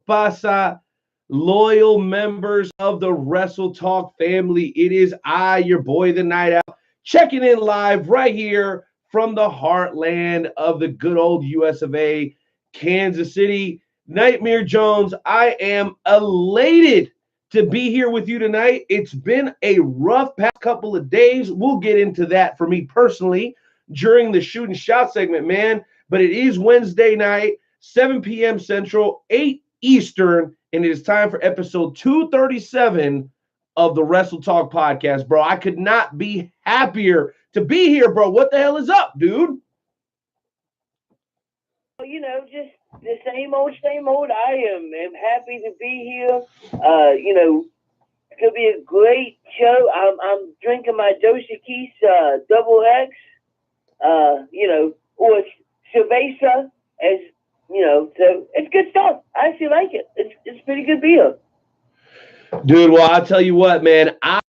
pasa, loyal members of the Wrestle Talk family? It is I, your boy, the Night Out, checking in live right here from the heartland of the good old US of A, Kansas City. Nightmare Jones, I am elated to be here with you tonight. It's been a rough past couple of days. We'll get into that for me personally during the shoot and shout segment, man. But it is Wednesday night, 7 p.m. Central, 8 Eastern, and it is time for episode 237 of the Wrestle Talk podcast, bro. I could not be happier to be here, bro. What the hell is up, dude? Just the same old, same old. I am happy to be here. It's gonna be a great show. I'm drinking my Dosa Keys Double X, or cerveza, as so it's good stuff. I actually like it. It's pretty good beer. Dude, well, I'll tell you what, man. I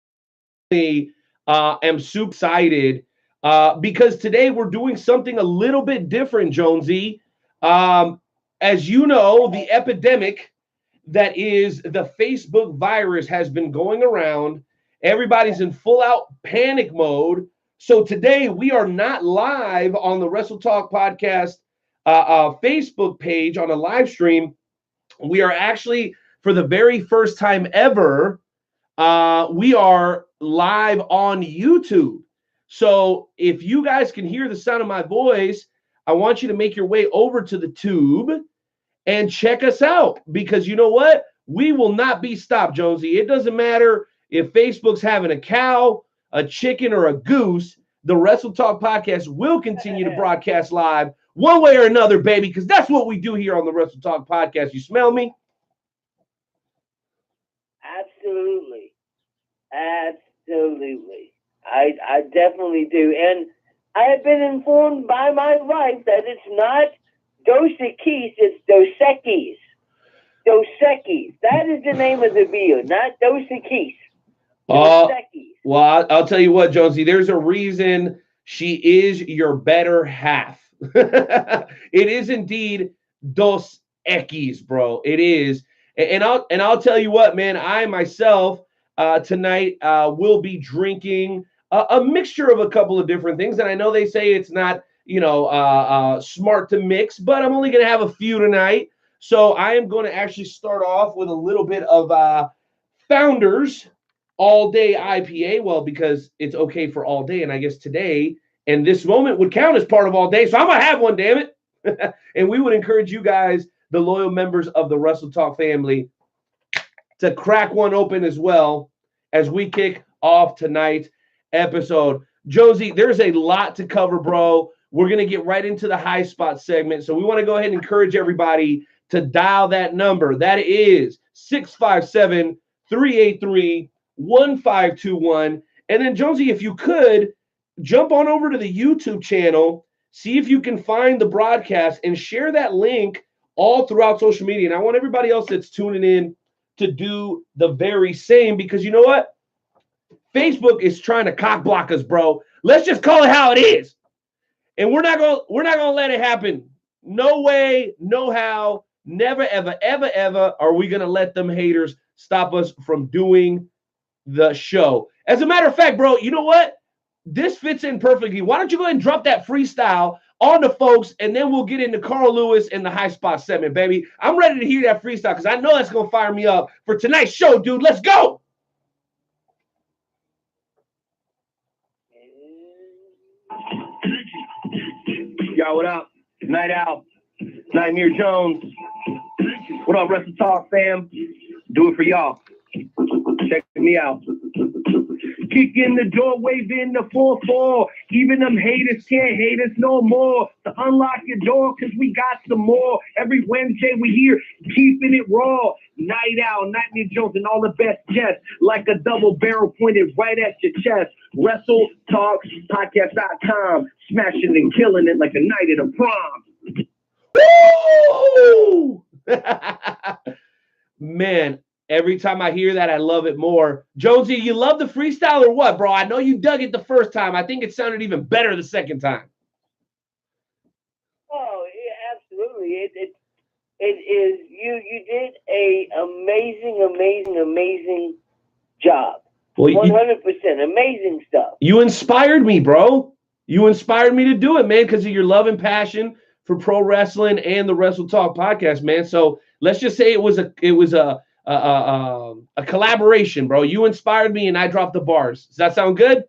am super excited because today we're doing something a little bit different, Jonesy. As you know, the epidemic that is the Facebook virus has been going around. Everybody's in full out panic mode. So today we are not live on the Wrestle Talk podcast Facebook page on a live stream. We are actually, for the very first time ever, we are live on YouTube. So if you guys can hear the sound of my voice, I want you to make your way over to the tube and check us out, because you know what? We will not be stopped, Jonesy. It doesn't matter if Facebook's having a cow, a chicken, or a goose. The Wrestle Talk podcast will continue to broadcast live one way or another, baby, because that's what we do here on the Wrestle Talk podcast. You smell me? Absolutely. Absolutely. I definitely do. And I have been informed by my wife that it's not Dos Equis, it's Dos Equis. Dos Equis. That is the name of the beer, not Dos Equis. Dos Equis. Well, I'll tell you what, Jonesy, there's a reason she is your better half. It is indeed Dos Equis, bro. It is. And I'll tell you what, man, I myself tonight will be drinking a mixture of a couple of different things. And I know they say it's not, smart to mix, but I'm only going to have a few tonight. So I am going to actually start off with a little bit of Founders All Day IPA. Well, because it's okay for all day. And I guess today and this moment would count as part of all day. So I'm going to have one, damn it. And we would encourage you guys, the loyal members of the Wrestle Talk family, to crack one open as well as we kick off tonight's episode. Josie, there's a lot to cover, bro. We're going to get right into the high spot segment. So we want to go ahead and encourage everybody to dial that number. That is 657-383-1521. And then, Josie, if you could, jump on over to the YouTube channel, see if you can find the broadcast, and share that link all throughout social media. And I want everybody else that's tuning in to do the very same, because you know what? Facebook is trying to cock block us, bro. Let's just call it how it is. And we're not gonna let it happen. No way, no how, never, ever, ever, ever are we gonna let them haters stop us from doing the show. As a matter of fact, bro, you know what? This fits in perfectly. Why don't you go ahead and drop that freestyle on the folks, and then we'll get into Carl Lewis and the high spot segment, baby. I'm ready to hear that freestyle because I know that's gonna fire me up for tonight's show, dude. Let's go. Yo, what up? Night Out. Nightmare Jones. What up, Wrestle Talk fam? Do it for y'all. Check me out. Kick in the door, waving the 4-4. Even them haters can't hate us no more. To unlock your door, cause we got some more. Every Wednesday we here, keeping it raw. Night Out, Nightmare Jones, and all the best guests. Like a double barrel pointed right at your chest. Wrestle Talk Podcast.com. Smashing and killing it like a night at a Woo! Man, every time I hear that, I love it more. Jonesy, you love the freestyle or what, bro? I know you dug it the first time. I think it sounded even better the second time. Oh, yeah, absolutely. It is. You did amazing job. Well, 100%. Amazing stuff. You inspired me, bro. You inspired me to do it, man, because of your love and passion for pro wrestling and the Wrestle Talk podcast, man. So let's just say it was a collaboration, bro. You inspired me, and I dropped the bars. Does that sound good?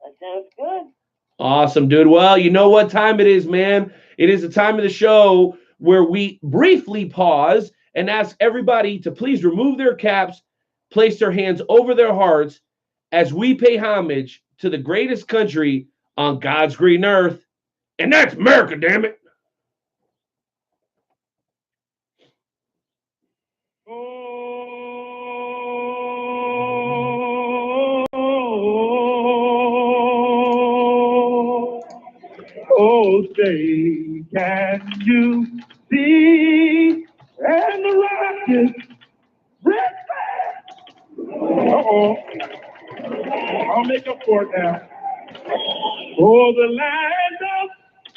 That sounds good. Awesome, dude. Well, you know what time it is, man. It is the time of the show where we briefly pause and ask everybody to please remove their caps, place their hands over their hearts as we pay homage to the greatest country on God's green earth, and that's America, damn it. Oh, say, can you see? And the rockets, red flag. Uh-oh. I'll make up for it now. Oh, the land of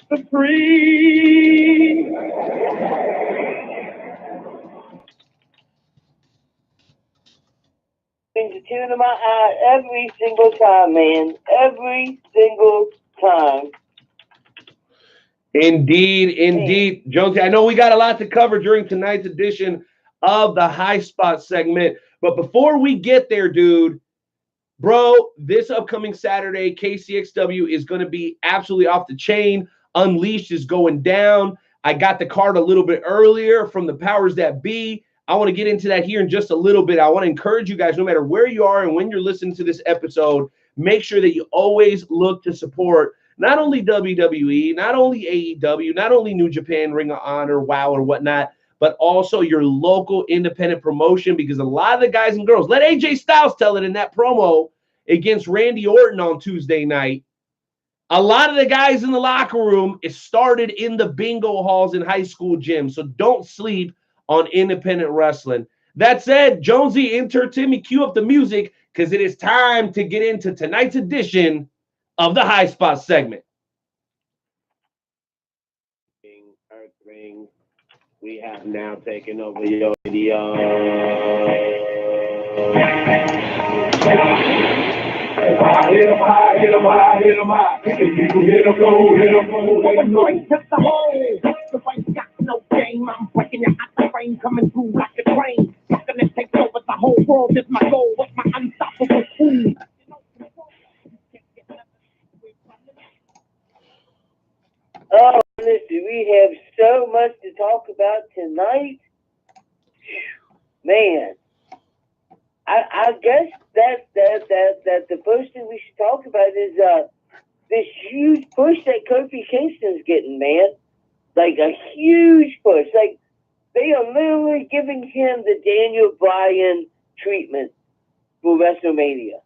the free. Brings a tear to my eye every single time, man. Every single time. Indeed. Jonesy, I know we got a lot to cover during tonight's edition of the High Spot segment, but before we get there, dude, bro, this upcoming Saturday, KCXW is going to be absolutely off the chain. Unleashed is going down. I got the card a little bit earlier from the powers that be. I want to get into that here in just a little bit. I want to encourage you guys, no matter where you are and when you're listening to this episode, make sure that you always look to support not only WWE, not only AEW, not only New Japan, Ring of Honor, WOW, or whatnot, but also your local independent promotion, because a lot of the guys and girls, let AJ Styles tell it in that promo against Randy Orton on Tuesday night, a lot of the guys in the locker room, it started in the bingo halls in high school gyms, so don't sleep on independent wrestling. That said, Jonesy, enter Timmy, cue up the music, because it is time to get into tonight's edition of the High Spot segment. Earth Ring, we have now taken over your radio. Hit 'em high. Hit 'em low, hit 'em low. Hit the hole. The fight got no game. I'm breaking your hot frame, coming through like a train. Gonna take over the whole world is my goal. With my unstoppable speed. Oh, listen, we have so much to talk about tonight. Man, I guess that the first thing we should talk about is this huge push that Kofi Kingston's getting, man. Like a huge push. Like they are literally giving him the Daniel Bryan treatment for WrestleMania.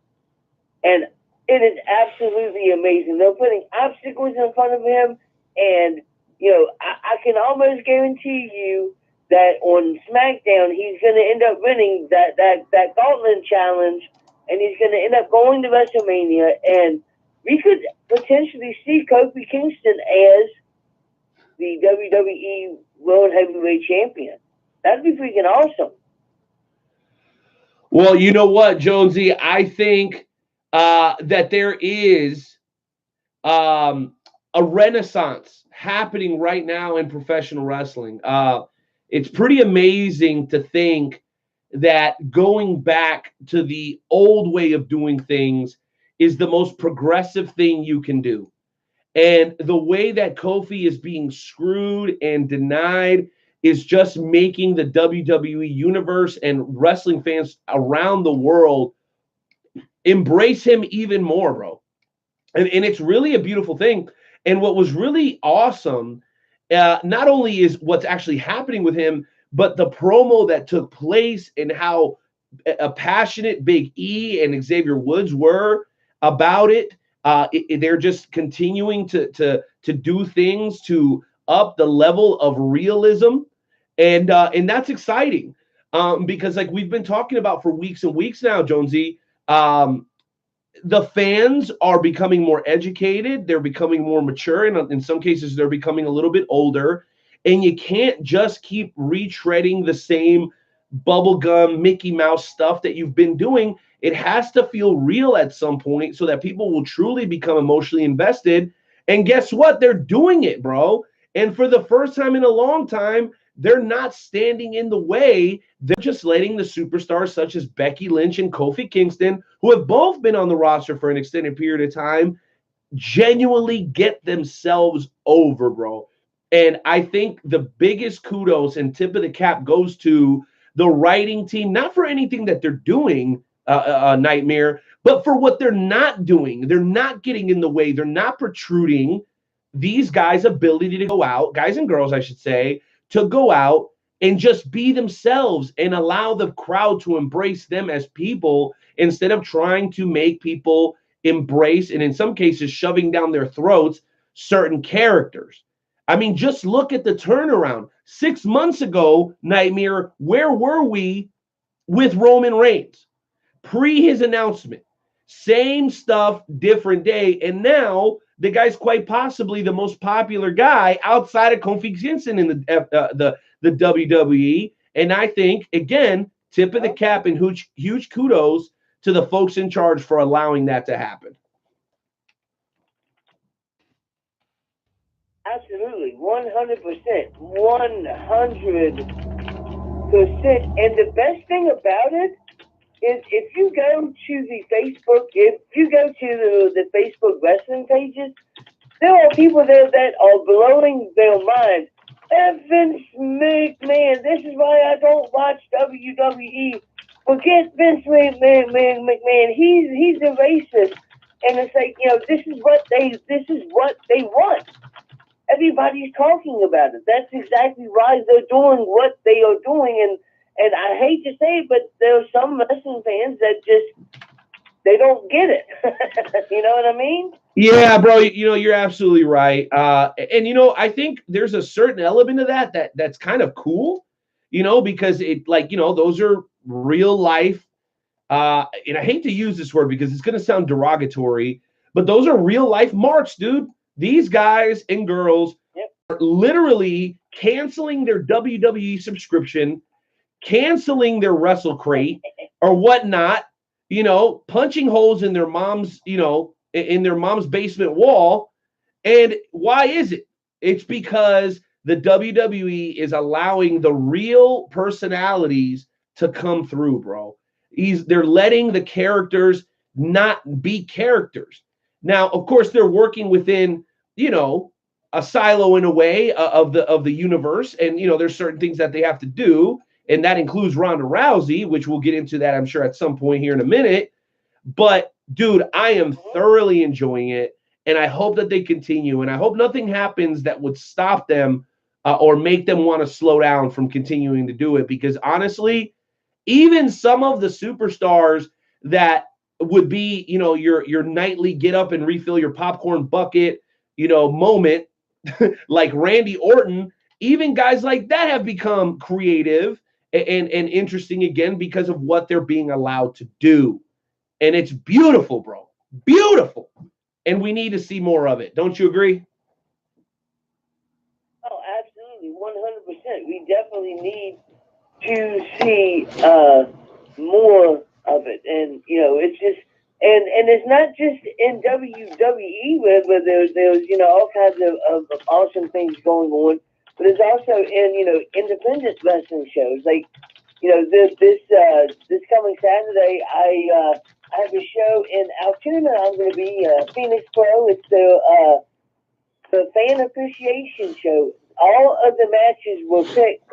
And it is absolutely amazing. They're putting obstacles in front of him, and I can almost guarantee you that on SmackDown he's going to end up winning that Gauntlet challenge, and he's going to end up going to WrestleMania, and we could potentially see Kofi Kingston as the WWE World Heavyweight Champion. That'd be freaking awesome. Well, you know what, Jonesy? I think that there is a renaissance happening right now in professional wrestling. It's pretty amazing to think that going back to the old way of doing things is the most progressive thing you can do. And the way that Kofi is being screwed and denied is just making the WWE universe and wrestling fans around the world embrace him even more, bro. And it's really a beautiful thing. And what was really awesome, not only is what's actually happening with him, but the promo that took place and how passionate Big E and Xavier Woods were about it. They're just continuing to do things to up the level of realism, and that's exciting, because like we've been talking about for weeks and weeks now, Jonesy. The fans are becoming more educated. They're becoming more mature, and in some cases, they're becoming a little bit older. And you can't just keep retreading the same bubblegum Mickey Mouse stuff that you've been doing. It has to feel real at some point so that people will truly become emotionally invested. And guess what? They're doing it, bro. And for the first time in a long time, they're not standing in the way. They're just letting the superstars such as Becky Lynch and Kofi Kingston, who have both been on the roster for an extended period of time, genuinely get themselves over, bro. And I think the biggest kudos and tip of the cap goes to the writing team, not for anything that they're doing, Nightmare, but for what they're not doing. They're not getting in the way. They're not protruding these guys' ability to go out, guys and girls, I should say, to go out and just be themselves and allow the crowd to embrace them as people instead of trying to make people embrace and in some cases shoving down their throats certain characters. I mean, just look at the turnaround. 6 months ago, Nightmare, where were we with Roman Reigns? Pre his announcement. Same stuff, different day. And now the guy's quite possibly the most popular guy outside of Kofi Kingston in the WWE. And I think, again, tip of the cap and huge kudos to the folks in charge for allowing that to happen. Absolutely, 100%, 100%. And the best thing about it is if you go to the Facebook wrestling pages, there are people there that are blowing their minds. Vince McMahon, this is why I don't watch WWE. Forget Vince McMahon. He's a racist. And it's like, this is what they want. Everybody's talking about it. That's exactly why they're doing what they are doing. And I hate to say it, but there are some wrestling fans that they don't get it. You know what I mean? Yeah, bro, you're absolutely right. And I think there's a certain element of that's kind of cool, because it those are real life. And I hate to use this word because it's going to sound derogatory, but those are real life marks, dude. These guys and girls are literally canceling their WWE subscription, canceling their Wrestle Crate or whatnot, punching holes in their mom's, in their mom's basement wall. And why is it? It's because the WWE is allowing the real personalities to come through, bro. They're letting the characters not be characters. Now, of course, they're working within, a silo in a way of the universe, and there's certain things that they have to do, and that includes Ronda Rousey, which we'll get into that, I'm sure, at some point here in a minute. But dude, I am thoroughly enjoying it, and I hope that they continue, and I hope nothing happens that would stop them or make them want to slow down from continuing to do it. Because honestly, even some of the superstars that would be, your nightly get up and refill your popcorn bucket, moment, like Randy Orton, even guys like that have become creative and interesting again because of what they're being allowed to do. And it's beautiful, bro. Beautiful. And we need to see more of it. Don't you agree? Oh, absolutely, 100%. We definitely need to see more of it, and it's just, and it's not just in WWE where there's all kinds of awesome things going on, but it's also in independent wrestling shows. Like this coming Saturday, I have a show in Altoona. I'm going to be Phoenix Pro. It's the fan appreciation show. All of the matches were picked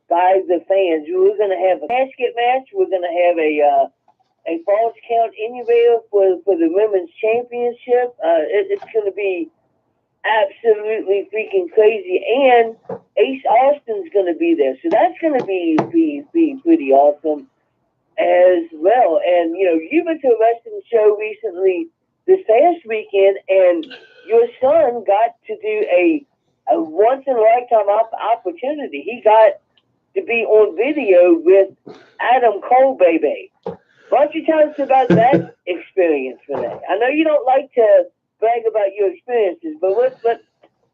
by the fans. We're going to have a casket match. We're going to have a falls count anywhere for the women's championship. It's going to be absolutely freaking crazy. And Ace Austin's going to be there, so that's going to be pretty awesome as well. And you went to a wrestling show recently this past weekend, and your son got to do a once in a lifetime opportunity. He got to be on video with Adam Cole, baby. Why don't you tell us about that experience for that? I know you don't like to brag about your experiences, but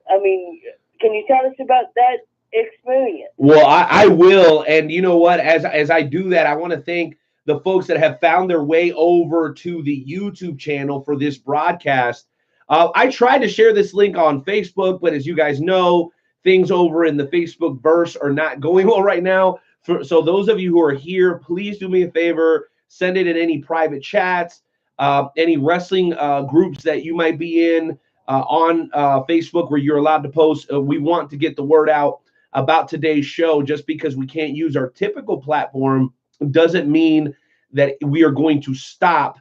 can you tell us about that experience. Well, I will. And you know what? As I do that, I want to thank the folks that have found their way over to the YouTube channel for this broadcast. I tried to share this link on Facebook, but as you guys know, things over in the Facebook verse are not going well right now. So those of you who are here, please do me a favor, send it in any private chats, any wrestling groups that you might be in on Facebook where you're allowed to post. We want to get the word out about today's show. Just because we can't use our typical platform doesn't mean that we are going to stop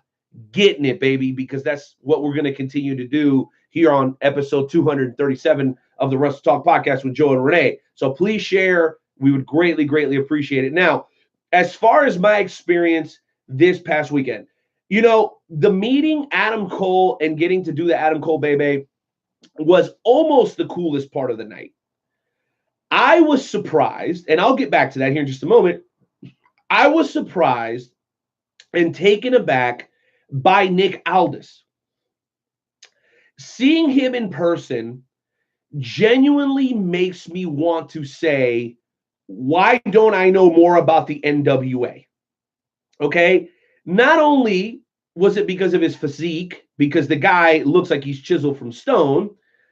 getting it, baby, because that's what we're going to continue to do here on episode 237 of the Wrestle Talk podcast with Joe and Renee. So please share. We would greatly, greatly appreciate it. Now, as far as my experience this past weekend, you know, the meeting Adam Cole and getting to do the Adam Cole baby was almost the coolest part of the night. I was surprised, and I'll get back to that here in just a moment. I was surprised and taken aback by Nick Aldis. Seeing him in person genuinely makes me want to say, why don't I know more about the NWA? Okay? Not only was it because of his physique, because the guy looks like he's chiseled from stone,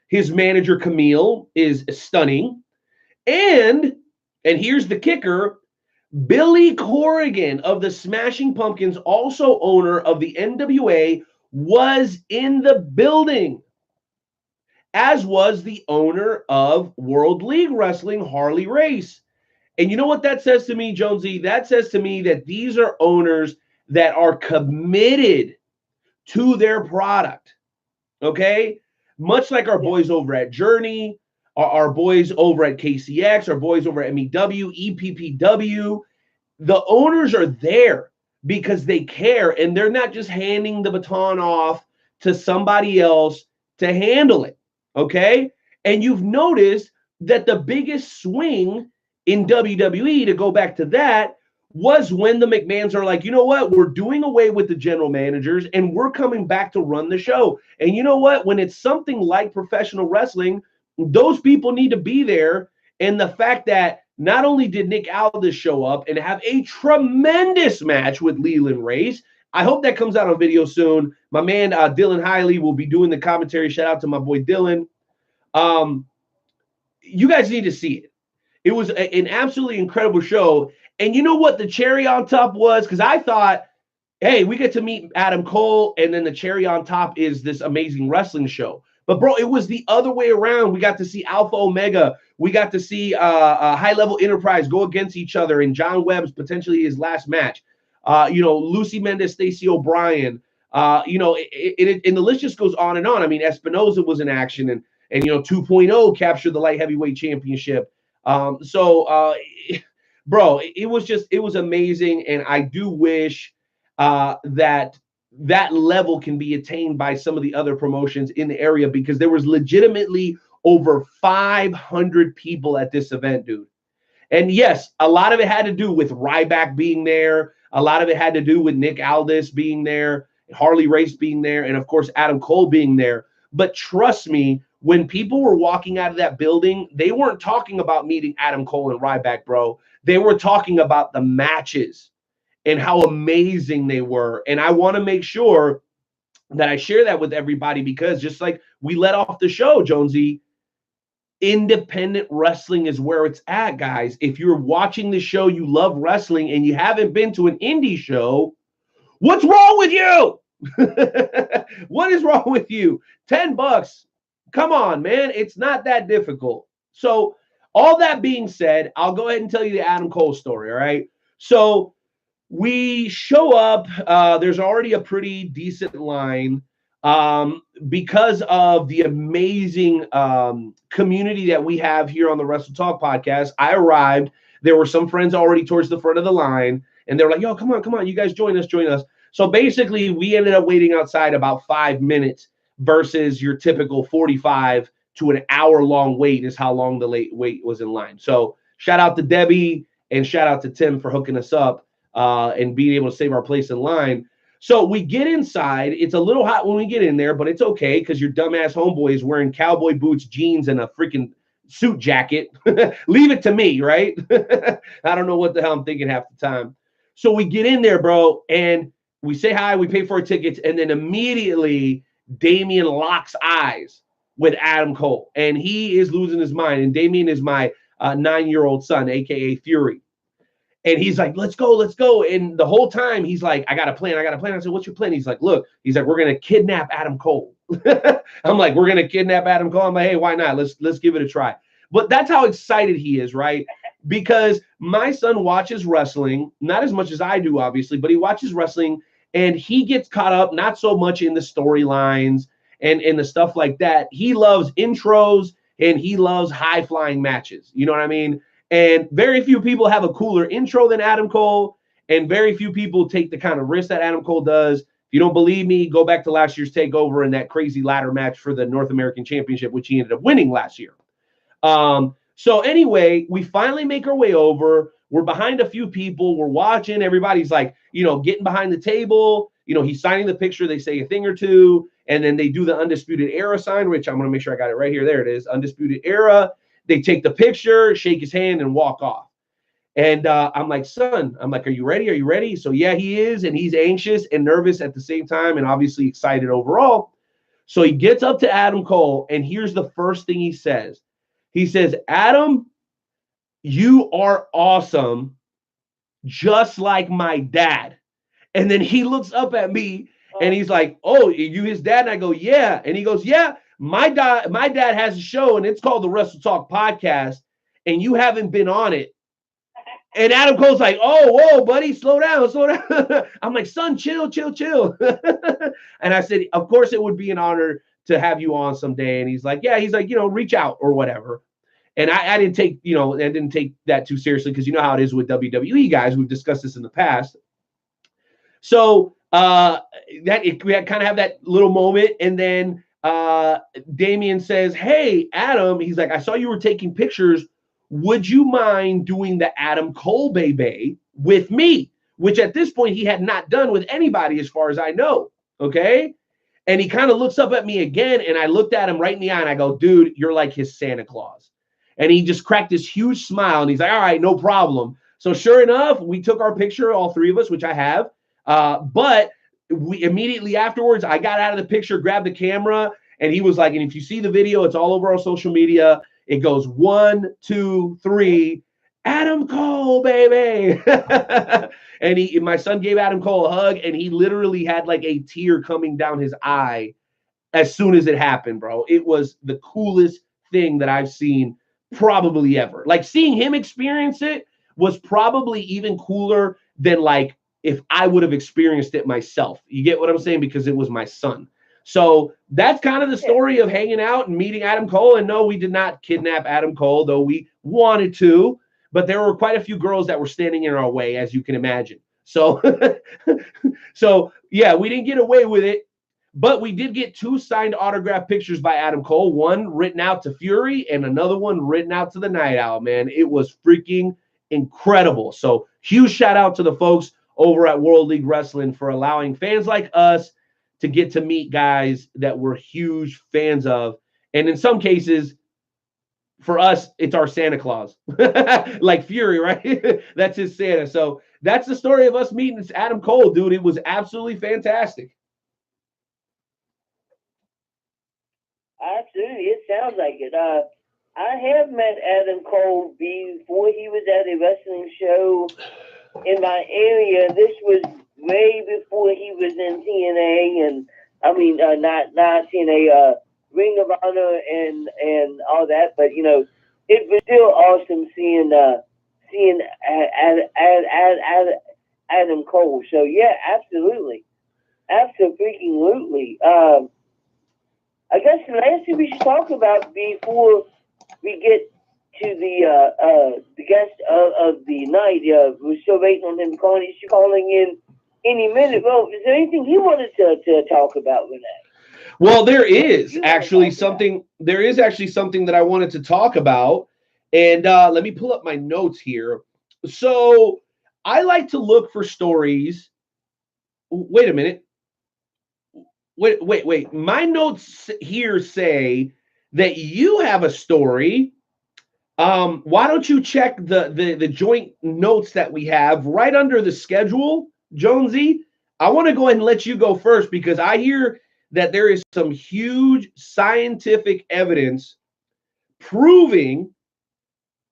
his manager, Camille, is stunning. And here's the kicker, Billy Corrigan of the Smashing Pumpkins, also owner of the NWA, was in the building, as was the owner of World League Wrestling, Harley Race. And you know what that says to me, Jonesy? That says to me that these are owners that are committed to their product, okay? Much like our boys over at Journey, our boys over at KCX, our boys over at MEW, EPPW, the owners are there because they care, and they're not just handing the baton off to somebody else to handle it, okay? And you've noticed that the biggest swing in WWE, to go back to that, was when the McMahons are like, you know what? We're doing away with the general managers, and we're coming back to run the show. And you know what? When it's something like professional wrestling, those people need to be there. And the fact that not only did Nick Aldis show up and have a tremendous match with Leland Race, I hope that comes out on video soon. My man Dylan Hiley will be doing the commentary. Shout out to my boy Dylan. You guys need to see it. It was an absolutely incredible show. And you know what the cherry on top was? Because I thought, hey, we get to meet Adam Cole, and then the cherry on top is this amazing wrestling show. But, bro, it was the other way around. We got to see Alpha Omega. We got to see High Level Enterprise go against each other in John Webb's potentially his last match. Lucy Mendez, Stacey O'Brien. And the list just goes on and on. I mean, Espinoza was in action, and 2.0 captured the light heavyweight championship. Bro, it was amazing, and I do wish that level can be attained by some of the other promotions in the area, because there was legitimately over 500 people at this event, dude. And yes, a lot of it had to do with Ryback being there. A lot of it had to do with Nick Aldis being there, Harley Race being there, and of course, Adam Cole being there. But trust me, when people were walking out of that building, they weren't talking about meeting Adam Cole and Ryback, bro. They were talking about the matches and how amazing they were. And I want to make sure that I share that with everybody, because just like we let off the show, Jonesy, independent wrestling is where it's at, guys. If you're watching the show, you love wrestling, and you haven't been to an indie show, what's wrong with you? What is wrong with you? $10. Come on, man. It's not that difficult. So all that being said, I'll go ahead and tell you the Adam Cole story, all right? So we show up. There's already a pretty decent line because of the amazing community that we have here on the Wrestle Talk podcast. I arrived. There were some friends already towards the front of the line, and they were like, yo, come on. You guys join us. So basically, we ended up waiting outside about 5 minutes versus your typical 45 to an hour-long wait is how long the late wait was in line. So shout out to Debbie and shout out to Tim for hooking us up and being able to save our place in line. So we get inside. It's a little hot when we get in there, but it's okay because your dumbass homeboy is wearing cowboy boots, jeans, and a freaking suit jacket. Leave it to me, right? I don't know what the hell I'm thinking half the time. So we get in there, bro, and we say hi, we pay for our tickets, and then immediately Damien locks eyes with Adam Cole, and he is losing his mind. And Damien is my 9-year-old son, aka Fury. And he's like, let's go, let's go. And the whole time he's like, I got a plan, I got a plan. I said, what's your plan? He's like, look, he's like, we're gonna kidnap Adam Cole. I'm like, we're gonna kidnap Adam Cole. I'm like, hey, why not? Let's give it a try. But that's how excited he is, right? Because my son watches wrestling, not as much as I do, obviously, but he watches wrestling and he gets caught up not so much in the storylines and the stuff like that. He loves intros and he loves high flying matches. You know what I mean? And very few people have a cooler intro than Adam Cole, and very few people take the kind of risk that Adam Cole does. If you don't believe me, go back to last year's takeover and that crazy ladder match for the North American Championship, which he ended up winning last year. So anyway, we finally make our way over. We're behind a few people. We're watching. Everybody's like, getting behind the table. He's signing the picture. They say a thing or two, and then they do the Undisputed Era sign, which I'm going to make sure I got it right here. There it is, Undisputed Era. They take the picture, shake his hand, and walk off. And I'm like, son, are you ready? Are you ready? So yeah, he is, and he's anxious and nervous at the same time, and obviously excited overall. So he gets up to Adam Cole, and here's the first thing he says. He says, Adam, you are awesome, just like my dad. And then he looks up at me, and he's like, oh, you his dad? And I go, yeah. And he goes, yeah, my dad has a show, and it's called the Wrestle Talk Podcast, and you haven't been on it. And Adam Cole's like, oh, whoa, buddy, slow down, slow down. I'm like, son, chill. And I said, of course it would be an honor to have you on someday. And he's like, reach out or whatever. And I didn't take, that too seriously, because you know how it is with WWE guys. We've discussed this in the past. So we kind of have that little moment, and then Damien says, hey, Adam, he's like, I saw you were taking pictures. Would you mind doing the Adam Cole baby with me? Which at this point he had not done with anybody as far as I know. Okay. And he kind of looks up at me again, and I looked at him right in the eye and I go, dude, you're like his Santa Claus. And he just cracked this huge smile and he's like, all right, no problem. So sure enough, we took our picture, all three of us, which I have. But we immediately afterwards, I got out of the picture, grabbed the camera, and he was like, and if you see the video, it's all over our social media. It goes 1, 2, 3, Adam Cole, baby. And my son gave Adam Cole a hug, and he literally had like a tear coming down his eye as soon as it happened, bro. It was the coolest thing that I've seen probably ever. Like, seeing him experience it was probably even cooler than like if I would have experienced it myself. You get what I'm saying? Because it was my son. So that's kind of the story of hanging out and meeting Adam Cole. And no, we did not kidnap Adam Cole, though we wanted to. But there were quite a few girls that were standing in our way, as you can imagine. So, yeah, we didn't get away with it. But we did get 2 signed autograph pictures by Adam Cole, one written out to Fury and another one written out to the Night Owl, man. It was freaking incredible. So huge shout out to the folks over at World League Wrestling for allowing fans like us to get to meet guys that we're huge fans of. And in some cases, for us, it's our Santa Claus. Like Fury, right? That's his Santa. So that's the story of us meeting Adam Cole, dude. It was absolutely fantastic. Absolutely. It sounds like it. I have met Adam Cole before he was at a wrestling show in my area. This was way before he was in TNA, and I mean not TNA, Ring of Honor and all that. But it was still awesome seeing Adam Cole. So yeah, absolutely. I guess the last thing we should talk about before we get to the guest of the night, we're still waiting on him calling. He's calling in any minute. Well, is there anything he wanted to talk about with that? Well, there is actually something that I wanted to talk about. And let me pull up my notes here. So I like to look for stories. Wait a minute. Wait. My notes here say that you have a story Why don't you check the joint notes that we have right under the schedule, Jonesy? I want to go ahead and let you go first because I hear that there is some huge scientific evidence proving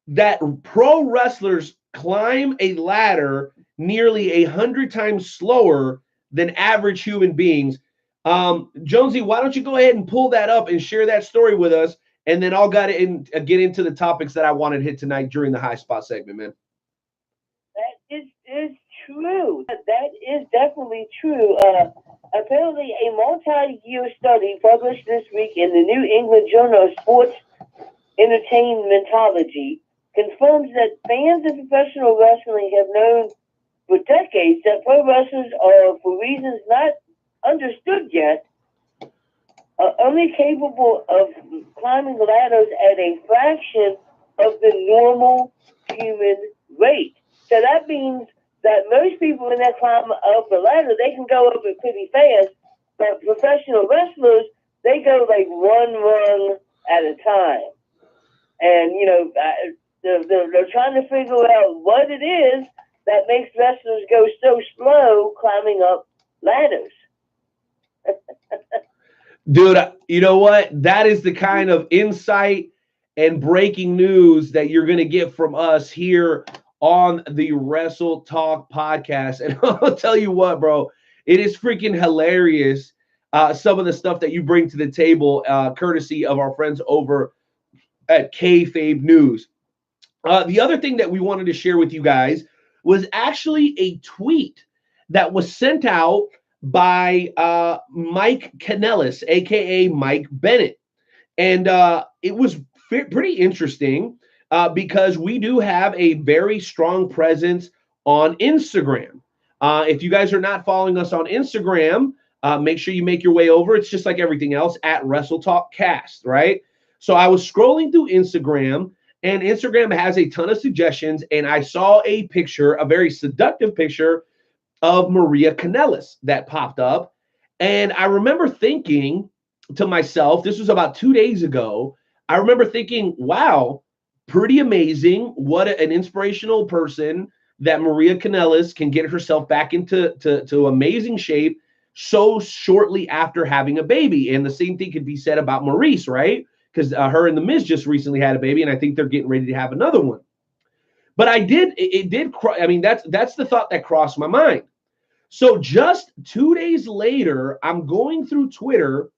that pro wrestlers climb a ladder nearly 100 times slower than average human beings. Jonesy, why don't you go ahead and pull that up and share that story with us, and then I'll get into the topics that I wanted to hit tonight during the high spot segment, man. That is true. That is definitely true. Apparently, a multi-year study published this week in the New England Journal of Sports Entertainmentology confirms that fans of professional wrestling have known for decades that pro wrestlers are, for reasons not understood yet, only capable of climbing ladders at a fraction of the normal human rate. So that means that most people, when they climb up the ladder, they can go up it pretty fast, but professional wrestlers, they go like one rung at a time. And, they're trying to figure out what it is that makes wrestlers go so slow climbing up ladders. Dude, you know what? That is the kind of insight and breaking news that you're going to get from us here on the Wrestle Talk podcast. And I'll tell you what, bro, it is freaking hilarious. Some of the stuff that you bring to the table, courtesy of our friends over at Kayfabe News. The other thing that we wanted to share with you guys was actually a tweet that was sent out by Mike Kanellis, aka Mike Bennett, and it was pretty interesting because we do have a very strong presence on Instagram. If you guys are not following us on Instagram, make sure you make your way over. It's just like everything else at Wrestle Talk Cast, right? So I was scrolling through Instagram, and Instagram has a ton of suggestions, and I saw a picture, a very seductive picture of Maria Kanellis that popped up. And I remember thinking to myself, this was about 2 days ago. I remember thinking, wow, pretty amazing. What an inspirational person that Maria Kanellis can get herself back into to amazing shape so shortly after having a baby. And the same thing could be said about Maurice, right? Because her and The Miz just recently had a baby, and I think they're getting ready to have another one. But I mean, that's the thought that crossed my mind. So just 2 days later, I'm going through Twitter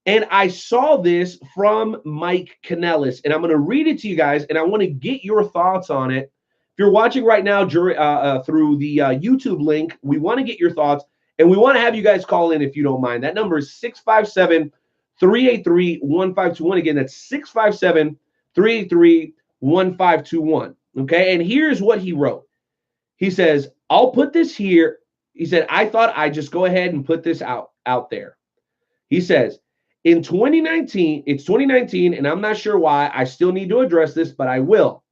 and I saw this from Mike Kanellis, and I'm going to read it to you guys, and I want to get your thoughts on it. If you're watching right now through the YouTube link, we want to get your thoughts, and we want to have you guys call in if you don't mind. That number is 657-383-1521. Again, that's 657-383-1521. Okay, and here's what he wrote. He says, I'll put this here. He said, I thought I'd just go ahead and put this out there. He says, in 2019, it's 2019, and I'm not sure why. I still need to address this, but I will.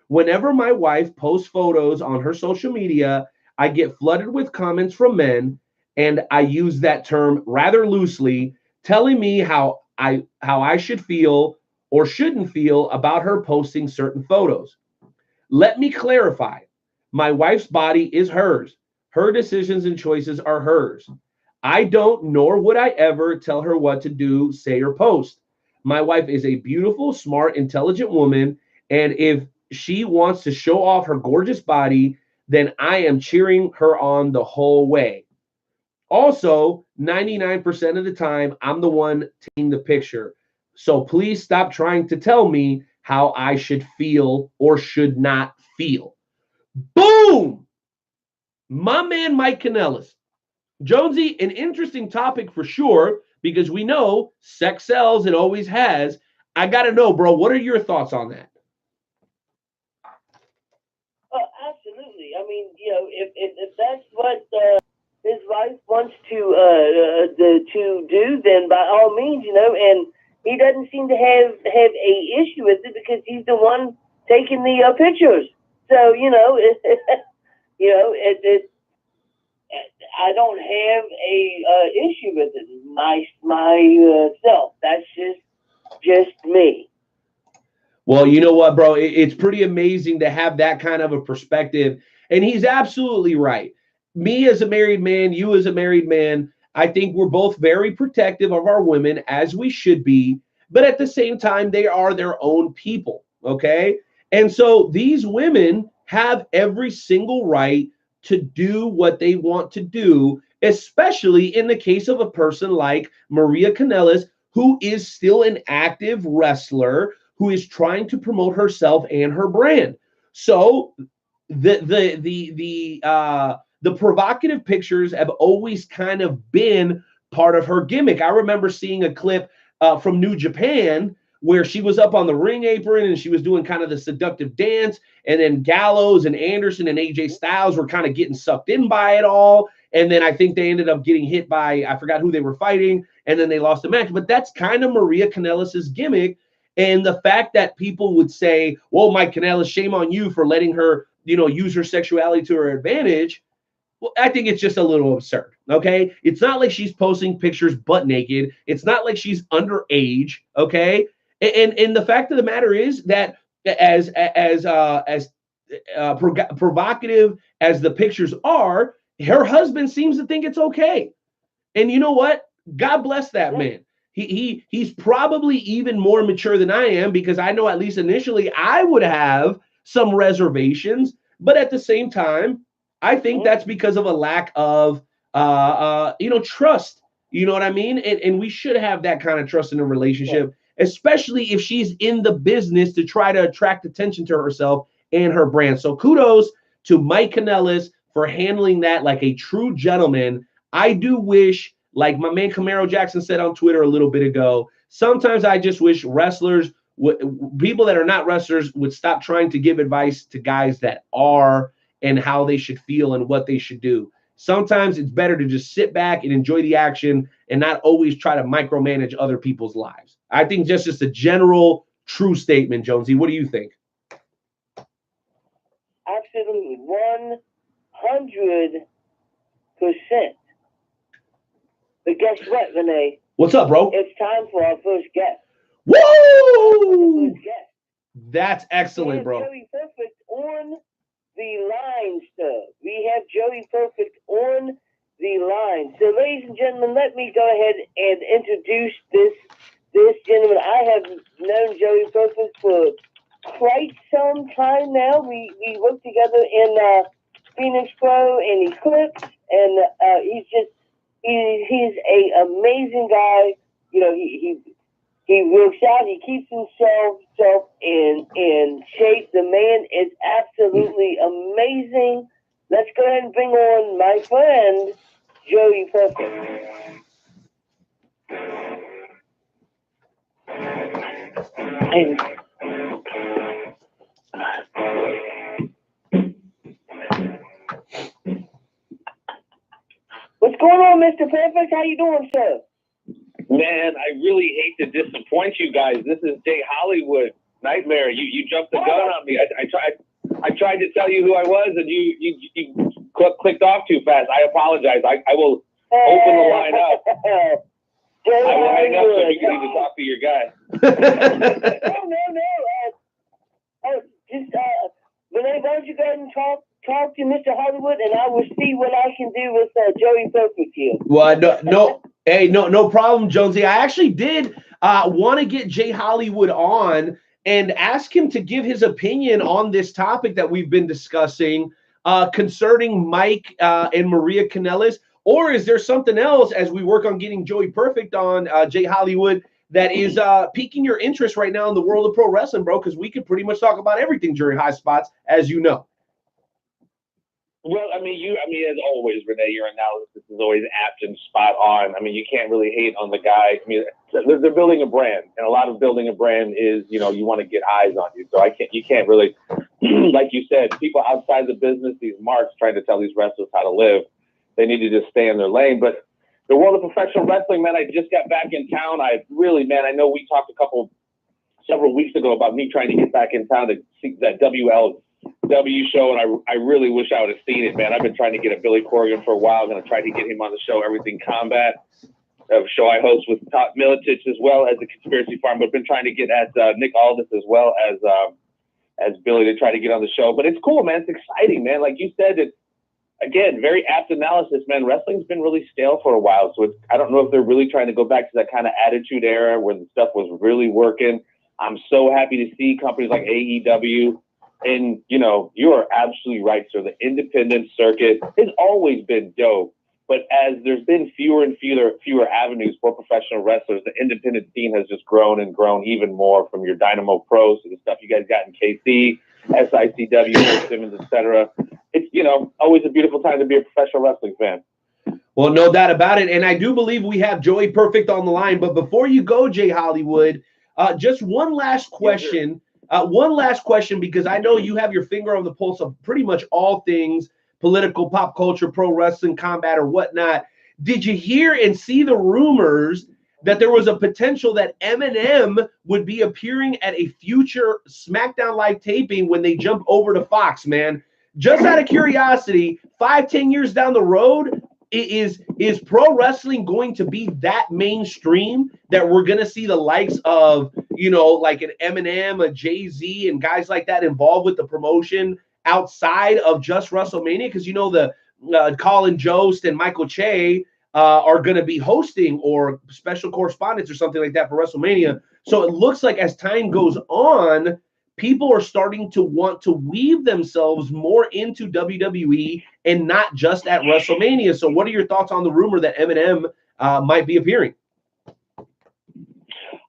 Whenever my wife posts photos on her social media, I get flooded with comments from men, and I use that term rather loosely, telling me how I should feel or shouldn't feel about her posting certain photos. Let me clarify. My wife's body is hers. Her decisions and choices are hers. I don't, nor would I ever tell her what to do, say, or post. My wife is a beautiful, smart, intelligent woman, and if she wants to show off her gorgeous body, then I am cheering her on the whole way. Also, 99% of the time, I'm the one taking the picture. So please stop trying to tell me how I should feel or should not feel. Boom! My man, Mike Kanellis. Jonesy, an interesting topic for sure, because we know sex sells, it always has. I got to know, bro, what are your thoughts on that? Oh, absolutely. I mean, if that's what his wife wants to do, then by all means, and he doesn't seem to have a issue with it because he's the one taking the pictures. So I don't have a issue with it myself. That's just me. Well, you know what, bro? It's pretty amazing to have that kind of a perspective. And he's absolutely right. Me as a married man, you as a married man, I think we're both very protective of our women, as we should be. But at the same time, they are their own people. Okay. And so these women have every single right to do what they want to do, especially in the case of a person like Maria Kanellis, who is still an active wrestler who is trying to promote herself and her brand. So the provocative pictures have always kind of been part of her gimmick. I remember seeing a clip from New Japan where she was up on the ring apron and she was doing kind of the seductive dance, and then Gallows and Anderson and AJ Styles were kind of getting sucked in by it all. And then I think they ended up getting hit by, I forgot who they were fighting, and then they lost the match. But that's kind of Maria Kanellis's gimmick. And the fact that people would say, well, Mike Kanellis, shame on you for letting her, use her sexuality to her advantage. Well, I think it's just a little absurd. Okay. It's not like she's posting pictures butt naked. It's not like she's underage. Okay. And the fact of the matter is that as provocative as the pictures are, her husband seems to think it's okay. And you know what? God bless that man. He's probably even more mature than I am, because I know at least initially I would have some reservations, but at the same time, I think that's because of a lack of trust. You know what I mean? And we should have that kind of trust in a relationship, especially if she's in the business to try to attract attention to herself and her brand. So kudos to Mike Kanellis for handling that like a true gentleman. I do wish, like my man Camaro Jackson said on Twitter a little bit ago, sometimes I just wish wrestlers, people that are not wrestlers, would stop trying to give advice to guys that are, and how they should feel and what they should do. Sometimes it's better to just sit back and enjoy the action and not always try to micromanage other people's lives. I think just a general true statement, Jonesy. What do you think? Absolutely, 100%. But guess what, Renee? What's up, bro? It's time for our first guest. Woo! That's excellent, bro. Joey Perfect on the line, sir. We have Joey Perfect on the line. So, ladies and gentlemen, let me go ahead and introduce this gentleman. I have known Joey Perfect for quite some time now. We worked together in Phoenix Pro and Eclipse, and he's a amazing guy. You know, he works out. He keeps himself in shape. The man is absolutely amazing. Let's go ahead and bring on my friend Joey Perfect. What's going on, Mr. Perfect? How you doing, sir? Man, I really hate to disappoint you guys. This is Jay Hollywood. Nightmare. You jumped the gun on me. I tried to tell you who I was, and you clicked off too fast. I apologize. I will open the line up. I will hang up so you can even talk to your guy. Renee, why don't you go ahead and talk to Mr. Hollywood, and I will see what I can do with Joey Perfect here. Well, no problem, Jonesy. I actually did want to get Jay Hollywood on and ask him to give his opinion on this topic that we've been discussing concerning Mike and Maria Kanellis. Or is there something else, as we work on getting Joey Perfect on, Jay Hollywood, that is piquing your interest right now in the world of pro wrestling, bro? Because we could pretty much talk about everything during High Spots, as you know. Well, I mean, as always, Renee, your analysis is always apt and spot on. I mean, you can't really hate on the guy. I mean, they're building a brand, and a lot of building a brand is, you want to get eyes on you. So you can't really, like you said, people outside the business, these marks trying to tell these wrestlers how to live, they need to just stay in their lane. But the world of professional wrestling, man, I just got back in town. I know we talked several weeks ago about me trying to get back in town to see that WLW show, and I really wish I would have seen it, man. I've been trying to get a Billy Corgan for a while. I'm going to try to get him on the show, Everything Combat. show I host with Top Militich as well as the Conspiracy Farm. But I've been trying to get at Nick Aldis as well as Billy to try to get on the show. But it's cool, man. It's exciting, man. Like you said, it's, again, very apt analysis, man. Wrestling's been really stale for a while. So I don't know if they're really trying to go back to that kind of attitude era where the stuff was really working. I'm so happy to see companies like AEW. And, you know, you are absolutely right, sir. The independent circuit has always been dope. But as there's been fewer and fewer avenues for professional wrestlers, the independent scene has just grown and grown even more, from your Dynamo Pros to the stuff you guys got in KC, SICW, Simmons, etc. It's, you know, always a beautiful time to be a professional wrestling fan. Well, no doubt about it. And I do believe we have Joey Perfect on the line. But before you go, Jay Hollywood, just one last question. Because I know you have your finger on the pulse of pretty much all things political, pop culture, pro wrestling, combat, or whatnot. Did you hear and see the rumors that there was a potential that Eminem would be appearing at a future SmackDown Live taping when they jump over to Fox, man? Just out of curiosity, 5-10 years down the road, is pro wrestling going to be that mainstream that we're going to see the likes of, you know, like an Eminem, a Jay-Z, and guys like that involved with the promotion outside of just WrestleMania? Because, you know, the Colin Jost and Michael Che are going to be hosting or special correspondents or something like that for WrestleMania. So it looks like as time goes on, people are starting to want to weave themselves more into WWE and not just at WrestleMania. So what are your thoughts on the rumor that Eminem might be appearing?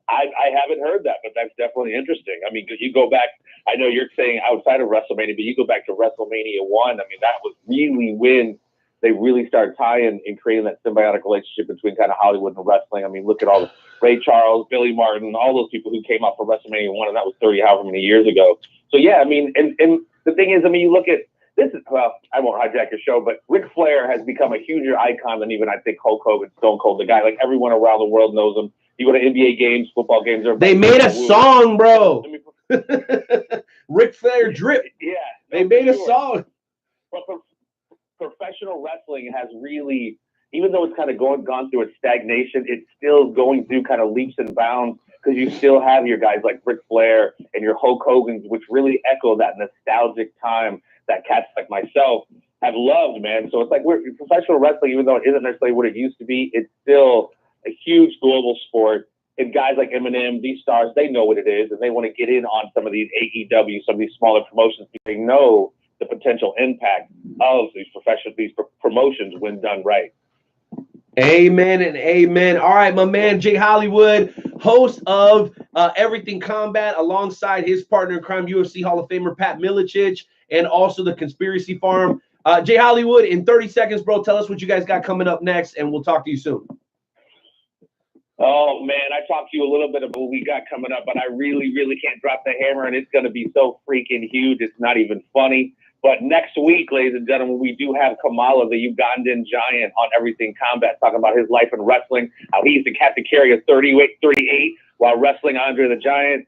I haven't heard that, but that's definitely interesting. I mean, because you go back, I know you're saying outside of WrestleMania, but you go back to WrestleMania 1. I mean, that was really when they really started tying and creating that symbiotic relationship between kind of Hollywood and wrestling. I mean, look at all the Ray Charles, Billy Martin, all those people who came out for WrestleMania 1, and that was 30 however many years ago. So, yeah, I mean, and the thing is, I mean, you look at this is, well, I won't hijack your show, but Ric Flair has become a huger icon than even I think Hulk Hogan, Stone Cold, the guy. Like, everyone around the world knows him. You go to NBA games, football games. They made a song, bro. Ric Flair drip. Yeah. They made a song. But professional wrestling has really, even though it's kind of gone through its stagnation, it's still going through kind of leaps and bounds, because you still have your guys like Ric Flair and your Hulk Hogan's, which really echo that nostalgic time that cats like myself have loved, man. So it's like professional wrestling, even though it isn't necessarily what it used to be, it's still a huge global sport. And guys like Eminem, these stars, they know what it is, and they want to get in on some of these AEW, some of these smaller promotions, because they know the potential impact of these promotions when done right. Amen and amen. All right, my man Jay Hollywood, host of Everything Combat, alongside his partner in crime, UFC Hall of Famer Pat Milicic, and also the Conspiracy Farm. Jay Hollywood, in 30 seconds, bro, tell us what you guys got coming up next, and we'll talk to you soon. Oh, man, I talked to you a little bit about what we got coming up, but I really, really can't drop the hammer, and it's going to be so freaking huge. It's not even funny. But next week, ladies and gentlemen, we do have Kamala, the Ugandan giant, on Everything Combat, talking about his life in wrestling, how he used to have to carry a 38 while wrestling Andre the Giant,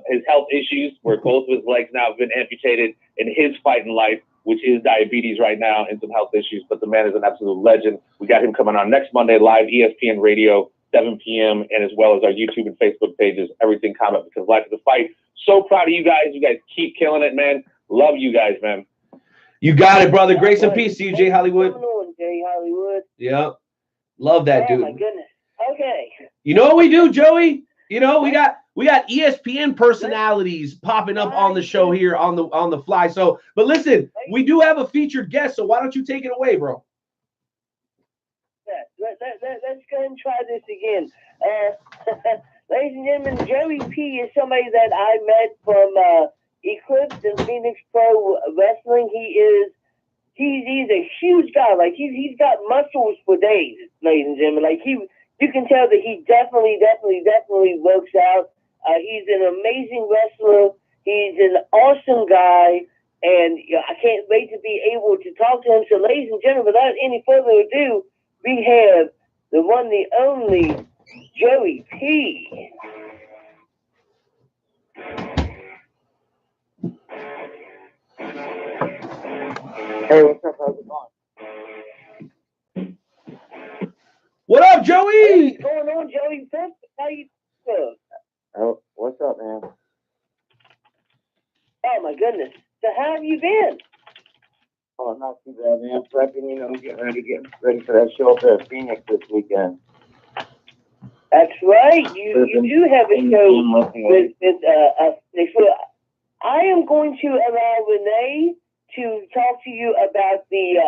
his health issues, where both of his legs now have been amputated, and his fight in life, which is diabetes right now and some health issues. But the man is an absolute legend. We got him coming on next Monday, live, ESPN Radio, 7 p.m., and as well as our YouTube and Facebook pages, Everything Combat, because life is a fight. So proud of you guys. You guys keep killing it, man. Love you guys, man. You got it, brother. Grace and peace to you, Jay Hollywood. Jay Hollywood. Yep. Love that, dude. Oh, my goodness. Okay. You know what we do, Joey? You know, we got ESPN personalities popping up on the show here on the fly. So, but listen, we do have a featured guest, so why don't you take it away, bro? Let's go ahead and try this again. Ladies and gentlemen, Joey P is somebody that I met from Eclipse and Phoenix Pro Wrestling. He's a huge guy. Like he's got muscles for days, ladies and gentlemen. Like you can tell that he definitely works out. He's an amazing wrestler. He's an awesome guy, and I can't wait to be able to talk to him. So, ladies and gentlemen, without any further ado, we have the one, the only Joey P. Hey, what's up? How's it going? What up, Joey? What's going on, Joey Perfect? How you doing? Oh, what's up, man? Oh my goodness. So how have you been? Oh, not too bad, man. Prepping, getting ready for that show up at Phoenix this weekend. That's right. You do have a show with I am going to allow Renee to talk to you about the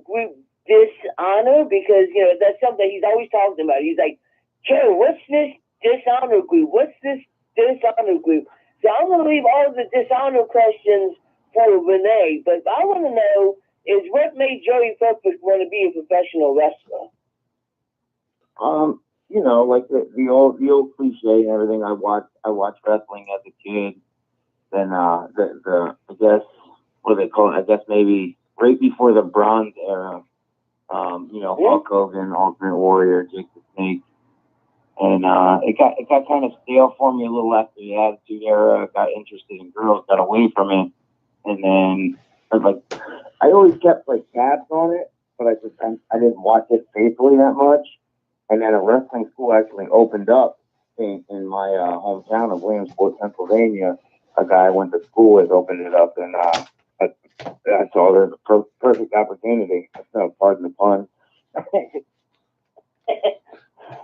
group dishonor because that's something he's always talking about. He's like, Joe, what's this dishonor group? What's this dishonor group? So I'm going to leave all the dishonor questions for Renee, but I want to know is what made Joey Perfect want to be a professional wrestler? Like the old cliche and everything. I watched wrestling as a kid. Then I guess what do they call it? I guess maybe right before the Bronze era. Hulk Hogan, Ultimate Warrior, Jake the Snake. And it got kind of stale for me a little after the Attitude Era. I got interested in girls, got away from it, and then I always kept tabs on it, but I didn't watch it faithfully that much. And then a wrestling school actually opened up in my hometown of Williamsport, Pennsylvania. A guy I went to school with opened it up, and I saw there's a perfect opportunity. Pardon the pun.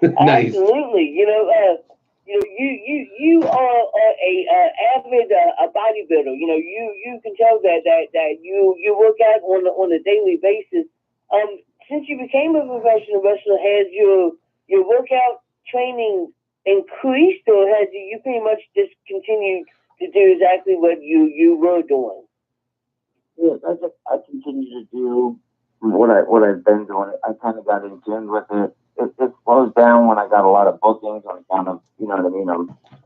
Nice. Absolutely. You are a avid a bodybuilder. You can tell that you work out on a daily basis. Since you became a professional wrestler, has your workout training increased, or has you pretty much just continued to do exactly what you were doing? Yeah, I continue to do what I've been doing. I kind of got in tune with it. It slows down when I got a lot of bookings on account of, you know what I mean,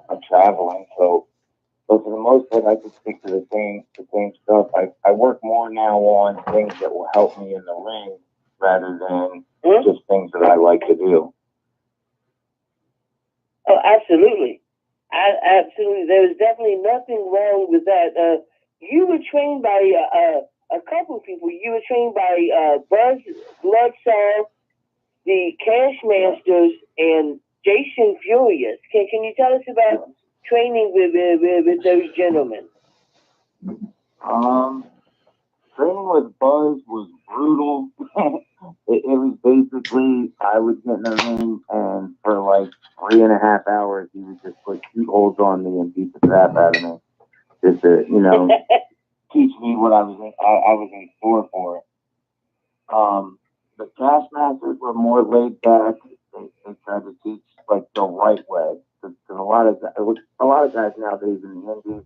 I'm traveling. So for the most part, I can stick to the same stuff. I work more now on things that will help me in the ring rather than just things that I like to do. Oh, absolutely. Absolutely. There is definitely nothing wrong with that. You were trained by a couple of people. You were trained by Buzz Bloodsaw, the Cash Masters, and Jason Furious. Can you tell us about training with those gentlemen? Training with Buzz was brutal. it was basically I would get in the ring and for 3.5 hours he would just put 2 holds on me and beat the crap out of me. Just to, teach me what I was in store for. The Cash Masters were more laid back. They tried to teach the right way. Because a lot of guys nowadays in the indies,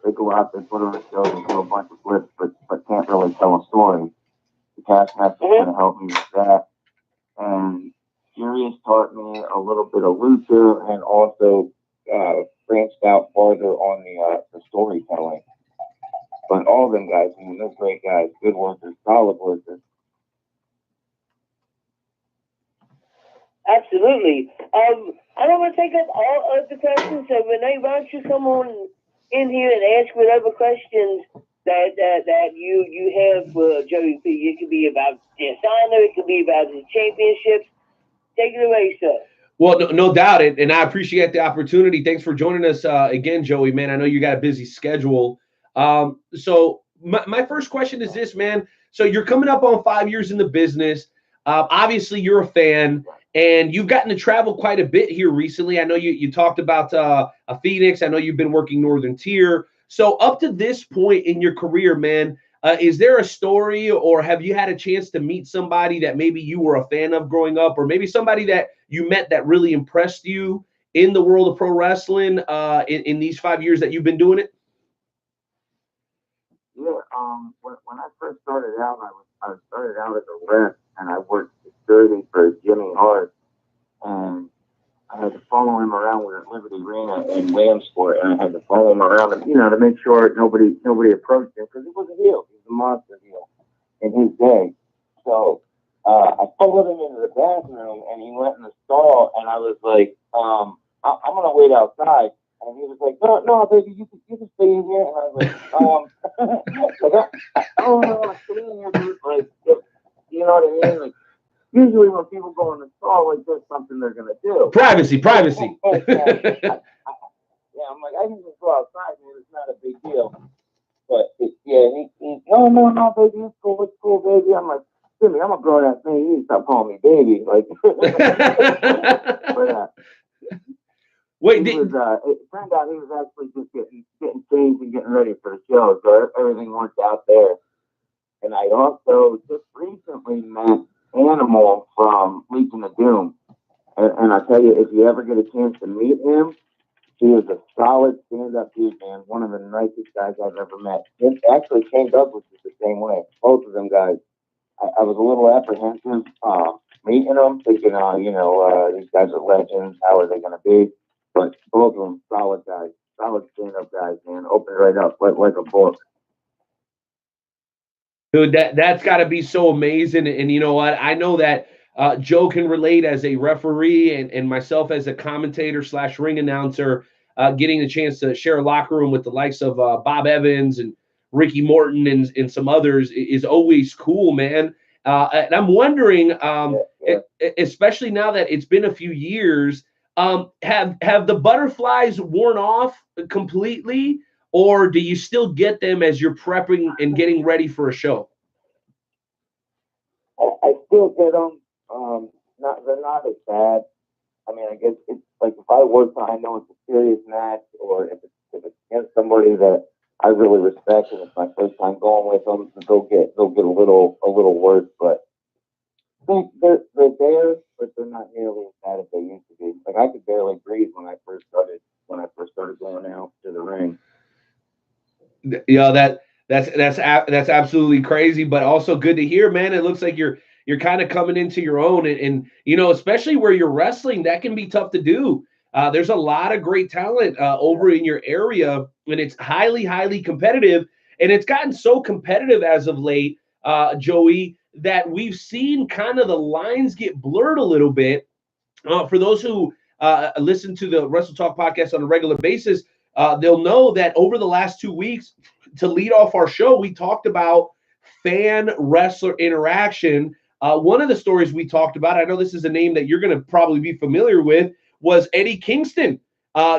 they go out, they put on a show, they do a bunch of flips, but can't really tell a story. The Cash Masters kind of helped me with that. And Furious taught me a little bit of lucha and also branched out farther on the storytelling. But all of them guys, they're great guys, good workers, solid workers. Absolutely. I don't want to take up all of the questions, so Renee, why don't you come on in here and ask whatever questions that you have for Joey P. It could be about dishonor, it could be about the championships. Take it away, sir. Well, no doubt, and I appreciate the opportunity. Thanks for joining us again, Joey, man. I know you got a busy schedule. So my first question is this, man. So you're coming up on 5 years in the business. Obviously, you're a fan, and you've gotten to travel quite a bit here recently. I know you talked about a Phoenix. I know you've been working Northern Tier. So up to this point in your career, man, is there a story or have you had a chance to meet somebody that maybe you were a fan of growing up, or maybe somebody that you met that really impressed you in the world of pro wrestling in these 5 years that you've been doing it? Yeah, when I first started out, I started out as a ref, and I worked security for Jimmy Hart, and I had to follow him around with a Liberty Arena in Williamsport, and I had to follow him around, to make sure nobody approached him because he was a heel, he was a monster heel in his day. So I followed him into the bathroom, and he went in the stall, and I was like, I'm gonna wait outside. And he was like, no, baby, you can stay in here. And I was like, I don't really want to stay in here, dude. You know what I mean? Usually when people go in the stall, oh, like there's something they're gonna do. Privacy. Yeah, I'm like, I can just go outside, man. It's not a big deal. But no, baby, it's cool, baby. I'm like, Jimmy, I'm a grown ass man. You need to stop calling me baby. Like, but Wait, it turned out he was actually just getting changed and getting ready for the show, so everything worked out there. And I also just recently met Animal from Legion of Doom, and I tell you, if you ever get a chance to meet him, he is a solid stand-up dude, man. One of the nicest guys I've ever met. Actually, King Douglas is the same way. Both of them guys. I was a little apprehensive meeting them, thinking, these guys are legends. How are they going to be? But both of them, solid guys, solid stand-up guys, man. Open right up like a book. Dude, that's got to be so amazing. And you know what? I know that Joe can relate as a referee and myself as a commentator / ring announcer, getting a chance to share a locker room with the likes of Bob Evans and Ricky Morton and some others is always cool, man. And I'm wondering, especially now that it's been a few years, have the butterflies worn off completely? Or do you still get them as you're prepping and getting ready for a show? I still get them. They're not as bad. I mean, I guess it's like if I work, I know it's a serious match, or if it's against somebody that I really respect, and it's my first time going with them, they'll get a little worse. But they're there, but they're not nearly as bad as they used to be. Like I could barely breathe when I first started going out to the ring. Yeah, that's absolutely crazy, but also good to hear, man. It looks like you're kind of coming into your own, and especially where you're wrestling, that can be tough to do. There's a lot of great talent over in your area, and it's highly competitive, and it's gotten so competitive as of late, Joey, that we've seen kind of the lines get blurred a little bit. For those who listen to the Wrestle Talk podcast on a regular basis, they'll know that over the last 2 weeks, to lead off our show, we talked about fan wrestler interaction. One of the stories we talked about, I know this is a name that you're going to probably be familiar with, was Eddie Kingston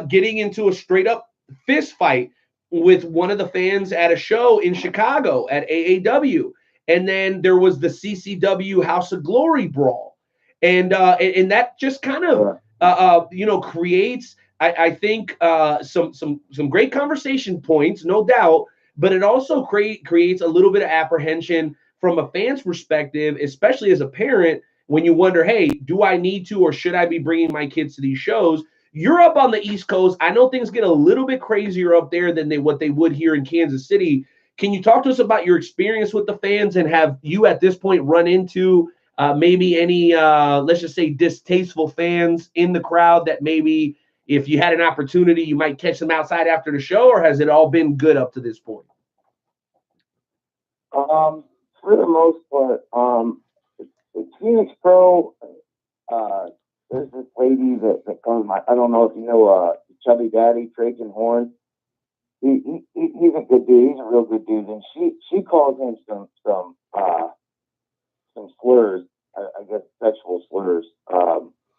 getting into a straight up fist fight with one of the fans at a show in Chicago at AAW. And then there was the CCW House of Glory brawl. And that just kind of creates, I think, some great conversation points, no doubt, but it also creates a little bit of apprehension from a fan's perspective, especially as a parent, when you wonder, hey, do I need to or should I be bringing my kids to these shows? You're up on the East Coast. I know things get a little bit crazier up there than what they would here in Kansas City. Can you talk to us about your experience with the fans, and have you at this point run into maybe any, let's just say, distasteful fans in the crowd that maybe if you had an opportunity, you might catch them outside after the show, or has it all been good up to this point? For the most part, the Phoenix Pro, there's this lady that comes, I don't know if you know, Chubby Daddy, Trajan Horn. He's a good dude. He's a real good dude. And she calls him some slurs, I guess sexual slurs,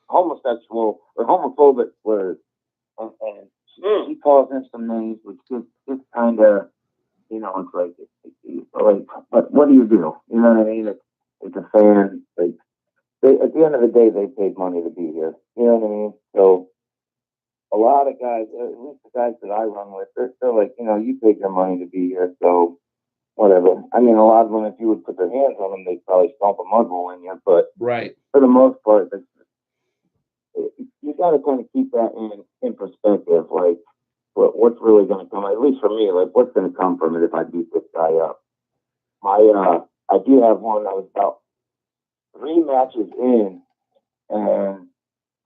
homosexual or homophobic slurs. And she calls him some names, which just kind of, it's like, but what do? You know what I mean? It's a fan. Like, at the end of the day, they paid money to be here. You know what I mean? So a lot of guys, at least the guys that I run with, they're like, you paid your money to be here, so whatever. I mean, a lot of them, if you would put their hands on them, they'd probably stomp a mud hole in you. But right, for the most part, you got to kind of keep that in perspective. Like, what's really going to come? At least for me, like, what's going to come from it if I beat this guy up? I do have one that was about 3 matches in, and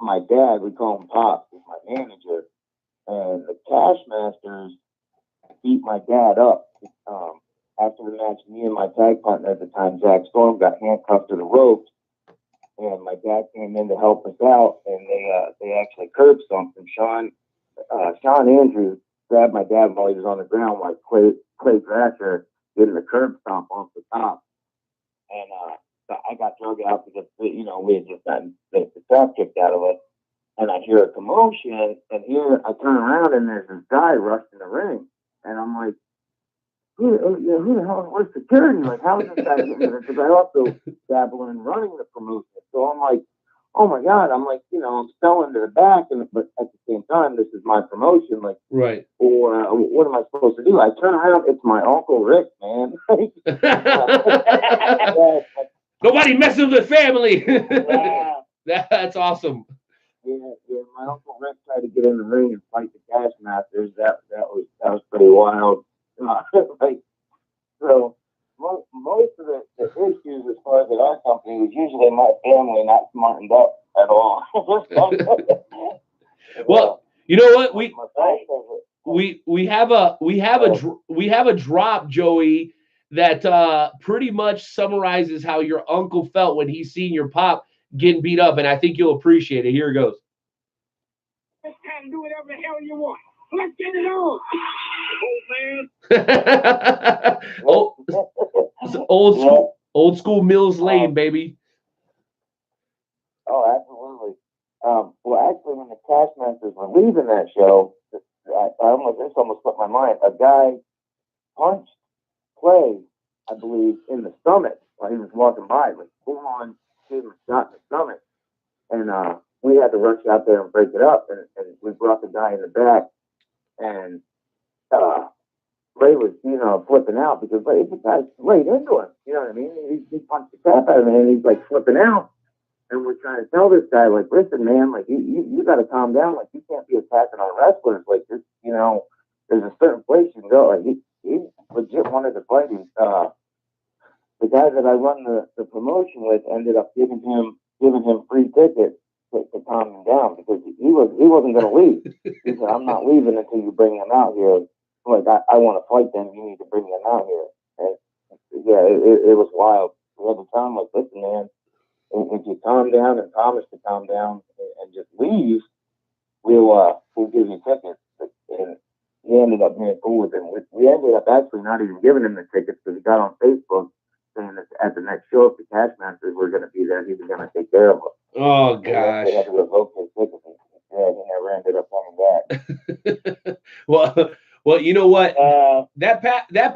my dad, we call him Pops, is my manager, and the Cash Masters beat my dad up. After the match, me and my tag partner at the time, Jack Storm, got handcuffed to the ropes, and my dad came in to help us out, and they actually curb stomped him. Sean Andrews grabbed my dad while he was on the ground, like Clay Thrasher getting a curb stomp off the top. And I got drug out because, you know, we had just gotten the crap kicked out of us. And I hear a commotion, and here I turn around, and there's this guy rushed in the ring. And I'm like, who the hell, where's security? Like, how is this guy getting in? Because I also dabble in running the promotion. So I'm like, oh my God. I'm like, you know, I'm selling to the back, but at the same time, this is my promotion. Like, Right. or what am I supposed to do? I turn around, it's my Uncle Rick, man. Nobody messes with family. Wow. That's awesome. Yeah, my Uncle Rick tried to get in the ring and fight the Cash Masters. That was pretty wild. Like, so most of the issues as far as at our company was usually my family not smartened up at all. Well, you know what, we have a drop, Joey, that pretty much summarizes how your uncle felt when he seen your pop getting beat up, and I think you'll appreciate it. Here it goes. It's time to do whatever the hell you want. Let's get it on, old man. old school Mills Lane, baby. Oh, absolutely. Well, actually, when the Cash Masters were leaving that show, this almost slipped my mind. A guy punched Clay, I believe, in the stomach while he was walking by. Like, full on, gave him a shot in the stomach. And we had to rush out there and break it up. And we brought the guy in the back. And Ray was, you know, flipping out because the guy laid into him. You know what I mean? He punched the crap out of him, and he's like flipping out. And we're trying to tell this guy, like, listen, man, like, you got to calm down. Like, you can't be attacking our wrestlers. Like, this, you know, there's a certain place you can go. Like, he legit wanted to fight him. The guy that I run the promotion with ended up giving him free tickets to calm him down because he wasn't going to leave. He said, I'm not leaving until you bring him out here. I'm like, I want to fight them. You need to bring them out here. And yeah, it was wild. We had to tell him, like, listen, man, if you calm down and promise to calm down and just leave, we'll give you tickets. And he ended up being cool with him. We ended up actually not even giving him the tickets because he got on Facebook saying that at the next show, if the Cash Masters were going to be there, he was going to take care of them. Oh, gosh. They had to revoke his tickets. Yeah, he never ended up coming back. Well, you know what? That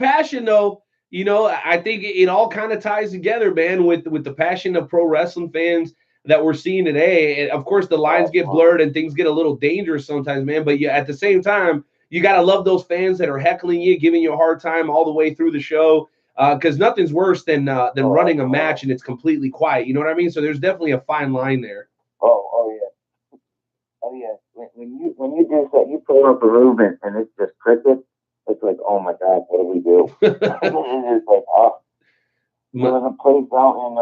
passion, though, you know, I think it all kind of ties together, man, with the passion of pro wrestling fans that we're seeing today. And of course, the lines get blurred and things get a little dangerous sometimes, man. But at the same time, you got to love those fans that are heckling you, giving you a hard time all the way through the show. Because nothing's worse than running a match and it's completely quiet. You know what I mean? So there's definitely a fine line there. Oh yeah. When you do that, you pull up a room and it's just crickets. It's like, oh my God, what do we do? It's like, there was a place out in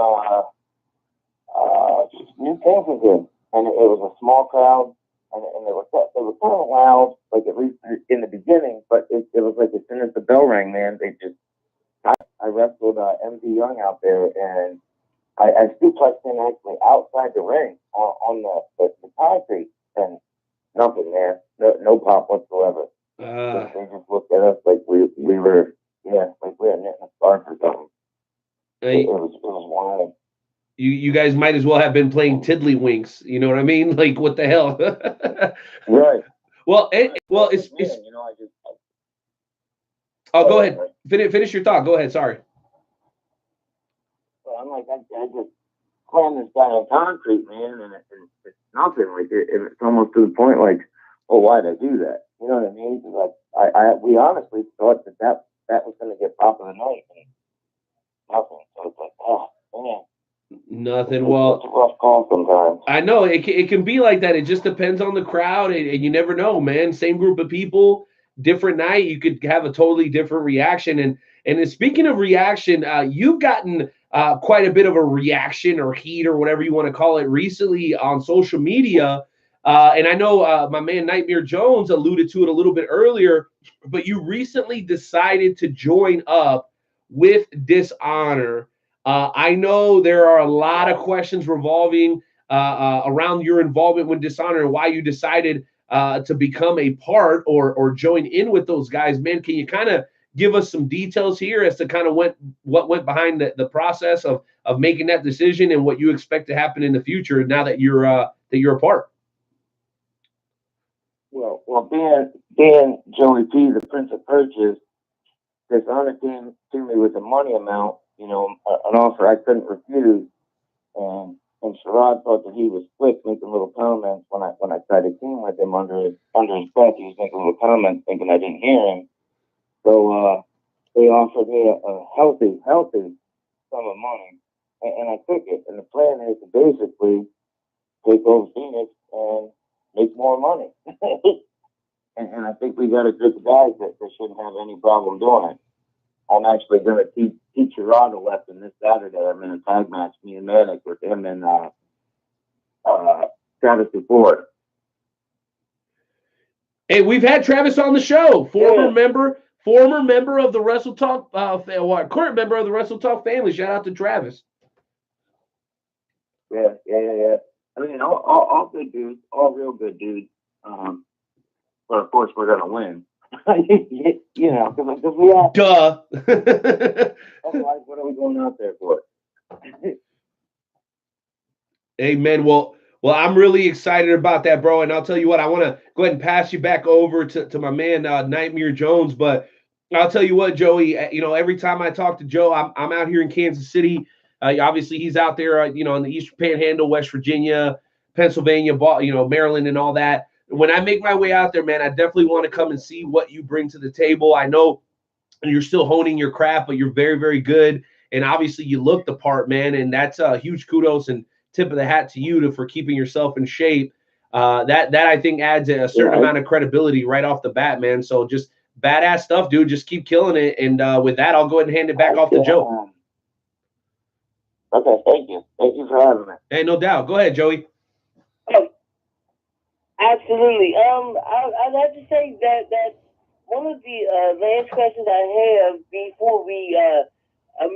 New Kensington, and it was a small crowd, and they were kind of loud, like at least in the beginning. But it was like as soon as the bell rang, man, I wrestled MD Young out there, and I suplexed him actually outside the ring on the concrete, and nothing, man, no pop whatsoever. They just looked at us like we were like we had knitting a scarf or something. It was wild. You guys might as well have been playing tiddlywinks. You know what I mean? Like, what the hell? Right. Well, it's you know, oh, go ahead. Finish your thought. Go ahead. Sorry. So I'm like, I just slammed this guy on concrete, man, and it's nothing. Like it's almost to the point, like, oh, why'd I do that? You know what I mean? Like we honestly thought that was going to get top of the night, and nothing. So it's like, oh man. Nothing. Well, it's a rough call sometimes. I know it can be like that. It just depends on the crowd, and you never know, man. Same group of people, different night, you could have a totally different reaction. And speaking of reaction, you've gotten quite a bit of a reaction or heat or whatever you want to call it recently on social media. And I know my man Nightmare Jones alluded to it a little bit earlier, but you recently decided to join up with Dishonor. I know there are a lot of questions revolving around your involvement with Dishonor and why you decided to become a part or join in with those guys. Man, can you kind of give us some details here as to kind of what went behind the process of making that decision and what you expect to happen in the future now that you're apart? Well, being Joey P, the Prince of Purchase, this honor came to me with a money amount, an offer I couldn't refuse, and Sherrod thought that he was slick, making little comments when I tried to team with him under his breath. He was making little comments, thinking I didn't hear him. So they offered me a healthy sum of money, and I took it. And the plan is to basically take over Phoenix and make more money. and I think we got a group of guys that shouldn't have any problem doing it. I'm actually going to teach Rod a lesson this Saturday. I'm in a tag match, me and Manic, with him and Travis Ford. Hey, we've had Travis on the show, former member of the Wrestle Talk, current member of the Wrestle Talk family. Shout out to Travis. Yeah. I mean, all good dudes, all real good dudes. But of course, we're gonna win. Because we are. Duh. Otherwise, what are we going out there for? Amen. Well, I'm really excited about that, bro. And I'll tell you what, I want to go ahead and pass you back over to my man, Nightmare Jones. But I'll tell you what, Joey, every time I talk to Joe, I'm out here in Kansas City. Obviously, he's out there, in the Eastern Panhandle, West Virginia, Pennsylvania, Maryland, and all that. When I make my way out there, man, I definitely want to come and see what you bring to the table. I know you're still honing your craft, but you're very, very good. And obviously, you look the part, man. And that's a huge kudos and tip of the hat to you for keeping yourself in shape. That I think adds a certain amount of credibility right off the bat, man. So just badass stuff, dude. Just keep killing it. And with that, I'll go ahead and hand it back off to Joe. Okay, thank you. Thank you for having me. Hey, no doubt. Go ahead, Joey. Absolutely. I'd have to say that one of the last questions I have before we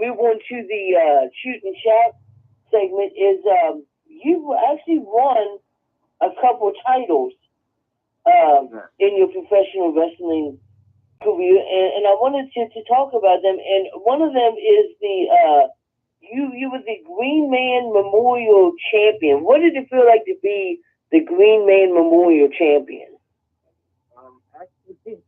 move on to the shoot and shout segment is you actually won a couple titles in your professional wrestling career, and I wanted to talk about them. And one of them is the you were the Green Man Memorial Champion. What did it feel like to be the Green Man Memorial Champion? Actually,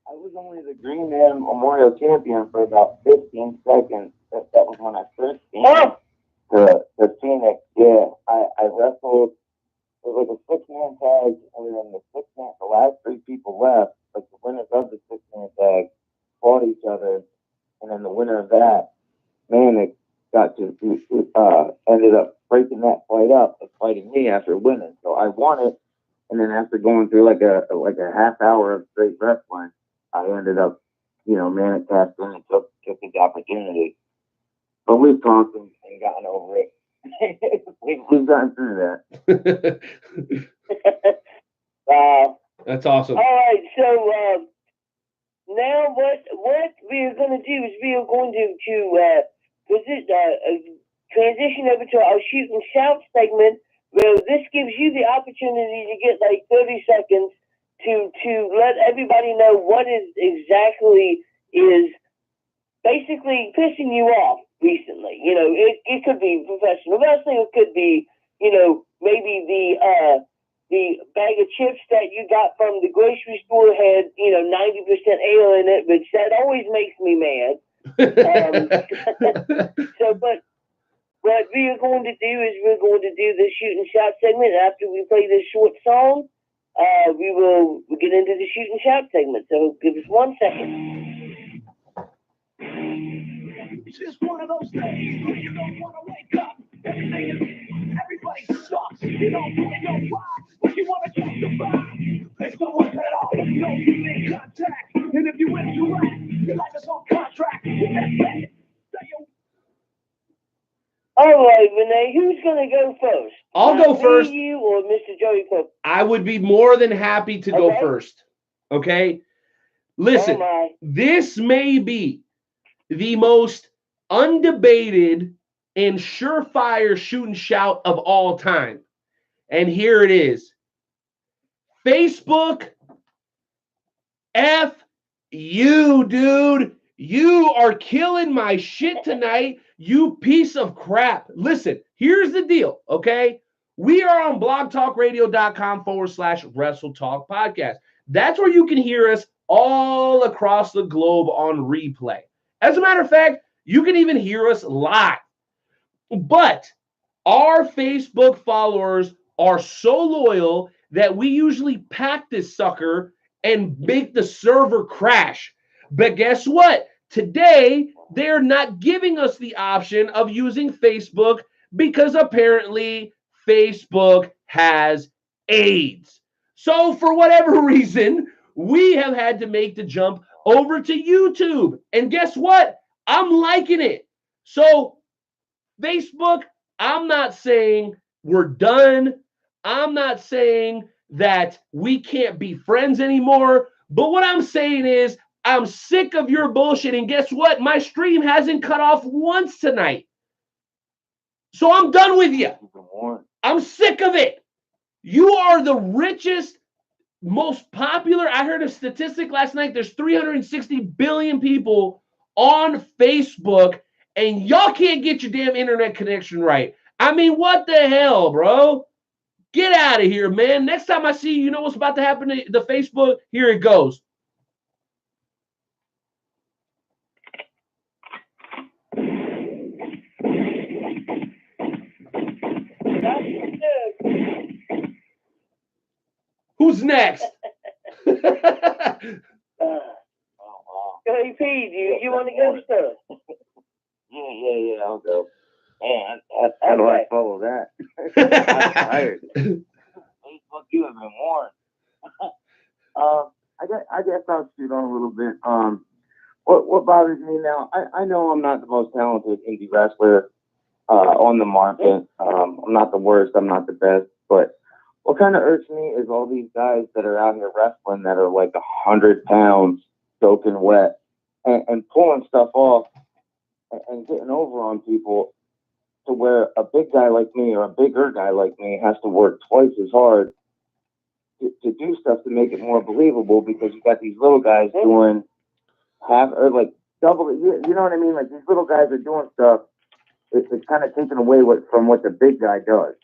I was only the Green Man Memorial Champion for about 15 seconds. That was when I first came to Phoenix. Yeah, I wrestled. It was a 6-man tag, and then the last 3 people left, like the winners of the 6-man tag, fought each other, and then the winner of that, Manic, ended up breaking that fight up and fighting me after winning. So I won it, and then after going through like a half hour of straight wrestling, I ended up, Manic passed in and took his opportunity. But we've talked and gotten over it. We've gotten through that. That's awesome. All right, so now what we are going to do is we are going to transition over to our shoot and shout segment, where this gives you the opportunity to get like 30 seconds to let everybody know what is exactly is basically pissing you off recently. It could be professional wrestling, it could be, maybe the bag of chips that you got from the grocery store had, 90% ale in it, which that always makes me mad. So, but what we are going to do is we're going to do the shoot and shout segment. After we play this short song, we will get into the shoot and shout segment. So give us 1 second. It's just one of those days where you don't want to wake up. Everybody sucks. You don't why, but you want to justify. It's no one at all. You don't make contact. And if you interact, your life is on contract. All right, Renee, who's going to go first? I'll go first. You or Mr. Joey Perfect? I would be more than happy to go first. Okay? Listen, this may be the most undebated and surefire shoot and shout of all time. And here it is. Facebook, F you, dude. You are killing my shit tonight, you piece of crap. Listen, here's the deal, okay? We are on blogtalkradio.com/Wrestle Talk Podcast. That's where you can hear us all across the globe on replay. As a matter of fact, you can even hear us live. But our Facebook followers are so loyal that we usually pack this sucker and make the server crash. But guess what? Today, they're not giving us the option of using Facebook because apparently Facebook has AIDS. So, for whatever reason, we have had to make the jump over to YouTube. And guess what? I'm liking it. So, Facebook, I'm not saying we're done. I'm not saying that we can't be friends anymore. But what I'm saying is, I'm sick of your bullshit. And guess what? My stream hasn't cut off once tonight. So I'm done with you. I'm sick of it. You are the richest, most popular. I heard a statistic last night. There's 360 billion people on Facebook, and y'all can't get your damn internet connection right. I mean, what the hell, bro? Get out of here, man. Next time I see you, you know what's about to happen to the Facebook? Here it goes. Who's next? Joey P, you want to go, sir? Yeah, I'll go. Man, how do I follow that? I'm tired. Facebook, you have been warned. I guess I'll shoot on a little bit. What bothers me now? I know I'm not the most talented indie wrestler on the market. I'm not the worst. I'm not the best. But what kind of irks me is all these guys that are out here wrestling that are like 100 pounds, soaking wet, and pulling stuff off and getting over on people, to where a big guy like me or a bigger guy like me has to work twice as hard to do stuff to make it more believable, because you got these little guys doing half or like double. You know what I mean? Like, these little guys are doing stuff. It's kind of taken away from what the big guy does,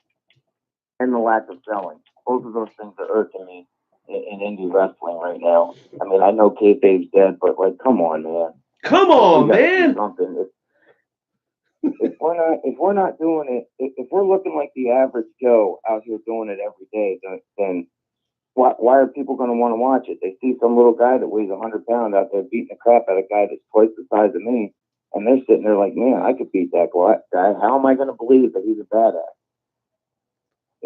and the lack of selling. Both of those things are irking me in indie wrestling right now. I mean, I know kayfabe's dead, but like, come on, man. Come on, man. Something. If we're not doing it, if we're looking like the average Joe out here doing it every day, then why are people going to want to watch it? They see some little guy that weighs 100 pounds out there beating the crap out of a guy that's twice the size of me, and they're sitting there like, man, I could beat that guy. How am I going to believe that he's a badass?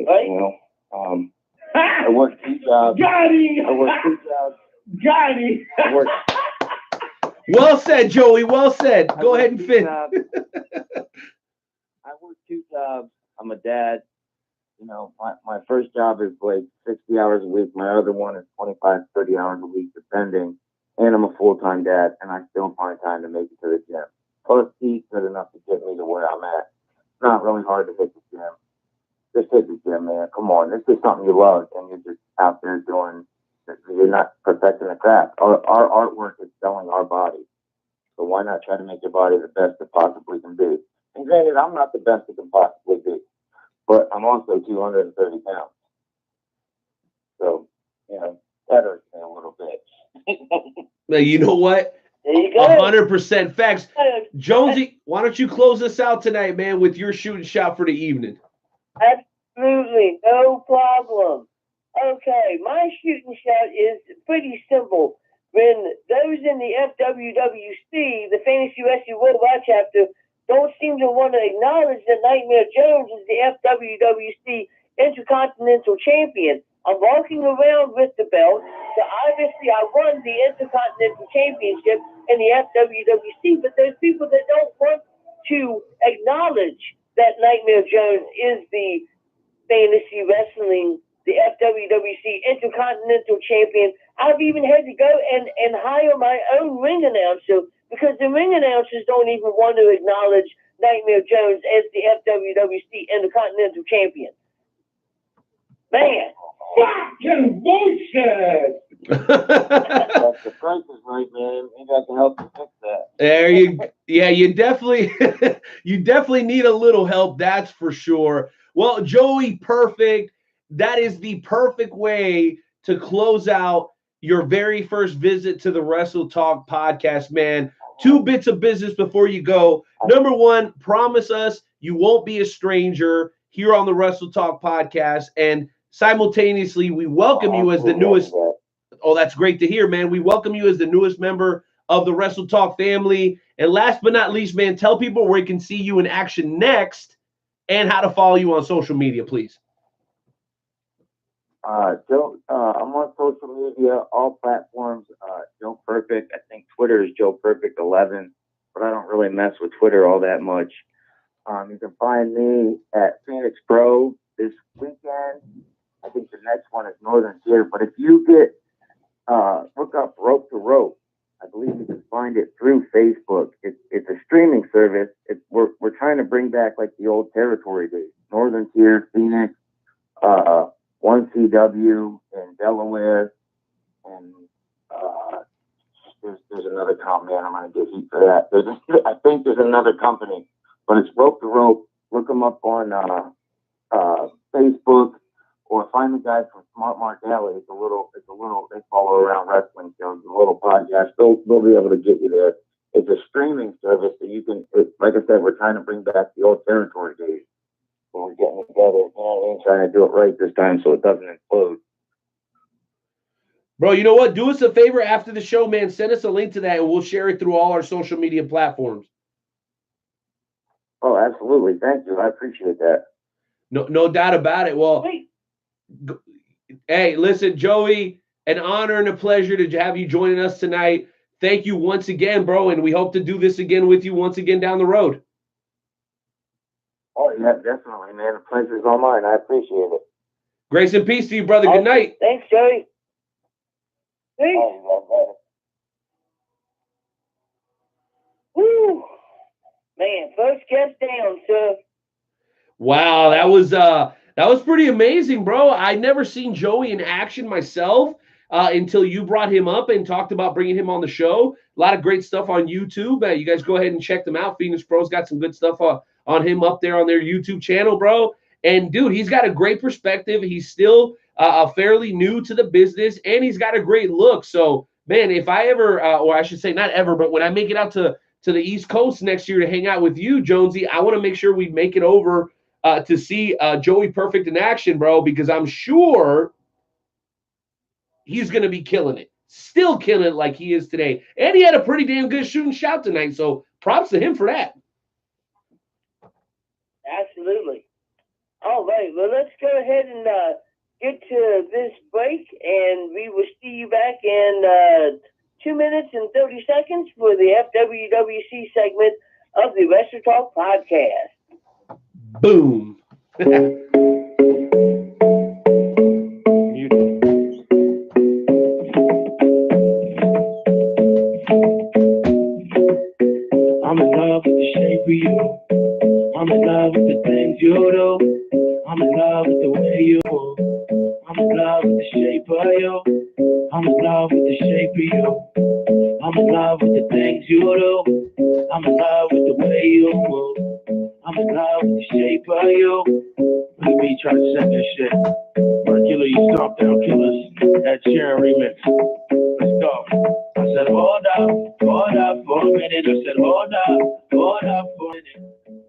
Right? You know, I work 2 jobs. Got him! I work 2 jobs. Got him! I work. Well said, Joey. Well said. Go ahead and finish. I work 2 jobs. I'm a dad. You know, my first job is like 60 hours a week. My other one is 25, 30 hours a week, depending. And I'm a full-time dad, and I still find time to make it to the gym. Plus, he's good enough to get me to where I'm at. It's not really hard to hit the gym. Just hit the gym, man. Come on. This is something you love, and you're just out there doing, you're not perfecting the craft. Our artwork is selling our body. So why not try to make your body the best it possibly can be? And granted, I'm not the best it can possibly be, but I'm also 230 pounds. So, you know, that hurts me a little bit. Now, you know what? There you go. 100% facts. Jonesy, why don't you close us out tonight, man, with your shooting shot for the evening? Absolutely, no problem. Okay, my shooting shot is pretty simple. When those in the FWWC, the Fantasy Wrestling Worldwide chapter, don't seem to want to acknowledge that Nightmare Jones is the FWWC Intercontinental Champion. I'm walking around with the belt, so obviously I won the Intercontinental Championship in the FWWC, but there's people that don't want to acknowledge that Nightmare Jones is the Fantasy Wrestling, the FWWC Intercontinental Champion. I've even had to go and hire my own ring announcer, because the ring announcers don't even want to acknowledge Nightmare Jones as the FWWC Intercontinental Champion. Man, fucking bullshit. That's the price is right, man. You got to help to fix that. There you definitely you definitely need a little help, that's for sure. Well, Joey Perfect, that is the perfect way to close out your very first visit to the Wrestle Talk podcast, man. 2 bits of business before you go. Number 1, promise us you won't be a stranger here on the Wrestle Talk podcast, and simultaneously we welcome you as the newest. Oh, that's great to hear, man. We welcome you as the newest member of the Wrestle Talk family. And last but not least, man, tell people where you can see you in action next and how to follow you on social media, please. Joe, I'm on social media, all platforms. Joe Perfect. I think Twitter is Joe Perfect 11, but I don't really mess with Twitter all that much. You can find me at Phoenix Pro this weekend. I think the next one is Northern Tier. But if you get look up Rope to Rope, I believe you can find it through Facebook. It's a streaming service. We're trying to bring back like the old territory days. Northern Tier, Phoenix, 1CW in Delaware, and there's another company. I'm gonna get heat for that. I think there's another company, but it's Rope to Rope. Look them up on Facebook, or find the guys from Smart Mark Alley. It's a little. They follow around wrestling shows, a little podcast. They'll be able to get you there. It's a streaming service that you can. Like I said, we're trying to bring back the old territory days. We're getting together, you know what I mean? Trying to do it right this time so it doesn't implode. Bro, you know what? Do us a favor after the show, man. Send us a link to that, and we'll share it through all our social media platforms. Oh, absolutely. Thank you. I appreciate that. No doubt about it. Well, hey, listen, Joey, an honor and a pleasure to have you joining us tonight. Thank you once again, bro, and we hope to do this again with you once again down the road. Oh, yeah, definitely, man. The pleasure's all mine. I appreciate it. Grace and peace to you, brother. Good night. Thanks, Joey. Hey. Oh, Woo. Man, first guest down, sir. Wow, that was pretty amazing, bro. I'd never seen Joey in action myself until you brought him up and talked about bringing him on the show. A lot of great stuff on YouTube. You guys go ahead and check them out. Phoenix Pro's got some good stuff on him up there on their YouTube channel, bro. And dude, he's got a great perspective. He's still fairly new to the business, and he's got a great look. So, man, if I ever, or I should say not ever, but when I make it out to the East Coast next year to hang out with you, Jonesy, I want to make sure we make it over to see Joey Perfect in action, bro, because I'm sure he's going to be killing it. Still killing it like he is today. And he had a pretty damn good shooting shout tonight, so props to him for that. Absolutely. All right, well, let's go ahead and get to this break, and we will see you back in 2 minutes and 30 seconds for the FWWC segment of the Wrestle Talk podcast. Boom. I'm in love with the shape of you. I'm in love with the things you do. I'm in love with the way you move. I'm in love with the shape of you. I'm in love with the shape of you. I'm in love with the things you do. I'm in love with the way you move. I'm in love with the shape of you. Look at me trying to set this shit. Mercury Stomp Down Killers. That Sharon remix. Let's go. I said, hold up for a minute. I said, hold up for a minute.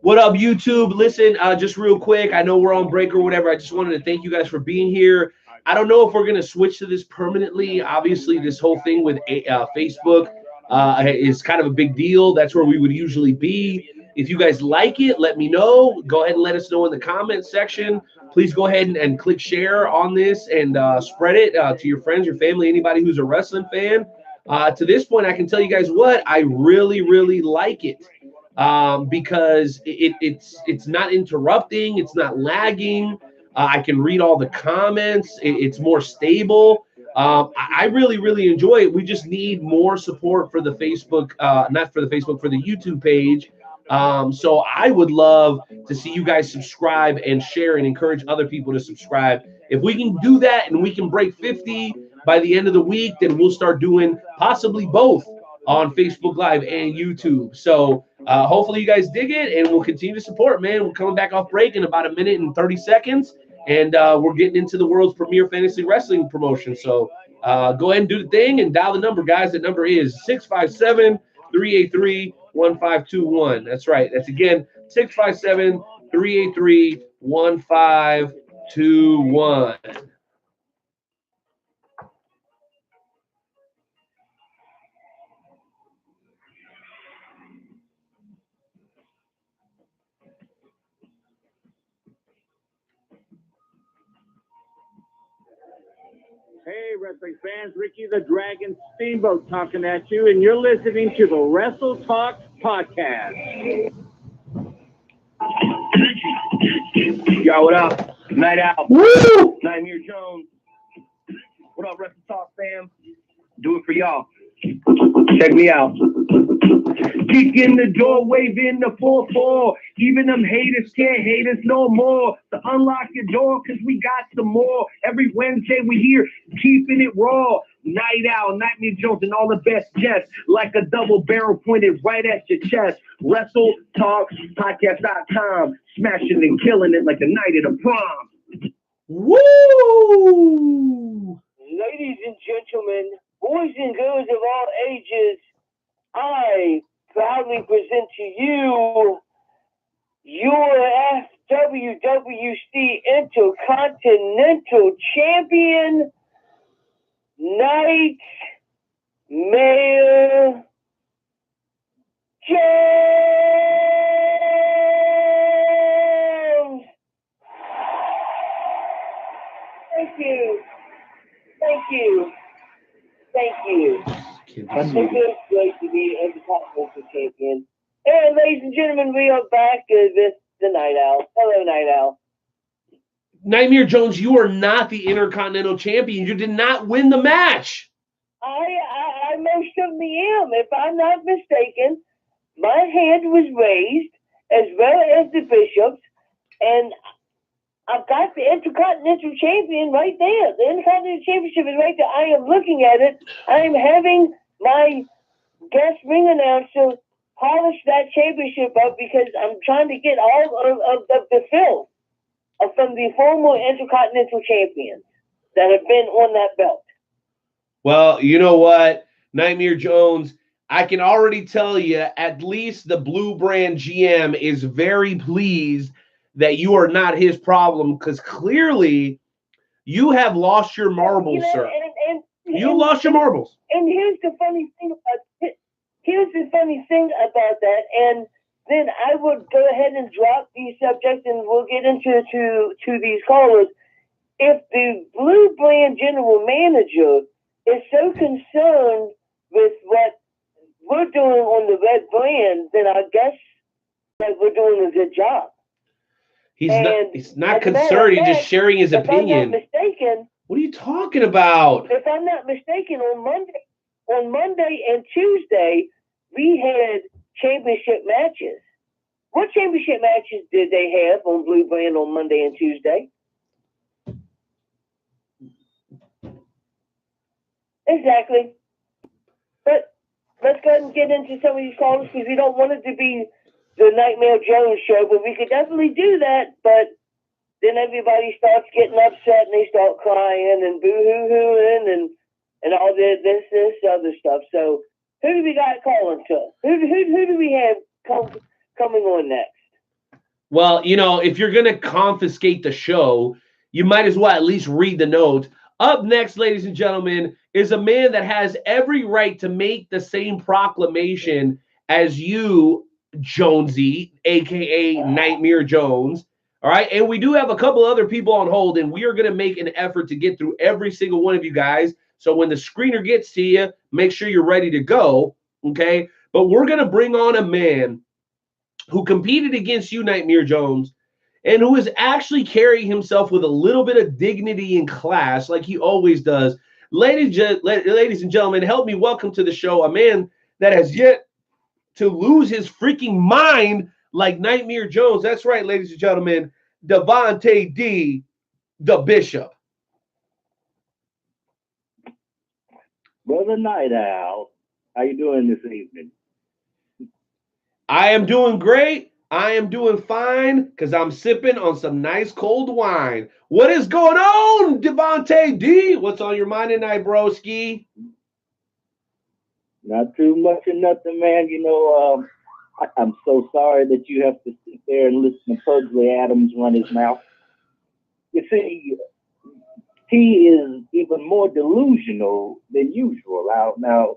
What up, YouTube? Listen, just real quick, I know we're on break or whatever. I just wanted to thank you guys for being here. I don't know if we're going to switch to this permanently. Obviously, this whole thing with Facebook is kind of a big deal. That's where we would usually be. If you guys like it, let me know. Go ahead and let us know in the comments section. Please go ahead and click share on this and spread it to your friends, your family, anybody who's a wrestling fan. To this point, I can tell you guys what, I really, really like it. Because it's not interrupting, it's not lagging. I can read all the comments. It's more stable. I really, really enjoy it. We just need more support for the Facebook, not for the Facebook, for the YouTube page. So I would love to see you guys subscribe and share and encourage other people to subscribe If we can do that and we can break 50 by the end of the week, then we'll start doing possibly both on Facebook Live and YouTube. So hopefully you guys dig it, and we'll continue to support, man. We're coming back off break in about a minute and 30 seconds, and we're getting into the world's premier fantasy wrestling promotion. So go ahead and do the thing and dial the number, guys. The number is 657-383-1521. That's right. That's again 657-383-1521. Hey, wrestling fans, Ricky the Dragon Steamboat talking at you, and you're listening to the Wrestle Talk Podcast. Yo, what up? Night Out. Woo! Nightmare Jones. What up, Wrestle Talk fam? Do it for y'all. Check me out. Kick in the door, waving the 4-4. Even them haters can't hate us no more. So unlock your door, cause we got some more. Every Wednesday we here, keeping it raw. Night Out, Nightmare Jones, and all the best guests. Like a double barrel pointed right at your chest. WrestleTalkPodcast.com. Smashing and killing it like the night of the prom. Woo! Ladies and gentlemen, boys and girls of all ages, I proudly present to you your FWWC Intercontinental Champion, Nightmare Jones. Thank you. Thank you. Thank you. It feels great to be Intercontinental Champion. And ladies and gentlemen, we are back with the Night Owl. Hello, Night Owl. Nightmare Jones, you are not the Intercontinental Champion. You did not win the match. I most certainly am. If I'm not mistaken, my hand was raised as well as the bishop's, and I've got the Intercontinental Champion right there. The Intercontinental Championship is right there. I am looking at it. I am having my guest ring announcer polish that championship up because I'm trying to get all of the filth from the former Intercontinental Champions that have been on that belt. Well, you know what, Nightmare Jones, I can already tell you at least the Blue Brand GM is very pleased that you are not his problem, because clearly you have lost your marbles, sir. You lost your marbles. And here's the funny thing about that. And then I would go ahead and drop these subjects, and we'll get into to these callers. If the Blue Brand general manager is so concerned with what we're doing on the Red Brand, then I guess that we're doing a good job. He's not concerned. He's just sharing his opinion. If I'm not mistaken, what are you talking about? If I'm not mistaken, on Monday and Tuesday, we had championship matches. What championship matches did they have on Blue Brand on Monday and Tuesday? Exactly. But let's go ahead and get into some of these callers, because we don't want it to be the Nightmare Jones show, but we could definitely do that. But then everybody starts getting upset and they start crying and boo-hoo-hooing and all this other stuff. So who do we got calling to? Who do we have coming on next? Well, you know, if you're going to confiscate the show, you might as well at least read the note. Up next, ladies and gentlemen, is a man that has every right to make the same proclamation as you, Jonesy, a.k.a. Nightmare Jones. All right, and we do have a couple other people on hold, and we are going to make an effort to get through every single one of you guys. So when the screener gets to you, make sure you're ready to go, okay? But we're going to bring on a man who competed against you, Nightmare Jones, and who is actually carrying himself with a little bit of dignity and class like he always does. Ladies and gentlemen, help me welcome to the show a man that has yet to lose his freaking mind like Nightmare Jones. That's right, ladies and gentlemen, Devontae D, the Bishop. Brother Night Owl, how you doing this evening? I am doing great. I am doing fine because I'm sipping on some nice cold wine. What is going on, Devontae D? What's on your mind tonight, broski? Not too much or nothing, man. You know, I'm so sorry that you have to sit there and listen to Pugsley Adams run his mouth. You see, he is even more delusional than usual. Now,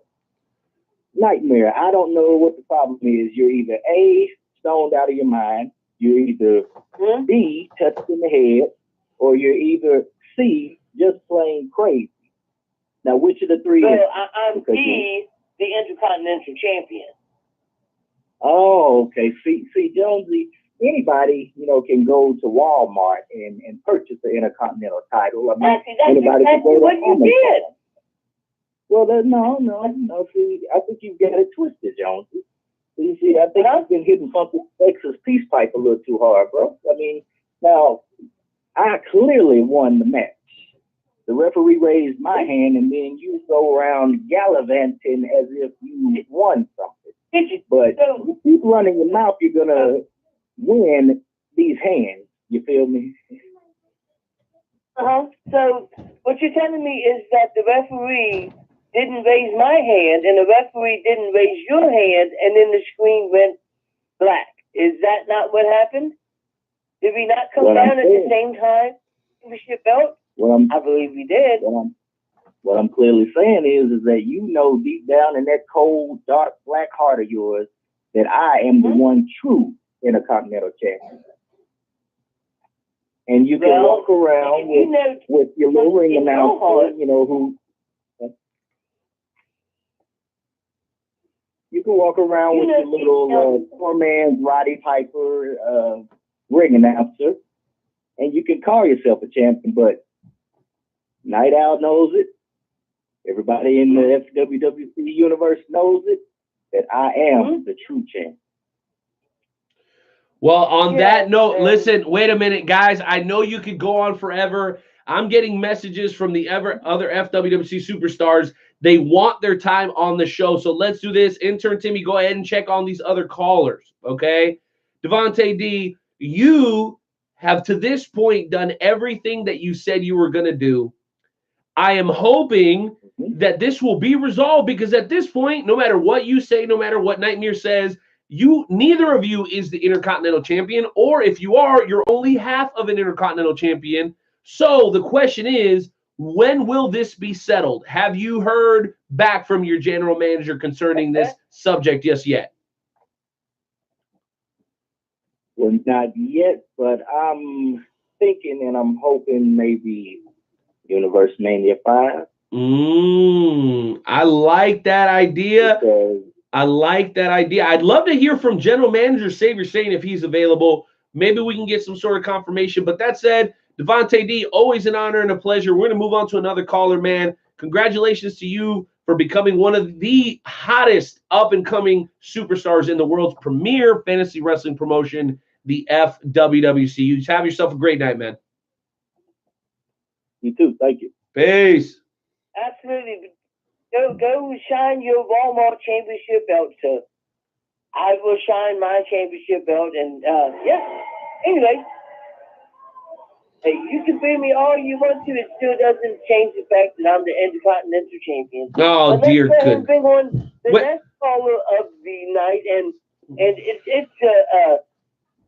Nightmare, I don't know what the problem is. You're either A, stoned out of your mind, you're either B, touched in the head, or you're either C, just plain crazy. Now, which of the three? Well, I'm B, the Intercontinental Champion. Oh, okay. See, Jonesy, anybody, can go to Walmart and purchase the Intercontinental title. I mean, That's exactly what you did. Well, no. See, I think you've got it twisted, Jonesy. You see, I think I've been hitting Funky Texas peace pipe a little too hard, bro. I mean, now, I clearly won the match. The referee raised my hand, and then you go around gallivanting as if you won something. But you keep running your mouth, you're going to win these hands. You feel me? So what you're telling me is that the referee didn't raise my hand, and the referee didn't raise your hand, and then the screen went black. Is that not what happened? Did we not come down at the same time? Championship belt? I believe we did. What I'm clearly saying is that you know deep down in that cold, dark, black heart of yours that I am the one true Intercontinental Champion. And you can walk around with your little ring announcer, who... You can walk around with your little poor man's Roddy Piper ring announcer, and you can call yourself a champion, but Night Owl knows it. Everybody in the FWWC universe knows it, that I am the true champion. Well, on that note, listen, wait a minute, guys. I know you could go on forever. I'm getting messages from the other FWWC superstars. They want their time on the show. So let's do this. Intern Timmy, go ahead and check on these other callers, okay? Devontae D, you have to this point done everything that you said you were going to do. I am hoping that this will be resolved because at this point, no matter what you say, no matter what Nightmare says, neither of you is the Intercontinental Champion, or if you are, you're only half of an Intercontinental Champion. So the question is, when will this be settled? Have you heard back from your general manager concerning this subject just yet? Well, not yet, but I'm thinking and I'm hoping maybe Universe Mania 5. I like that idea. I like that idea. I'd love to hear from General Manager Xavier Sane if he's available. Maybe we can get some sort of confirmation. But that said, Devontae D, always an honor and a pleasure. We're going to move on to another caller, man. Congratulations to you for becoming one of the hottest up-and-coming superstars in the world's premier fantasy wrestling promotion, the FWWC. You have yourself a great night, man. You too. Thank you. Peace. Absolutely. Go shine your Walmart championship belt, sir. I will shine my championship belt, and Anyway, hey, you can bring me all you want to. It still doesn't change the fact that I'm the Intercontinental Champion. Oh, but dear let's goodness. bring on the next caller of the night, and it's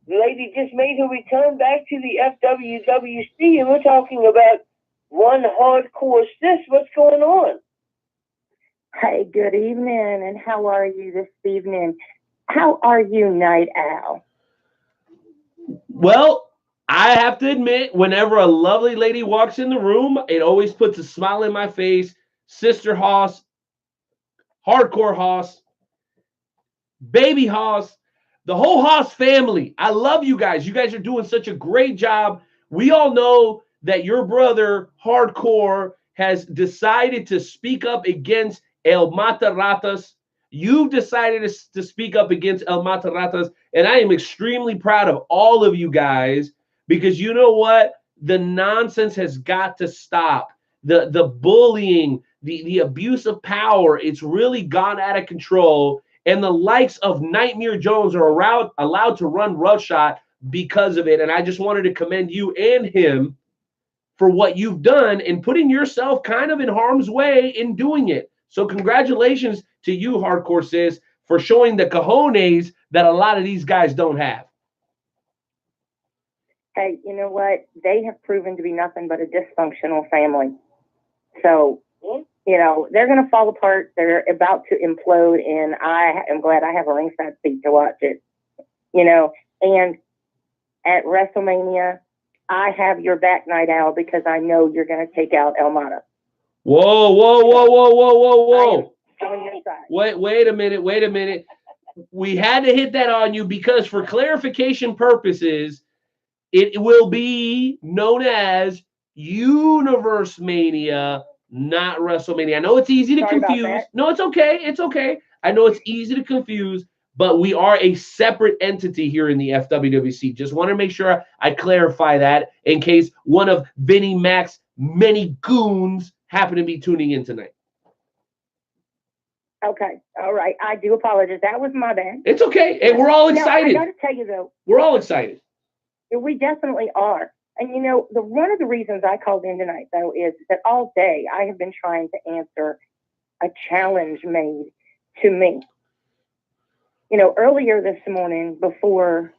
the lady just made her return back to the FWWC, and we're talking about one hardcore sis. What's going on? Hey, good evening, and how are you this evening? How are you, Night Owl? Well, I have to admit, whenever a lovely lady walks in the room, it always puts a smile in my face. Sister Hoss, Hardcore Hoss, Baby Hoss, the whole Hoss family. I love you guys. You guys are doing such a great job. We all know that your brother, Hardcore, has decided to speak up against El Mataratas. You've decided to speak up against El Mataratas, and I am extremely proud of all of you guys because you know what? The nonsense has got to stop. The bullying, the abuse of power, it's really gone out of control. And the likes of Nightmare Jones are allowed to run roughshod because of it. And I just wanted to commend you and him for what you've done and putting yourself kind of in harm's way in doing it. So congratulations to you, Hardcore Sis, for showing the cojones that a lot of these guys don't have. Hey, you know what? They have proven to be nothing but a dysfunctional family. So, you know, they're going to fall apart. They're about to implode, and I am glad I have a ringside seat to watch it. You know, and at WrestleMania, I have your back, Night Owl, because I know you're going to take out El Mata. Whoa, whoa, whoa, whoa, whoa, whoa, whoa. Wait a minute. We had to hit that on you because for clarification purposes, it will be known as Universe Mania, not WrestleMania. I know it's easy to confuse. No, it's okay. It's okay. I know it's easy to confuse, but we are a separate entity here in the FWWC. Just want to make sure I clarify that in case one of Vinnie Mac's many goons happen to be tuning in tonight. Okay. All right. I do apologize. That was my bad. It's okay. And we're all excited. No, I got to tell you, though. We're all excited. We definitely are. And, you know, one of the reasons I called in tonight, though, is that all day I have been trying to answer a challenge made to me. You know, earlier this morning, before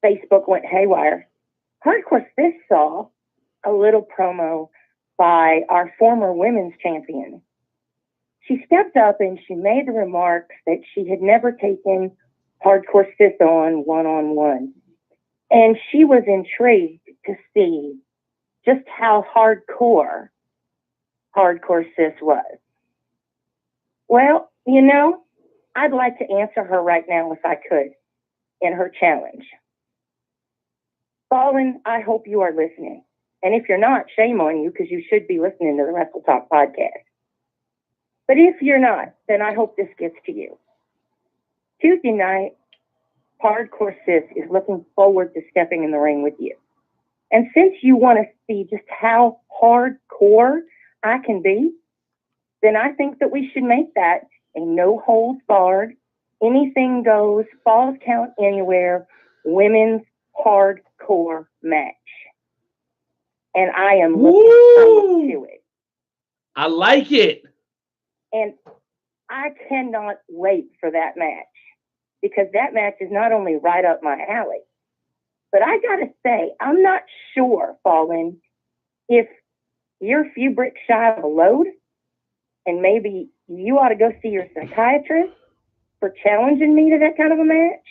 Facebook went haywire, Hardcore Sis saw a little promo by our former women's champion. She stepped up and she made the remarks that she had never taken Hardcore Sis on one-on-one. And she was intrigued to see just how hardcore Sis was. Well, you know, I'd like to answer her right now if I could in her challenge. Fallen, I hope you are listening. And if you're not, shame on you, because you should be listening to the Wrestle Talk podcast. But if you're not, then I hope this gets to you. Tuesday night, Hardcore Sis is looking forward to stepping in the ring with you. And since you want to see just how hardcore I can be, then I think that we should make that a no-holds-barred, anything goes, falls count anywhere, women's hardcore match. And I am looking forward to it. I like it. And I cannot wait for that match, because that match is not only right up my alley, but I got to say, I'm not sure, Fallen, if you're a few bricks shy of a load, and maybe you ought to go see your psychiatrist for challenging me to that kind of a match,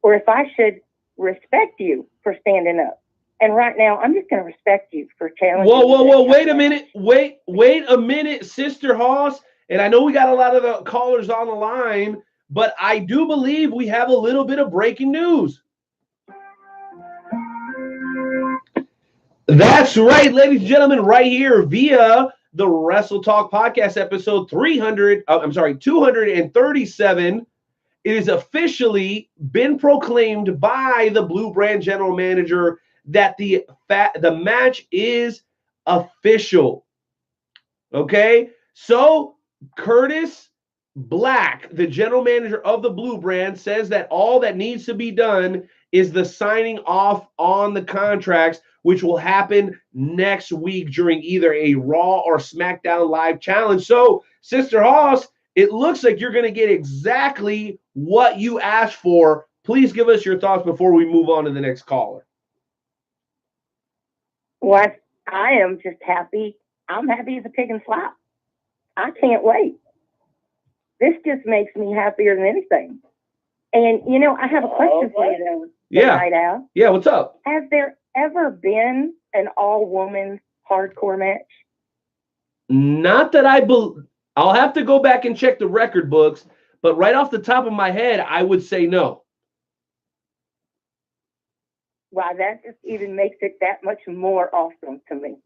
or if I should respect you for standing up. And right now, I'm just going to respect you for challenging. Whoa! Wait a minute! Wait a minute, Sister Hoss. And I know we got a lot of the callers on the line, but I do believe we have a little bit of breaking news. That's right, ladies and gentlemen, right here via the Wrestle Talk podcast episode 237. It has officially been proclaimed by the Blue Brand general manager that the match is official. Okay, so Curtis Black, the general manager of the Blue Brand, says that all that needs to be done is the signing off on the contracts, which will happen next week during either a Raw or SmackDown Live challenge. So, Sister Hoss, it looks like you're going to get exactly what you asked for. Please give us your thoughts before we move on to the next caller. Well, I am just happy. I'm happy as a pig in slop. I can't wait. This just makes me happier than anything. And, you know, I have a question for you, though. Night Owl. Yeah, what's up? Has there ever been an all-woman hardcore match? Not that I believe. I'll have to go back and check the record books, but right off the top of my head, I would say no. Wow, that just even makes it that much more awesome to me.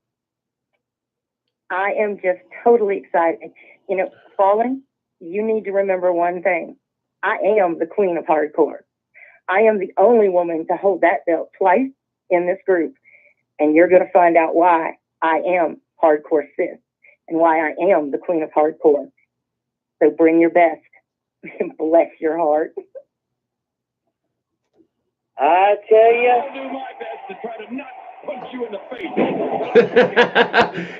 I am just totally excited. You know, Fallen, you need to remember one thing. I am the queen of hardcore. I am the only woman to hold that belt twice in this group. And you're going to find out why I am Hardcore Sis. and why I am the queen of hardcore. So bring your best and bless your heart. I tell you, I'll do my best to try to not punch you in the face.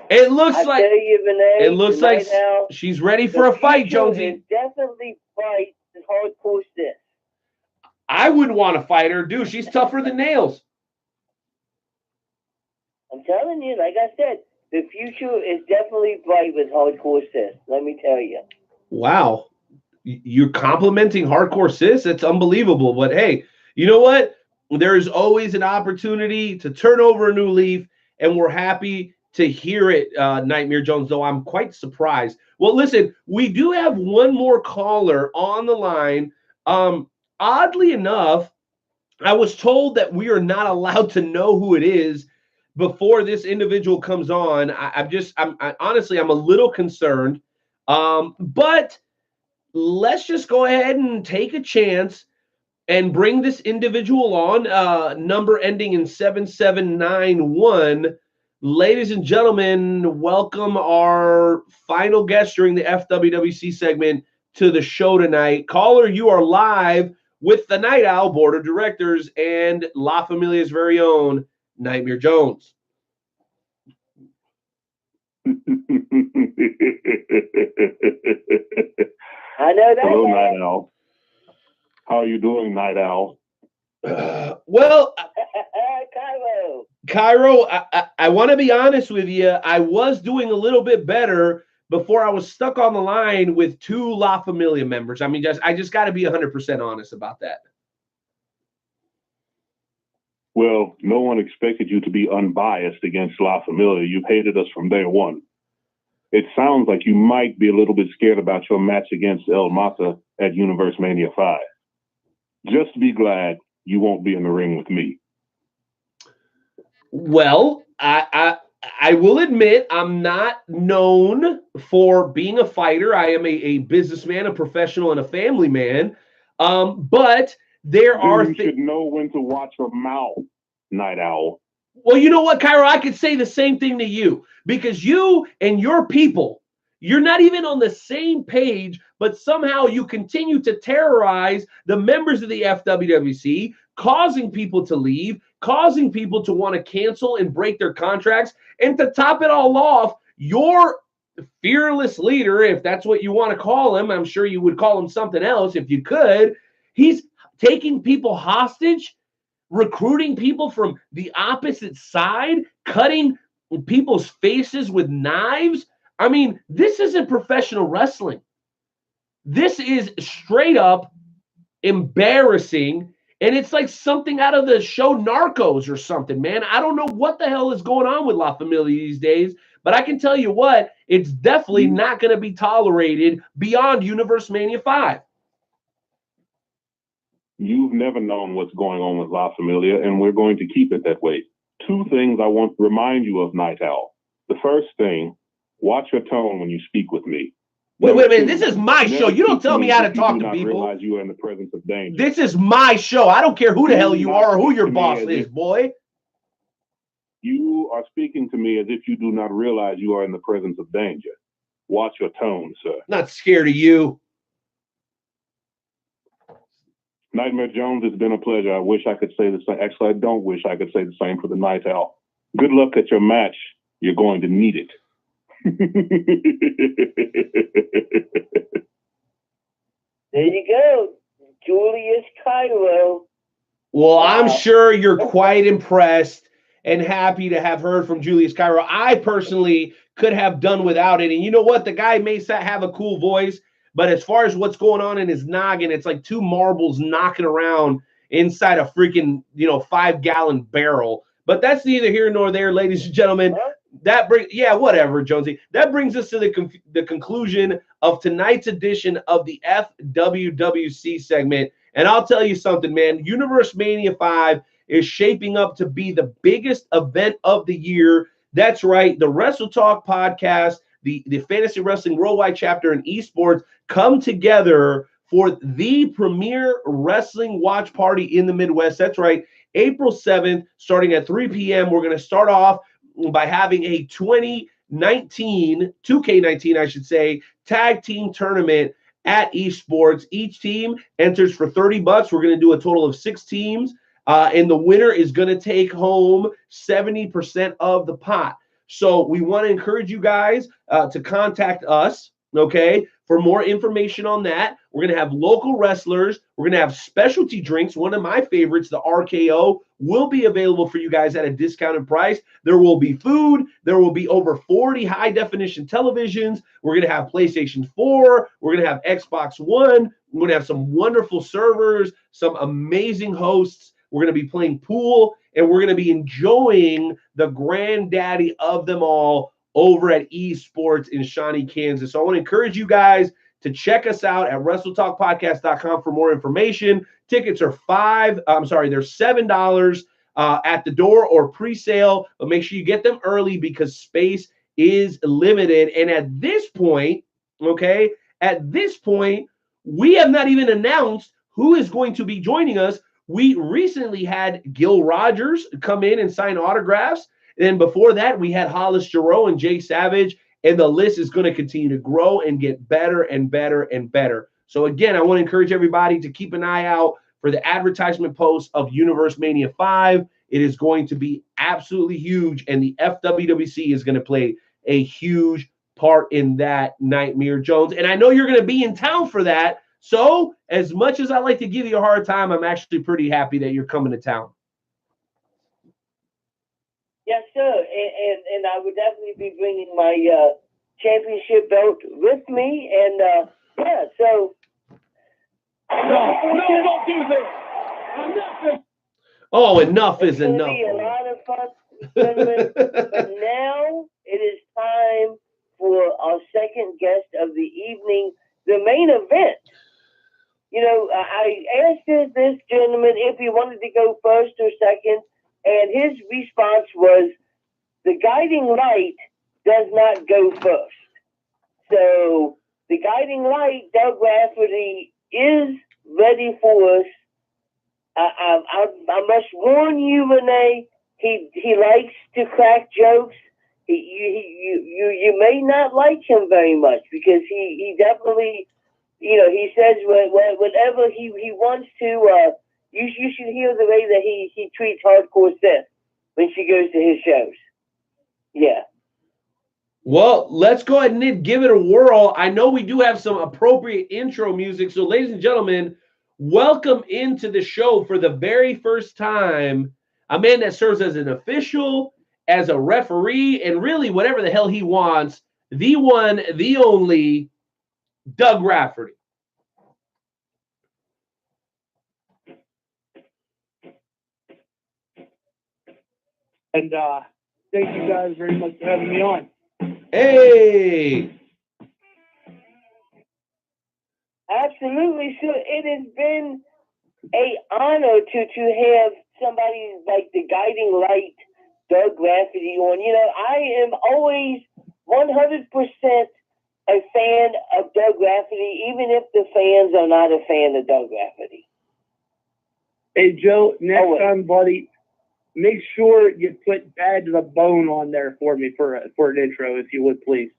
It looks like tell you, Vinay, it looks like right now, she's ready for a fight, future Jonesy. is definitely fight and hardcore sis. I wouldn't want to fight her, dude. She's tougher than nails. I'm telling you, like I said, the future is definitely bright with hardcore sis. Let me tell you. Wow. You're complimenting hardcore sis? That's unbelievable. But hey, you know what? There is always an opportunity to turn over a new leaf, and we're happy to hear it, Nightmare Jones, though I'm quite surprised. Well, listen, we do have one more caller on the line. Oddly enough, I was told that we are not allowed to know who it is before this individual comes on. Honestly, I'm a little concerned. But let's just go ahead and take a chance and bring this individual on, number ending in 7791. Ladies and gentlemen, welcome our final guest during the FWWC segment to the show tonight. Caller, you are live with the Night Owl Board of Directors and La Familia's very own Nightmare Jones. I know that. Hello, Night Owl. How are you doing, Night Owl? Well, Cairo. Cairo, I want to be honest with you. I was doing a little bit better before I was stuck on the line with two La Familia members. I mean, I just got to be 100% honest about that. Well, no one expected you to be unbiased against La Familia. You've hated us from day one. It sounds like you might be a little bit scared about your match against El Mata at Universe Mania 5. Just be glad you won't be in the ring with me. Well, I will admit I'm not known for being a fighter. I am a businessman, a professional, and a family man. But there are you should know when to watch your mouth, Night Owl. Well, you know what, Cairo? I could say the same thing to you because you and your people, you're not even on the same page, but somehow you continue to terrorize the members of the FWWC, causing people to leave, causing people to want to cancel and break their contracts. And to top it all off, your fearless leader, if that's what you want to call him, I'm sure you would call him something else if you could, he's taking people hostage, recruiting people from the opposite side, cutting people's faces with knives. I mean, this isn't professional wrestling. This is straight up embarrassing. And it's like something out of the show Narcos or something, man. I don't know what the hell is going on with La Familia these days, but I can tell you what, it's definitely not going to be tolerated beyond Universe Mania 5. You've never known what's going on with La Familia, and we're going to keep it that way. Two things I want to remind you of, Night Owl. The first thing, watch your tone when you speak with me. Wait a minute. This is my show. You don't tell me how to talk to people. Realize you are in the presence of danger. This is my show. I don't care who the hell you are or who your boss is, boy. You are speaking to me as if you do not realize you are in the presence of danger. Watch your tone, sir. Not scared of you. Nightmare Jones, it's been a pleasure. I wish I could say the same. Actually, I don't wish I could say the same for the Night Owl. Good luck at your match. You're going to need it. There you go, Julius Cairo. Well, I'm sure you're quite impressed and happy to have heard from Julius Cairo. I personally could have done without it. And you know what? The guy may have a cool voice, but as far as what's going on in his noggin, it's like two marbles knocking around inside a freaking, 5-gallon barrel. But that's neither here nor there, ladies and gentlemen. Whatever, Jonesy. That brings us to the conclusion of tonight's edition of the FWWC segment. And I'll tell you something, man. Universe Mania 5 is shaping up to be the biggest event of the year. That's right. The Wrestle Talk podcast, the Fantasy Wrestling Worldwide chapter and esports come together for the premier wrestling watch party in the Midwest. That's right. April 7th, starting at 3 p.m. We're going to start off by having a 20 2K19, I should say, tag team tournament at esports. Each team enters for $30. We're going to do a total of 6 teams, and the winner is going to take home 70% of the pot. So we want to encourage you guys to contact us, okay, for more information on that. We're going to have local wrestlers. We're going to have specialty drinks. One of my favorites, the RKO, will be available for you guys at a discounted price. There will be food. There will be over 40 high-definition televisions. We're going to have PlayStation 4. We're going to have Xbox One. We're going to have some wonderful servers, some amazing hosts. We're going to be playing pool, and we're going to be enjoying the granddaddy of them all over at Esports in Shawnee, Kansas. So I want to encourage you guys to check us out at WrestleTalkPodcast.com for more information. Tickets are they're $7 at the door or pre-sale, but make sure you get them early because space is limited. And at this point, we have not even announced who is going to be joining us. We recently had Gil Rogers come in and sign autographs. And before that, we had Hollis Giroux and Jay Savage. And the list is going to continue to grow and get better and better and better. So again, I want to encourage everybody to keep an eye out for the advertisement post of Universe Mania 5. It is going to be absolutely huge. And the FWWC is going to play a huge part in that, Nightmare Jones. And I know you're going to be in town for that. So as much as I like to give you a hard time, I'm actually pretty happy that you're coming to town. Yes, sir. And I would definitely be bringing my championship belt with me. And yeah, so. No, don't do this. Oh, enough is enough. It's going to be a lot of fun, gentlemen. But now it is time for our second guest of the evening, the main event. You know, I asked this gentleman if he wanted to go first or second, and his response was, the guiding light does not go first. So the guiding light, Doug Rafferty, is ready for us. I must warn you, Renee, he likes to crack jokes. You may not like him very much because he definitely, you know, he says whatever he wants to. You should hear the way that he treats Hardcore Seth when she goes to his shows. Yeah. Well, let's go ahead and give it a whirl. I know we do have some appropriate intro music. So, ladies and gentlemen, welcome into the show for the very first time, a man that serves as an official, as a referee, and really whatever the hell he wants, the one, the only, Doug Rafferty. And thank you guys very much for having me on. Hey! Absolutely. So it has been an honor to have somebody like the guiding light, Doug Rafferty, on. You know, I am always 100% a fan of Doug Rafferty, even if the fans are not a fan of Doug Rafferty. Hey, Joe, next time, buddy, make sure you put Bad to the Bone on there for me for an intro, if you would, please.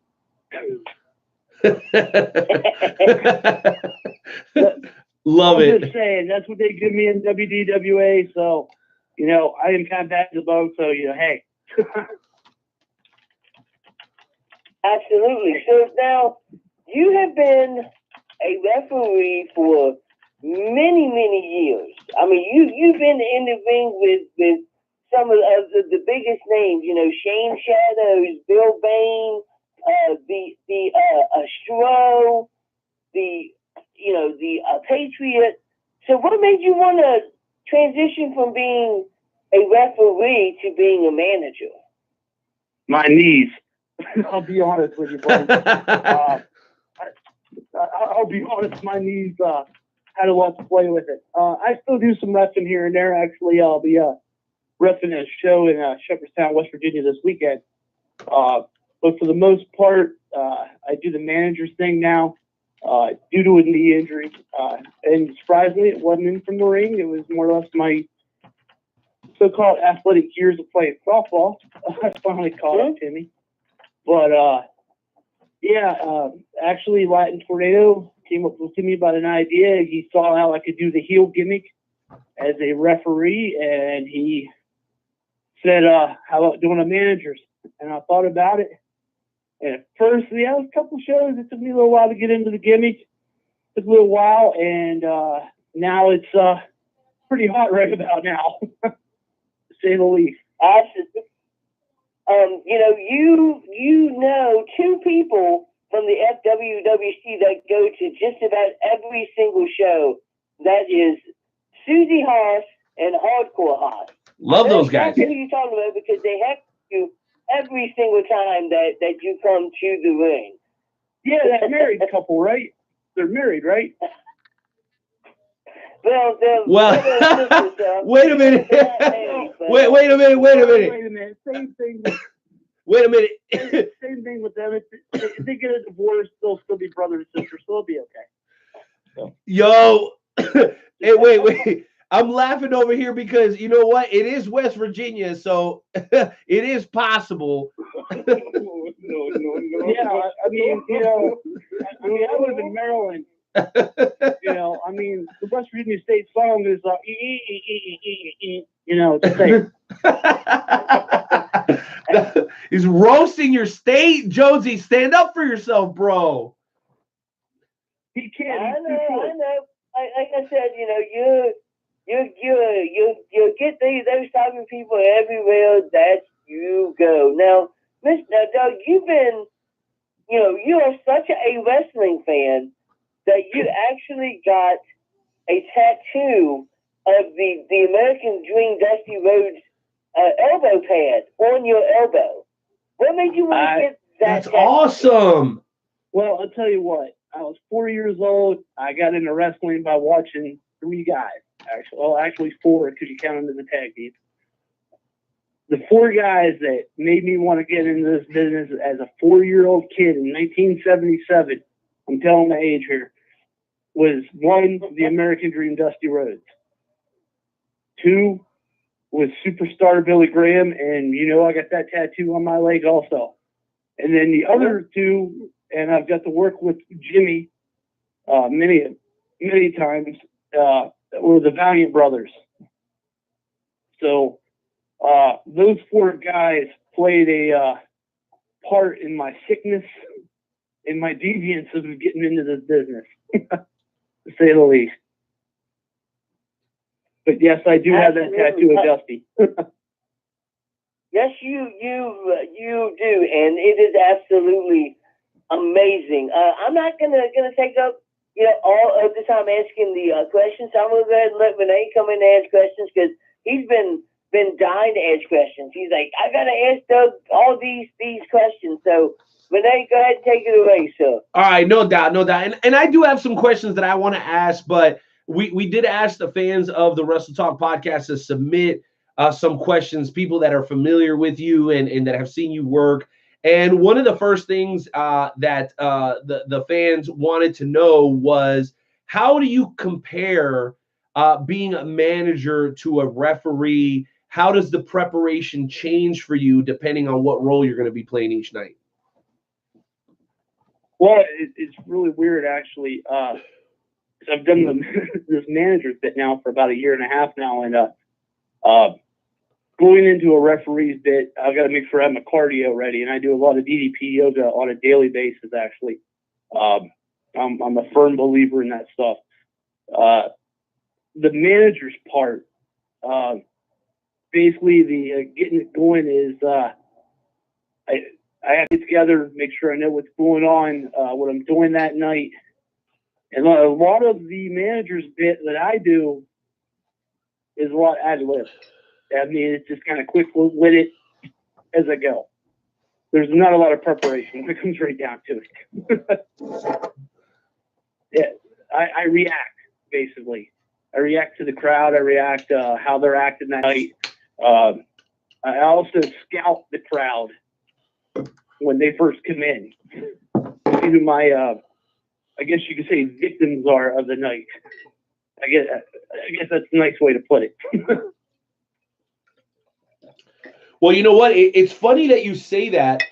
Love it. I'm just saying, that's what they give me in WDWA, so, you know, I am kind of Bad to the Bone, so, you know, hey. Absolutely. So now, you have been a referee for many, many years. I mean, you've been in the ring with some of the biggest names, you know, Shane Shadows, Bill Bain, the Stro, the Patriot. So what made you want to transition from being a referee to being a manager? My knees. I'll be honest with you, buddy. I'll be honest, my knees had a lot to play with it. I still do some wrestling here and there. Actually, I'll be wrestling a show in Shepherdstown, West Virginia this weekend. But for the most part, I do the manager's thing now due to a knee injury. And surprisingly, it wasn't in from the ring. It was more or less my so-called athletic years of playing softball. I finally caught up to me. But actually, Latin Tornado came up to me about an idea. He saw how I could do the heel gimmick as a referee, and he said, how about doing a manager's? And I thought about it. And at first, it was a couple shows. It took me a little while to get into the gimmick. It took a little while, and now it's pretty hot right about now, to say the least. Absolutely. You know two people from the FWWC that go to just about every single show. That is Susie Haas and Hardcore Haas. Love those guys. That's who you're talking about because they have to every single time that you come to the ring. Yeah, that married couple, right? They're married, right? Well, wait a minute. Wait a minute. Wait a minute. Same thing. Wait a minute. Same thing with them. If they get a divorce, they'll still be brother and sister, so they'll be okay. So. Yo, hey, wait. I'm laughing over here because you know what? It is West Virginia, so it is possible. No. Yeah, I mean, I live in Maryland. The West Virginia State song is it's the same. He's roasting your state, Josie. Stand up for yourself, bro. He can't. I know. Like I said, you get those type of people everywhere that you go. Now, Doug, you've been, you are such a wrestling fan that you actually got a tattoo of the American Dream Dusty Rhodes elbow pad on your elbow. What made you want to get that? That's awesome. Well, I'll tell you what. I was 4 years old. I got into wrestling by watching three guys. Actually four, because you count them as a tag team. The four guys that made me want to get into this business as a 4-year-old kid in 1977, I'm telling my age here, was one, the American Dream Dusty Rhodes. Two was Superstar Billy Graham, and I got that tattoo on my leg also. And then the other two, and I've got to work with Jimmy many times, were the Valiant Brothers. So those four guys played a part in my sickness and my deviance of getting into this business, to say the least. But yes, I do have that tattoo of Dusty. Yes, you do, and it is absolutely amazing. I'm not gonna take up all of the time asking the questions. So I'm gonna go ahead and let Renee come in and ask questions because he's been dying to ask questions. He's like, I gotta ask Doug all these questions. So Renee, go ahead and take it away, sir. All right, no doubt. And I do have some questions that I want to ask, but we did ask the fans of the Wrestle Talk podcast to submit some questions, people that are familiar with you and that have seen you work. And one of the first things that the fans wanted to know was, how do you compare being a manager to a referee? How does the preparation change for you depending on what role you're going to be playing each night? Well, it's really weird, actually. I've done this manager's bit now for about 1.5 years now, and going into a referee's bit, I've got to make sure I have my cardio ready, and I do a lot of DDP yoga on a daily basis, actually. I'm a firm believer in that stuff. The manager's part, basically the getting it going is I have to get together, make sure I know what's going on, what I'm doing that night. And a lot of the manager's bit that I do is a lot ad lib. I mean, it's just kind of quick with it as I go. There's not a lot of preparation when it comes right down to it. Yeah, I react, basically. I react to the crowd. I react how they're acting that night. I also scout the crowd when they first come in. See who my, I guess you could say, victims are of the night. I guess that's a nice way to put it. Well, you know what? It's funny that you say that,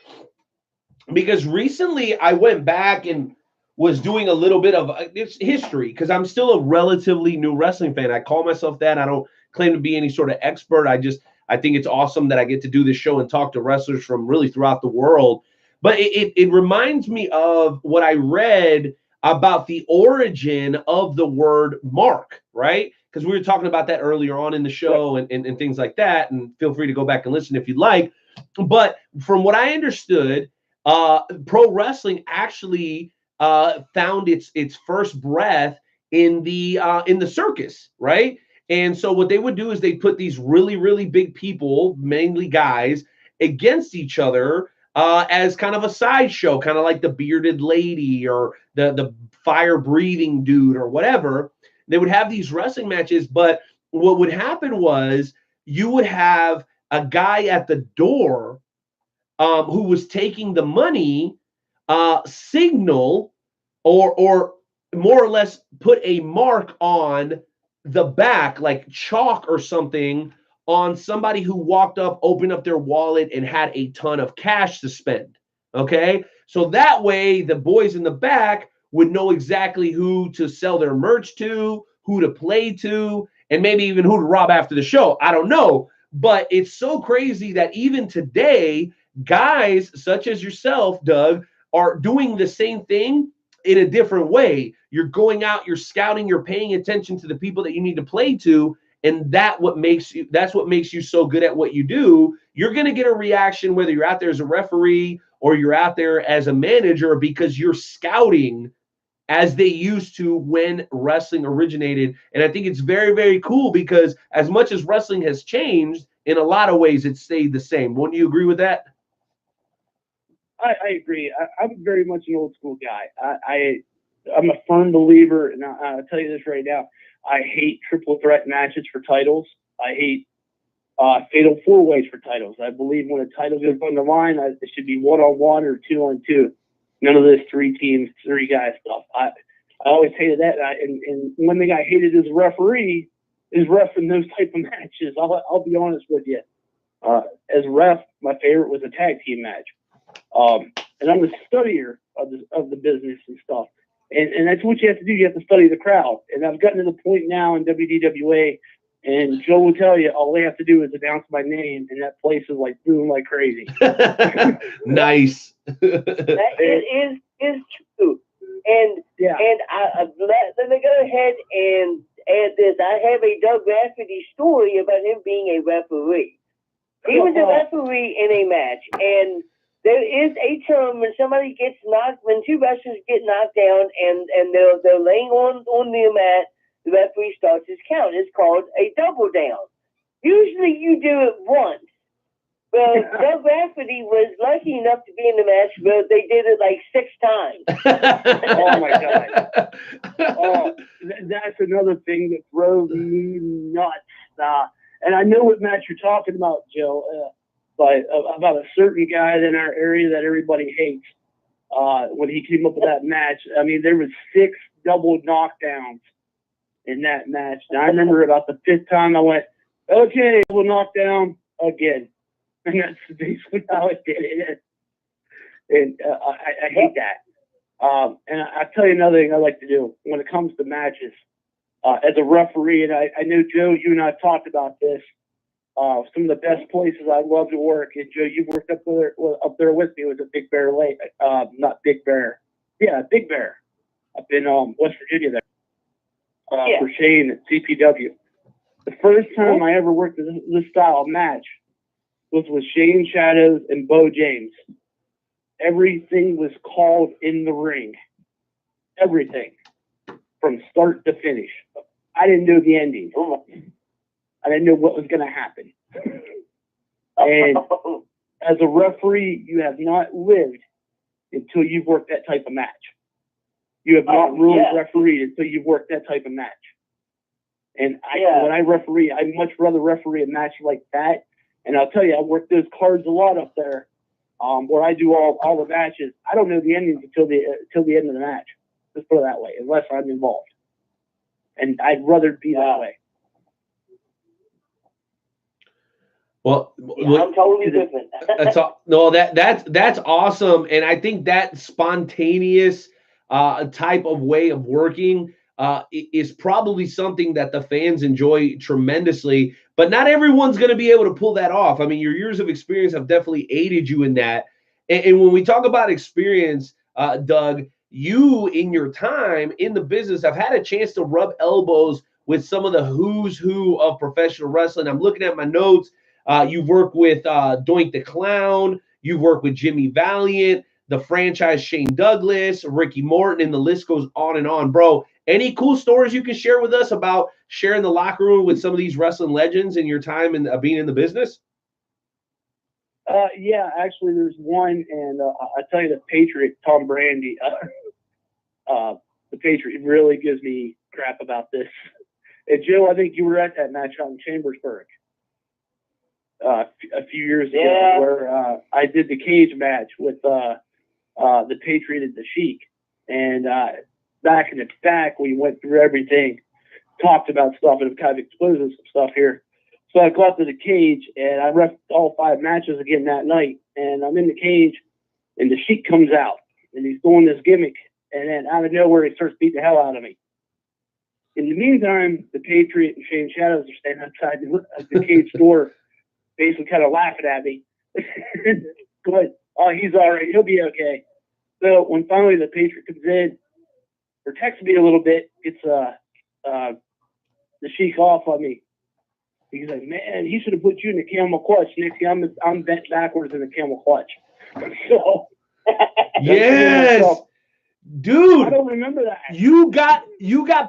because recently I went back and was doing a little bit of it's history because I'm still a relatively new wrestling fan. I call myself that. I don't claim to be any sort of expert. I think it's awesome that I get to do this show and talk to wrestlers from really throughout the world. But it reminds me of what I read about the origin of the word mark, right? Because we were talking about that earlier on in the show and things like that. And feel free to go back and listen if you'd like. But from what I understood, pro wrestling actually found its first breath in the circus, right? And so what they would do is they put these really big people, mainly guys, against each other as kind of a sideshow, kind of like the bearded lady or the fire breathing dude or whatever. They would have these wrestling matches, but what would happen was you would have a guy at the door who was taking the money signal or more or less put a mark on the back, like chalk or something, on somebody who walked up, opened up their wallet, and had a ton of cash to spend. Okay. So that way, the boys in the back would know exactly who to sell their merch to, who to play to, and maybe even who to rob after the show. I don't know. But it's so crazy that even today, guys such as yourself, Doug, are doing the same thing in a different way. You're going out, you're scouting, you're paying attention to the people that you need to play to, and that's what makes you so good at what you do. You're going to get a reaction whether you're out there as a referee or you're out there as a manager because you're scouting as they used to when wrestling originated. And I think it's very cool because as much as wrestling has changed, in a lot of ways it stayed the same. Wouldn't you agree with that? I agree. I'm very much an old school guy. I'm a firm believer, and I'll tell you this right now. I hate triple threat matches for titles. I hate fatal four ways for titles. I believe when a title goes on the line, it should be 1-on-1 or 2-on-2. None of this 3 teams, 3 guys stuff. I always hated that. And one thing I hated as a referee is reffing those type of matches. I'll be honest with you. As a ref, my favorite was a tag team match. And I'm a studier of the business and stuff. And that's what you have to do. You have to study the crowd. And I've gotten to the point now in WDWA, and Joe will tell you, all they have to do is announce my name, and that place is like booming like crazy. Nice. That is true. And yeah. And let me go ahead and add this. I have a Doug Rafferty story about him being a referee. He was a referee in a match, and there is a term when somebody gets knocked, when 2 wrestlers get knocked down and they're laying on the mat, the referee starts his count. It's called a double down. Usually you do it once. Well, Doug Rafferty was lucky enough to be in the match where they did it like 6 times. Oh my God. That's another thing that drove me nuts. And I know what match you're talking about, Joe. But about a certain guy in our area that everybody hates. When he came up with that match, I mean, there was 6 double knockdowns in that match. And I remember about the 5th time I went, okay, we'll knock down again. And that's basically how it did it. And I hate that. And I'll tell you another thing I like to do when it comes to matches. As a referee, and I know, Joe, you and I have talked about this. Some of the best places I love to work, and Joe, you worked up there with me, was at Big Bear Lake, not Big Bear, yeah, Big Bear, up in West Virginia there, for Shane at CPW. The first time I ever worked this style of match was with Shane Shadows and Bo James. Everything was called in the ring, everything from start to finish. I didn't know the ending. I didn't know what was going to happen. And as a referee, you have not lived until you've worked that type of match. You have not really refereed until you've worked that type of match. And when I referee, I much rather referee a match like that. And I'll tell you, I work those cards a lot up there, where I do all the matches. I don't know the endings until the end of the match. Let's put it that way, unless I'm involved. And I'd rather be that way. Well, Yeah, I'm totally different. that's awesome, and I think that spontaneous type of way of working is probably something that the fans enjoy tremendously. But not everyone's going to be able to pull that off. I mean, your years of experience have definitely aided you in that. And when we talk about experience, Doug, you in your time in the business have had a chance to rub elbows with some of the who's who of professional wrestling. I'm looking at my notes. You've worked with Doink the Clown. You've worked with Jimmy Valiant, the franchise Shane Douglas, Ricky Morton, and the list goes on and on. Bro, any cool stories you can share with us about sharing the locker room with some of these wrestling legends in your time in being in the business? Yeah, actually, there's one, and I tell you, the Patriot, Tom Brandy, the Patriot really gives me crap about this. And Joe, I think you were at that match out in Chambersburg a few years ago, where I did the cage match with the Patriot and the Sheik. And back in the back, we went through everything, talked about stuff, and kind of exposed some stuff here. So I go out to the cage, and I ref all 5 matches again that night. And I'm in the cage, and the Sheik comes out, and he's doing this gimmick. And then out of nowhere, he starts beating the hell out of me. In the meantime, the Patriot and Shane Shadows are standing outside the cage door, basically kind of laughing at me. But, oh, he's all right. He'll be okay. So when finally the Patriot comes in, or texts me a little bit, gets the Sheik off on me. He's like, man, he should have put you in the camel clutch. Next thing I'm bent backwards in the camel clutch. So, yes, dude, I don't remember that. You got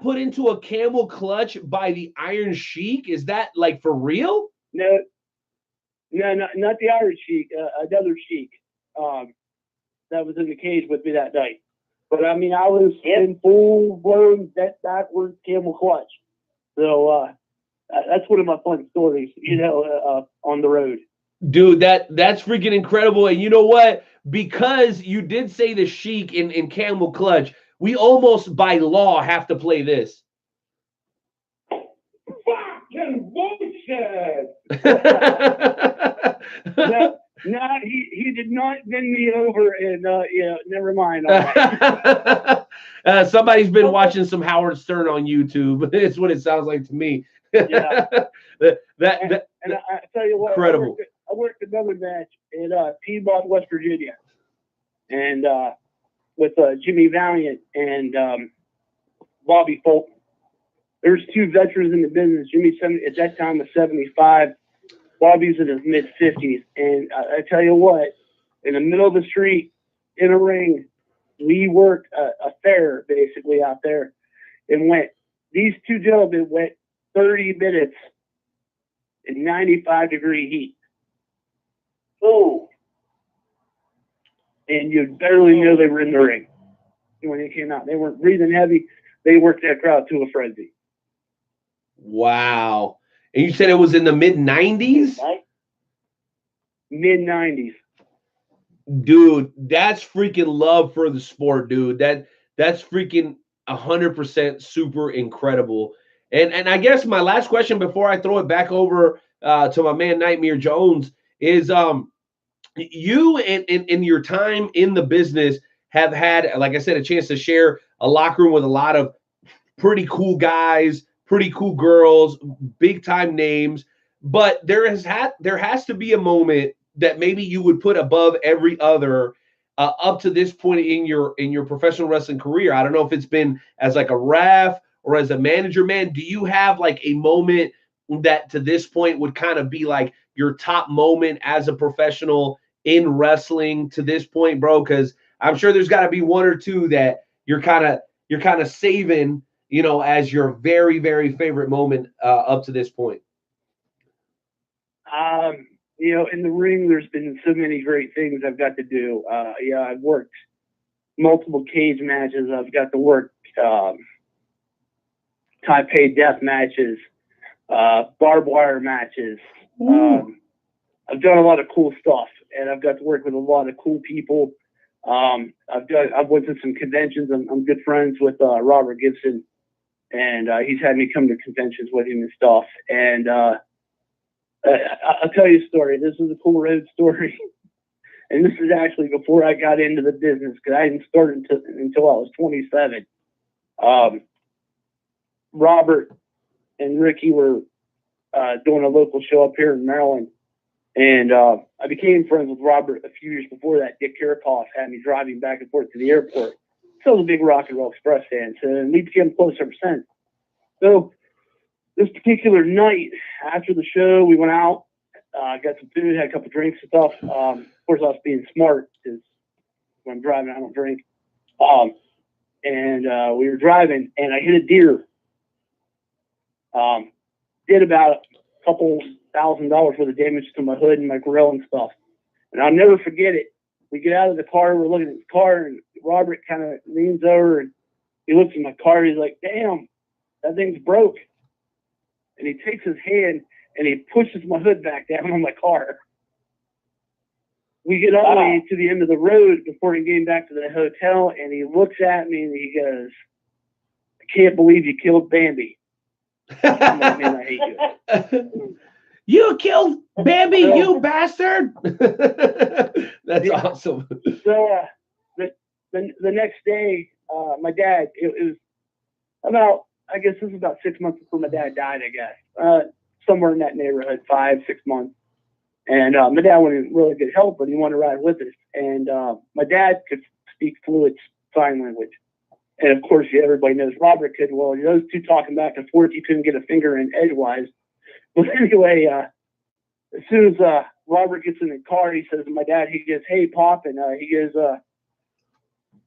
put into a camel clutch by the Iron Sheik. Is that like for real? No, not the Iron Sheik. Another Sheik that was in the cage with me that night. But I mean, I was in full blown bent backwards camel clutch. So. That's one of my fun stories, on the road. Dude, that's freaking incredible. And you know what? Because you did say the Sheik in camel clutch, we almost by law have to play this. Fucking bullshit! No, he did not bend me over, and never mind. All right. Somebody's been watching some Howard Stern on YouTube. It's what it sounds like to me. Yeah. And I tell you what, incredible. I worked another match in Piedmont, West Virginia, and with Jimmy Valiant and Bobby Fulton. There's 2 veterans in the business. Jimmy at that time was 75. Bobby's in his mid-50s. And I tell you what, in the middle of the street, in a ring, we worked a fair basically out there, and these 2 gentlemen went 30 minutes in 95-degree heat. Oh. And you'd barely know they were in the ring when they came out. They weren't breathing heavy. They worked that crowd to a frenzy. Wow. And you said it was in the mid-90s? Mid-90s. Dude, that's freaking love for the sport, dude. That's freaking 100% super incredible. And I guess my last question before I throw it back over to my man Nightmare Jones is you in your time in the business have had, like I said, a chance to share a locker room with a lot of pretty cool guys, pretty cool girls, big time names. But there has to be a moment that maybe you would put above every other up to this point in your professional wrestling career. I don't know if it's been as like a ref or as a manager, man. Do you have like a moment that to this point would kind of be like your top moment as a professional in wrestling to this point, bro? Because I'm sure there's got to be 1 or 2 that you're kind of saving, as your very, very favorite moment up to this point. In the ring, there's been so many great things I've got to do. I've worked multiple cage matches. I've got to work Taipei death matches, barbed wire matches. I've done a lot of cool stuff, and I've got to work with a lot of cool people. I've went to some conventions. I'm good friends with Robert Gibson, and he's had me come to conventions with him and stuff. And I'll tell you a story. This is a cool road story. And this is actually before I got into the business, because I didn't start until I was 27. Robert and Ricky were doing a local show up here in Maryland. And I became friends with Robert a few years before that. Dick Kirchhoff had me driving back and forth to the airport. So I was a big Rock and Roll Express fan. So we became close ever since. So this particular night after the show, we went out, got some food, had a couple drinks and stuff. Of course, I was being smart because when I'm driving, I don't drink. And we were driving, and I hit a deer. Did about a couple $1,000 worth of damage to my hood and my grill and stuff. And I'll never forget it. We get out of the car, we're looking at the car, and Robert kind of leans over and he looks at my car. He's like, "Damn, that thing's broke." And he takes his hand and he pushes my hood back down on my car. We get all the way to the end of the road before getting back to the hotel, and he looks at me and he goes, "I can't believe you killed Bambi." I'm like, "Man, I hate you." You killed Bambi, you bastard! That's awesome. So the next day, my dad, it was about, I guess this was about 6 months before my dad died, I guess. Somewhere in that neighborhood, 5, 6 months. And my dad wasn't in really good health, but he wanted to ride with us. And my dad could speak fluent sign language. And of course, everybody knows Robert could. Well, those two talking back and forth, he couldn't get a finger in edgewise. But anyway, as soon as Robert gets in the car, he says to my dad, he goes, "Hey, Pop," and he goes,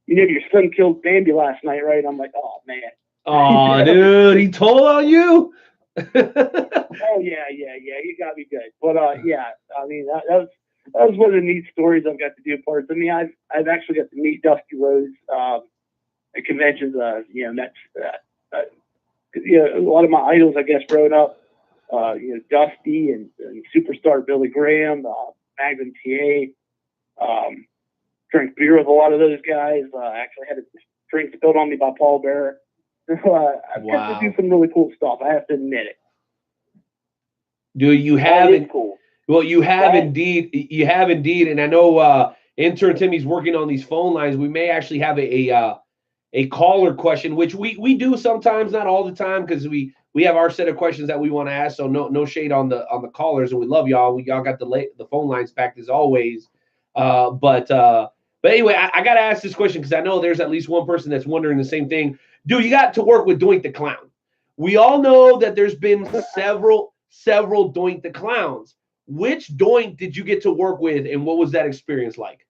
"You know your son killed Bambi last night, right?" I'm like, "Oh, man." Oh, dude, he told on you? Oh, yeah, he got me good. But, yeah, I mean, that was one of the neat stories I've got to do parts. I mean, I've actually got to meet Dusty Rhodes at conventions, met, a lot of my idols, I guess, growing up. Dusty and superstar Billy Graham, Magnum TA, drank beer with a lot of those guys. Actually had a drink spilled on me by Paul Bearer. I've got to do some really cool stuff. I have to admit it. Dude, you have cool. Well, you have indeed. You have indeed. And I know intern Timmy's working on these phone lines. We may actually have a caller question, which we do sometimes, not all the time, because we have our set of questions that we want to ask. So no shade on the callers, and we love y'all. Y'all got the phone lines packed as always. But anyway, I got to ask this question because I know there's at least one person that's wondering the same thing. Dude, you got to work with Doink the Clown. We all know that there's been several Doink the Clowns. Which Doink did you get to work with, and what was that experience like?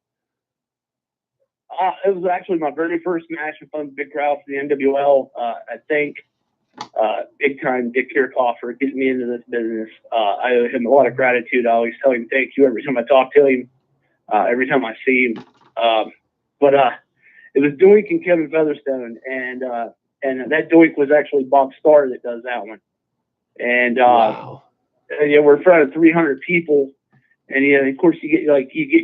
It was actually my very first match in front of the big crowd for the NWL. I think big time Dick Kirchhoff for getting me into this business. I owe him a lot of gratitude. I always tell him thank you every time I talk to him, every time I see him. But it was Doink and Kevin Featherstone, and that Doink was actually Bob Starr that does that one. And wow. We're in front of 300 people, and of course you get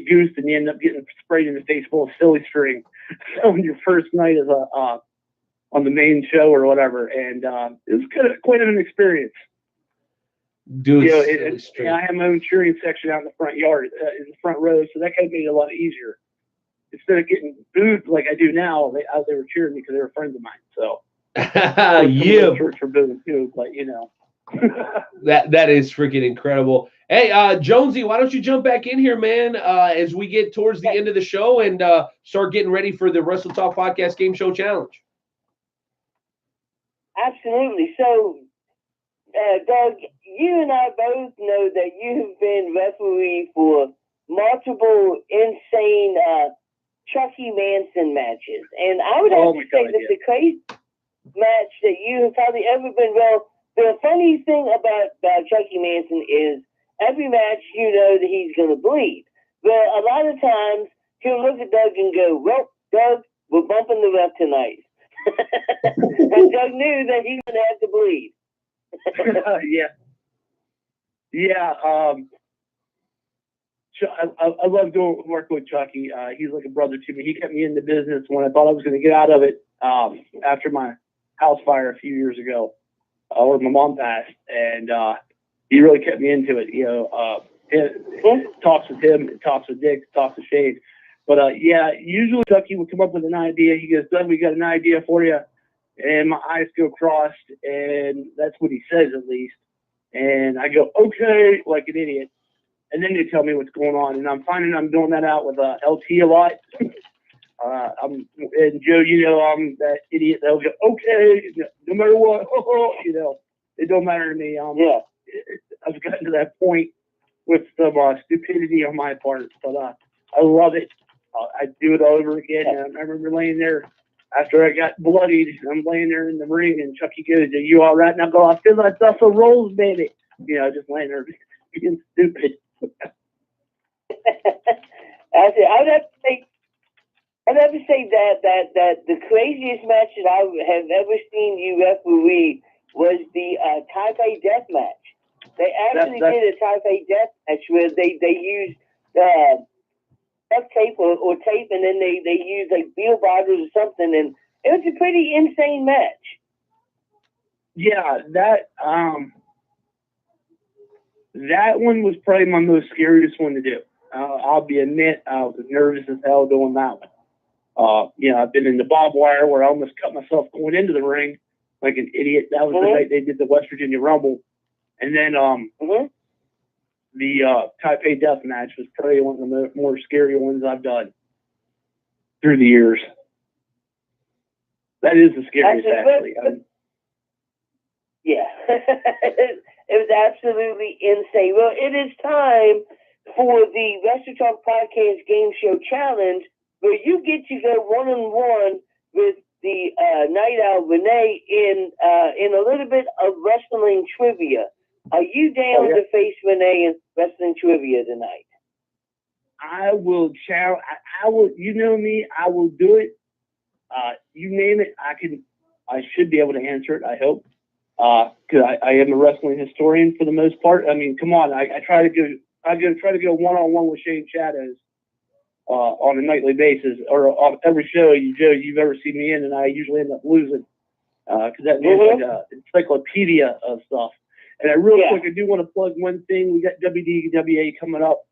goosed and you end up getting sprayed in the face full of silly string. So on your first night as on the main show or whatever, and it was quite an experience. Dude, I have my own cheering section out in the front yard, in the front row, so that kind of made it a lot easier. Instead of getting booed like I do now, they were cheering me because they were friends of mine. So yeah, church for booing too, but that is freaking incredible. Hey, Jonesy, why don't you jump back in here, man, as we get towards the end of the show and start getting ready for the Wrestle Talk Podcast Game Show Challenge. Absolutely. So, Doug, you and I both know that you have been referee for multiple insane Chucky Manson matches. And I would have to say that the crazy match that you have probably ever been, the funny thing about Chucky Manson is every match you know that he's going to bleed. But a lot of times he'll look at Doug and go, "Well, Doug, we're bumping the ref tonight." And Doug knew that he would have to bleed. Yeah. I love working with Chucky. He's like a brother to me. He kept me in the business when I thought I was going to get out of it after my house fire a few years ago, where my mom passed. And he really kept me into it. It talks with him, it talks with Dick, it talks with Shade. But yeah, usually Chucky would come up with an idea. He goes, "Doug, we got an idea for you," and my eyes go crossed, and that's what he says at least. And I go, "Okay," like an idiot. And then they tell me what's going on, and I'm finding I'm doing that out with LT a lot. And Joe, I'm that idiot that'll go, "Okay," no matter what. It don't matter to me. Yeah. I've gotten to that point with some stupidity on my part, but I love it. I do it all over again. And I remember laying there after I got bloodied. I'm laying there in the ring, and Chucky goes, "Are you all right?" And I go, "I feel like Buffalo Rolls, baby." Just laying there being stupid. I'd have to say that the craziest match that I have ever seen you referee was the Taipei death match. They actually did a Taipei death match where they used duct tape or tape, and then they used like beer bottles or something, and it was a pretty insane match. Yeah, that one was probably my most scariest one to do. I'll admit I was nervous as hell doing that one. I've been in the barbed wire where I almost cut myself going into the ring like an idiot. That was the night they did the West Virginia Rumble. And then the Taipei Death Match was probably one of the more scary ones I've done through the years. That is the scariest, actually. Yeah. It was absolutely insane. Well, it is time for the Wrestle Talk Podcast Game Show Challenge, where you get to go one-on-one with the Night Owl Renee in a little bit of wrestling trivia. Are you down to face Renee in wrestling trivia tonight? I will challenge. I will. You know me. I will do it. You name it. I should be able to answer it. I hope. Because I am a wrestling historian for the most part. I mean, come on. I try to go. Try to go one-on-one with Shane Shadows on a nightly basis, or on every show you've ever seen me in, and I usually end up losing because that man's like an encyclopedia of stuff. And real quick, I do want to plug one thing. We got WDWA coming up,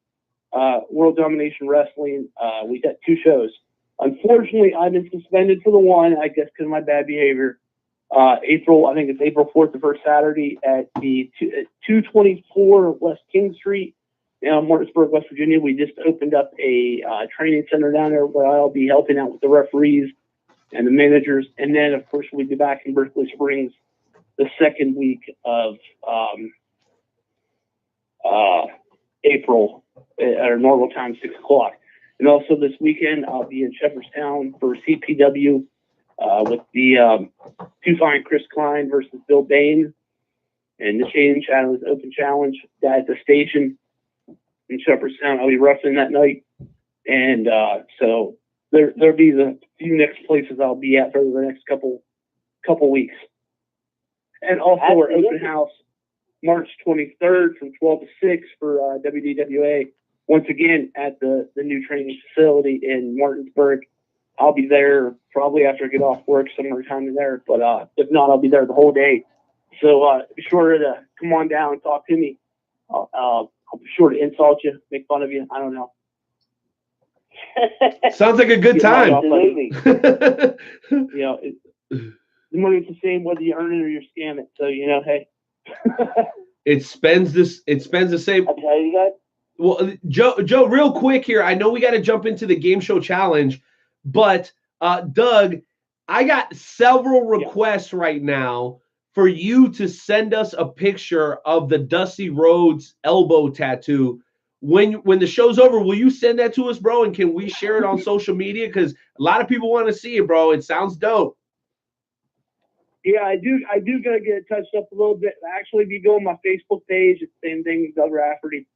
World Domination Wrestling. We got 2 shows. Unfortunately, I've been suspended for the one, I guess, because of my bad behavior. I think it's April 4th, the first Saturday at the 224 West King Street in Martinsburg, West Virginia. We just opened up a training center down there where I'll be helping out with the referees and the managers. And then, of course, we'll be back in Berkeley Springs the second week of April at our normal time, 6 o'clock. And also this weekend, I'll be in Shepherdstown for CPW with the Too Fine Chris Klein versus Bill Bain. And the Shane Shadows Open Challenge at the station in Shepherdstown. I'll be wrestling that night. And so there'll be the few next places I'll be at for the next couple weeks. And also our open house, March 23rd from 12 to 6 for WDWA. Once again, at the new training facility in Martinsburg. I'll be there probably after I get off work, somewhere time in there. But if not, I'll be there the whole day. So be sure to come on down and talk to me. I'll be sure to insult you, make fun of you. I don't know. Sounds like a good time. Absolutely. The money's the same whether you earn it or you scam it. So hey. It spends the same. I'll tell you guys. Well, Joe, real quick here. I know we got to jump into the game show challenge, but Doug, I got several requests right now for you to send us a picture of the Dusty Rhodes elbow tattoo. When the show's over, will you send that to us, bro? And can we share it on social media? Because a lot of people want to see it, bro. It sounds dope. Yeah, I do gotta get it touched up a little bit. Actually, if you go on my Facebook page, it's the same thing, Doug Rafferty.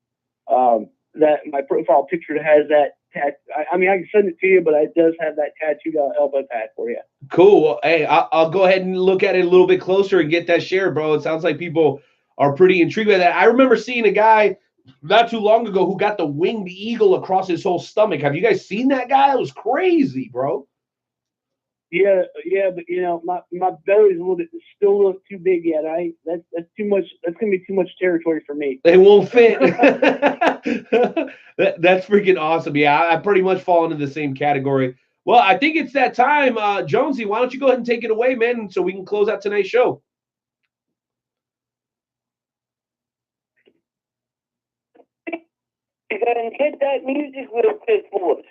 That my profile picture has that tattoo. I mean, I can send it to you, but it does have that tattooed elbow pad for you. Cool. Well, hey, I'll go ahead and look at it a little bit closer and get that shared, bro. It sounds like people are pretty intrigued by that. I remember seeing a guy not too long ago who got the winged eagle across his whole stomach. Have you guys seen that guy? It was crazy, bro. Yeah, but my belly's still a little too big yet. That's too much. That's gonna be too much territory for me. It won't fit. That's freaking awesome. Yeah, I pretty much fall into the same category. Well, I think it's that time. Jonesy, why don't you go ahead and take it away, man, so we can close out tonight's show. Go ahead and hit that music real quick for us.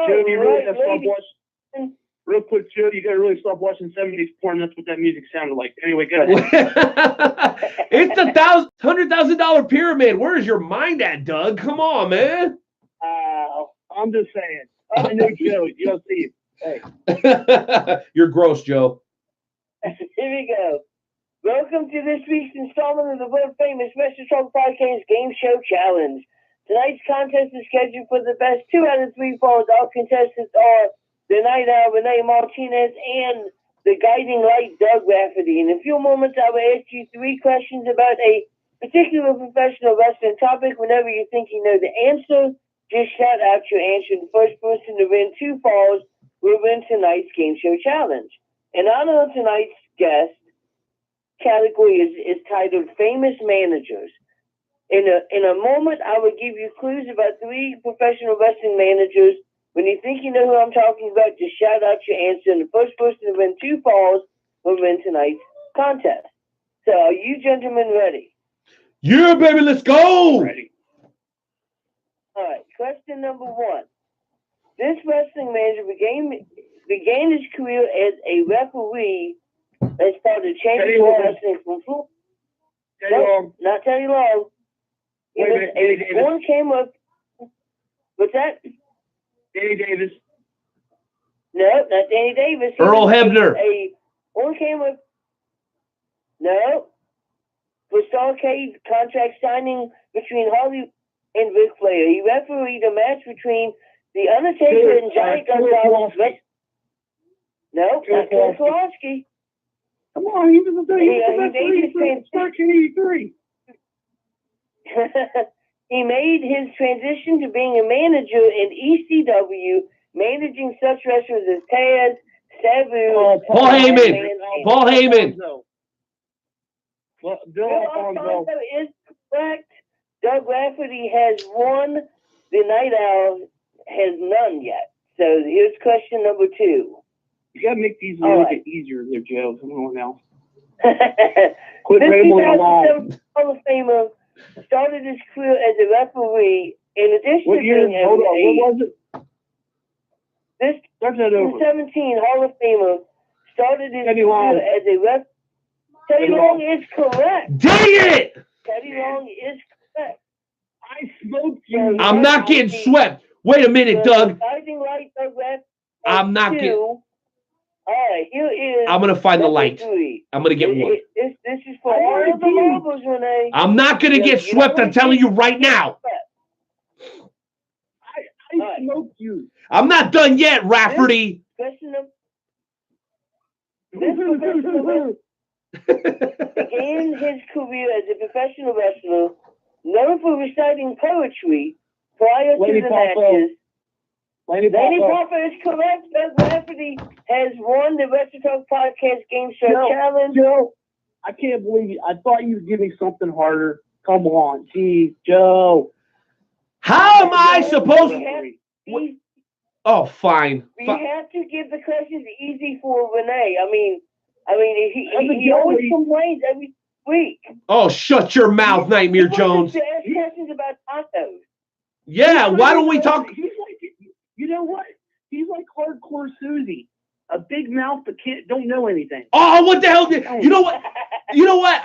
Joe, you really gotta stop watching. Real quick, Joe, you gotta really stop watching 70s porn. That's what that music sounded like. Anyway, go ahead. It's the $100,000 pyramid. Where is your mind at, Doug? Come on, man. I'm just saying. I know Joe. You don't see it. Hey. You're gross, Joe. Here we go. Welcome to this week's installment of the world famous Wrestling Talk Podcast Game Show Challenge. Tonight's contest is scheduled for the best 2 out of 3 falls. All contestants are the Night Owl, Renee Martinez, and the Guiding Light, Doug Rafferty. In a few moments, I will ask you 3 questions about a particular professional wrestling topic. Whenever you think you know the answer, just shout out your answer. The first person to win 2 falls will win tonight's Game Show Challenge. In honor of tonight's guest, category is titled Famous Managers. In a moment, I will give you clues about 3 professional wrestling managers. When you think you know who I'm talking about, just shout out your answer, and the first person to win 2 falls will win tonight's contest. So, are you gentlemen ready? Yeah, baby, let's go. Ready. All right. Question number 1. This wrestling manager began his career as a referee as part of Championship Wrestling from Florida. Long. Not Teddy Long. One came up. What's that? Danny Davis. No, not Danny Davis. Earl Hebner. One came up. No. For Starcade contract signing between Harley and Ric Flair. He refereed a match between The Undertaker and Giant Gonzalez. No, not Ken Kowalski. Come on, he was a referee for 1983. He made his transition to being a manager in ECW, managing such wrestlers as Taz, Sabu, Paul Heyman. Paul Heyman. Bill Alfonso is correct. Doug Rafferty has won. The Night Owl has none yet. So here's question number 2. You gotta make these a little bit easier there, Joe. Someone else. Quit rambling along. Hall of Famer started his career as a referee. In addition to being hold on, what was it? This 2017 Hall of Famer started his career as a ref. Teddy Long is correct. Dang it! Teddy Long is correct. I smoked you. I'm not getting swept. Wait a minute, Doug. I'm not getting. All right, here is. I'm gonna find the light. 3. I'm gonna get one. This is for all of the marbles, Renee. I'm not gonna get swept. I'm telling you right now. I smoked you. I'm not done yet, Rafferty. Began his career as a professional wrestler, known for reciting poetry prior to the matches. Lanny Popper is correct. Doug Rafferty has won the Wrestling Talk Podcast Game Show Challenge. Joe, I can't believe you. I thought you would give me something harder. Come on, geez, Joe. How am I supposed to? Oh, fine. We have to give the questions easy for Renee. I mean, he always complains every week. Oh, shut your mouth, Nightmare Jones. To ask questions about tacos. Yeah, why don't we talk? He's like, you know what? He's like hardcore Susie, a big mouth but don't know anything. Oh, what the hell? You know what? You know what?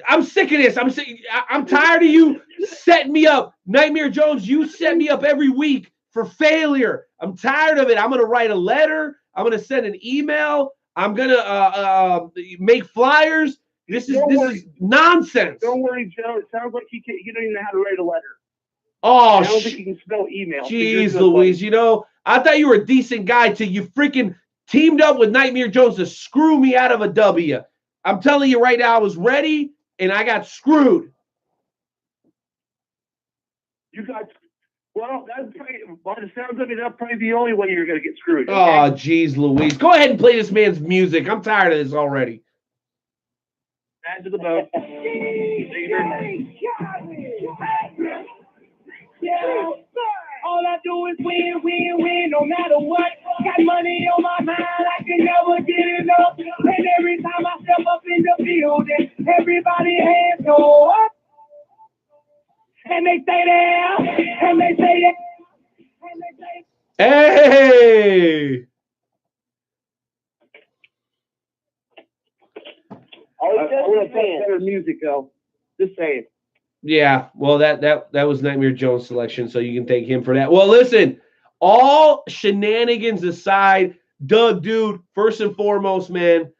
I'm sick of this. I'm tired of you setting me up, Nightmare Jones. You set me up every week for failure. I'm tired of it. I'm gonna write a letter. I'm gonna send an email. I'm gonna make flyers. This is nonsense. Don't worry, Joe. It sounds like you don't even know how to write a letter. Oh, I don't think you can spell email. jeez Louise, buddy. you know, I thought you were a decent guy till you freaking teamed up with Nightmare Jones to screw me out of a W. I'm telling you right now, I was ready and I got screwed. You got, well, that's probably, by the sounds of it, that's probably the only way you're going to get screwed. Okay? Oh, jeez Louise. Go ahead and play this man's music. I'm tired of this already. Add to the boat. Yeah. All I do is win, win, win, no matter what. Got money on my mind, I can never get enough. And every time I step up in the building, everybody hands go up. And they stay there, and they say that, and they say. Hey! I want to play better music, though. Just saying. Yeah, well, that was Nightmare Jones' selection, so you can thank him for that. Well, listen, all shenanigans aside, Doug, dude, first and foremost, man,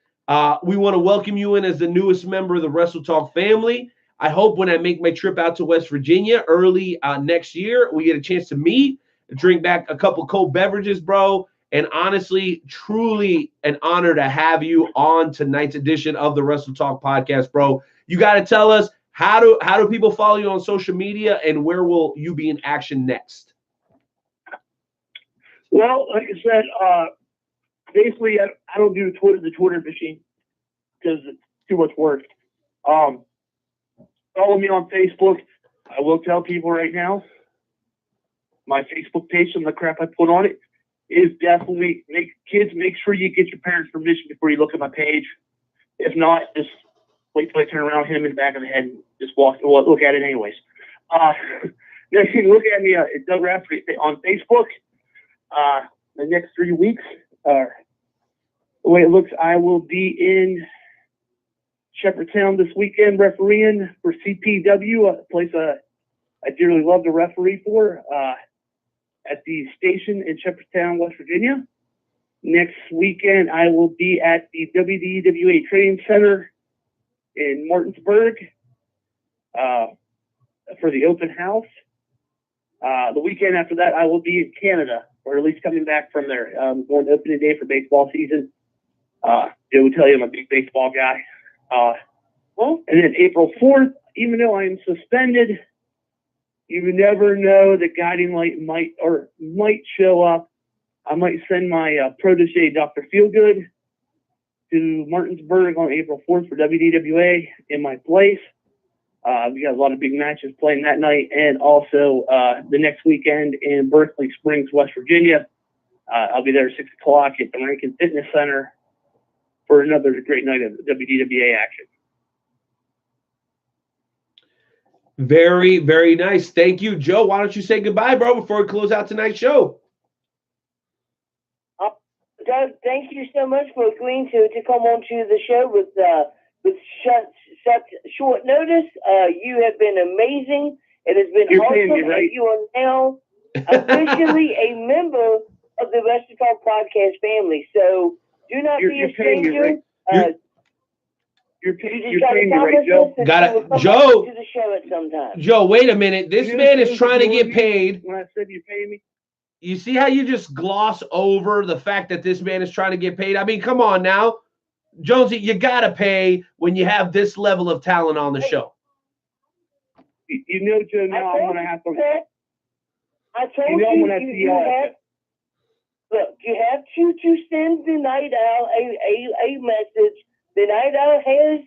we want to welcome you in as the newest member of the Wrestle Talk family. I hope when I make my trip out to West Virginia early next year, we get a chance to meet, drink back a couple cold beverages, bro. And honestly, truly an honor to have you on tonight's edition of the Wrestle Talk podcast, bro. You got to tell us, how do people follow you on social media, and where will you be in action next? Well, like I said, basically, I don't do the Twitter machine because it's too much work. Follow me on Facebook. I will tell people right now, my Facebook page, some of the crap I put on it is definitely make sure you get your parents' permission before you look at my page. If not, just wait till I turn around, hit him in the back of the head, and just look at it anyways. You can look at me at Doug Rafferty on Facebook. The next 3 weeks, the way it looks, I will be in Shepherdtown this weekend refereeing for CPW, a place I dearly love to referee for, at the station in Shepherdtown, West Virginia. Next weekend, I will be at the WDWA Training Center in Martinsburg for the open house. The weekend after that, I will be in Canada, or at least coming back from there. Going to opening day for baseball season. Joe will tell you I'm a big baseball guy. And then April 4th, even though I am suspended, you never know, the guiding light might show up. I might send my protege, Dr. Feelgood, to Martinsburg on April 4th for WDWA in my place. We got a lot of big matches playing that night, and also the next weekend in Berkeley Springs, West Virginia. I'll be there at 6 o'clock at the Rankin Fitness Center for another great night of WDWA action. Very, very nice. Thank you, Joe. Why don't you say goodbye, bro, before we close out tonight's show? Doug, thank you so much for agreeing to come on to the show with such short notice. You have been amazing. It has been awesome. Me, right? You are now officially a member of the Wrestle Talk podcast family. So do not be a stranger. You're paying me, right, Joe? Got it, Joe. To the show at some time. Joe, wait a minute. This man is trying to get paid. When I said you pay me. You see how you just gloss over the fact that this man is trying to get paid? I mean, come on now. Jonesy, you got to pay when you have this level of talent on the show. You know, Joe, now I'm going to have to. I told you, look, you have to send the Night Owl a message. The Night Owl has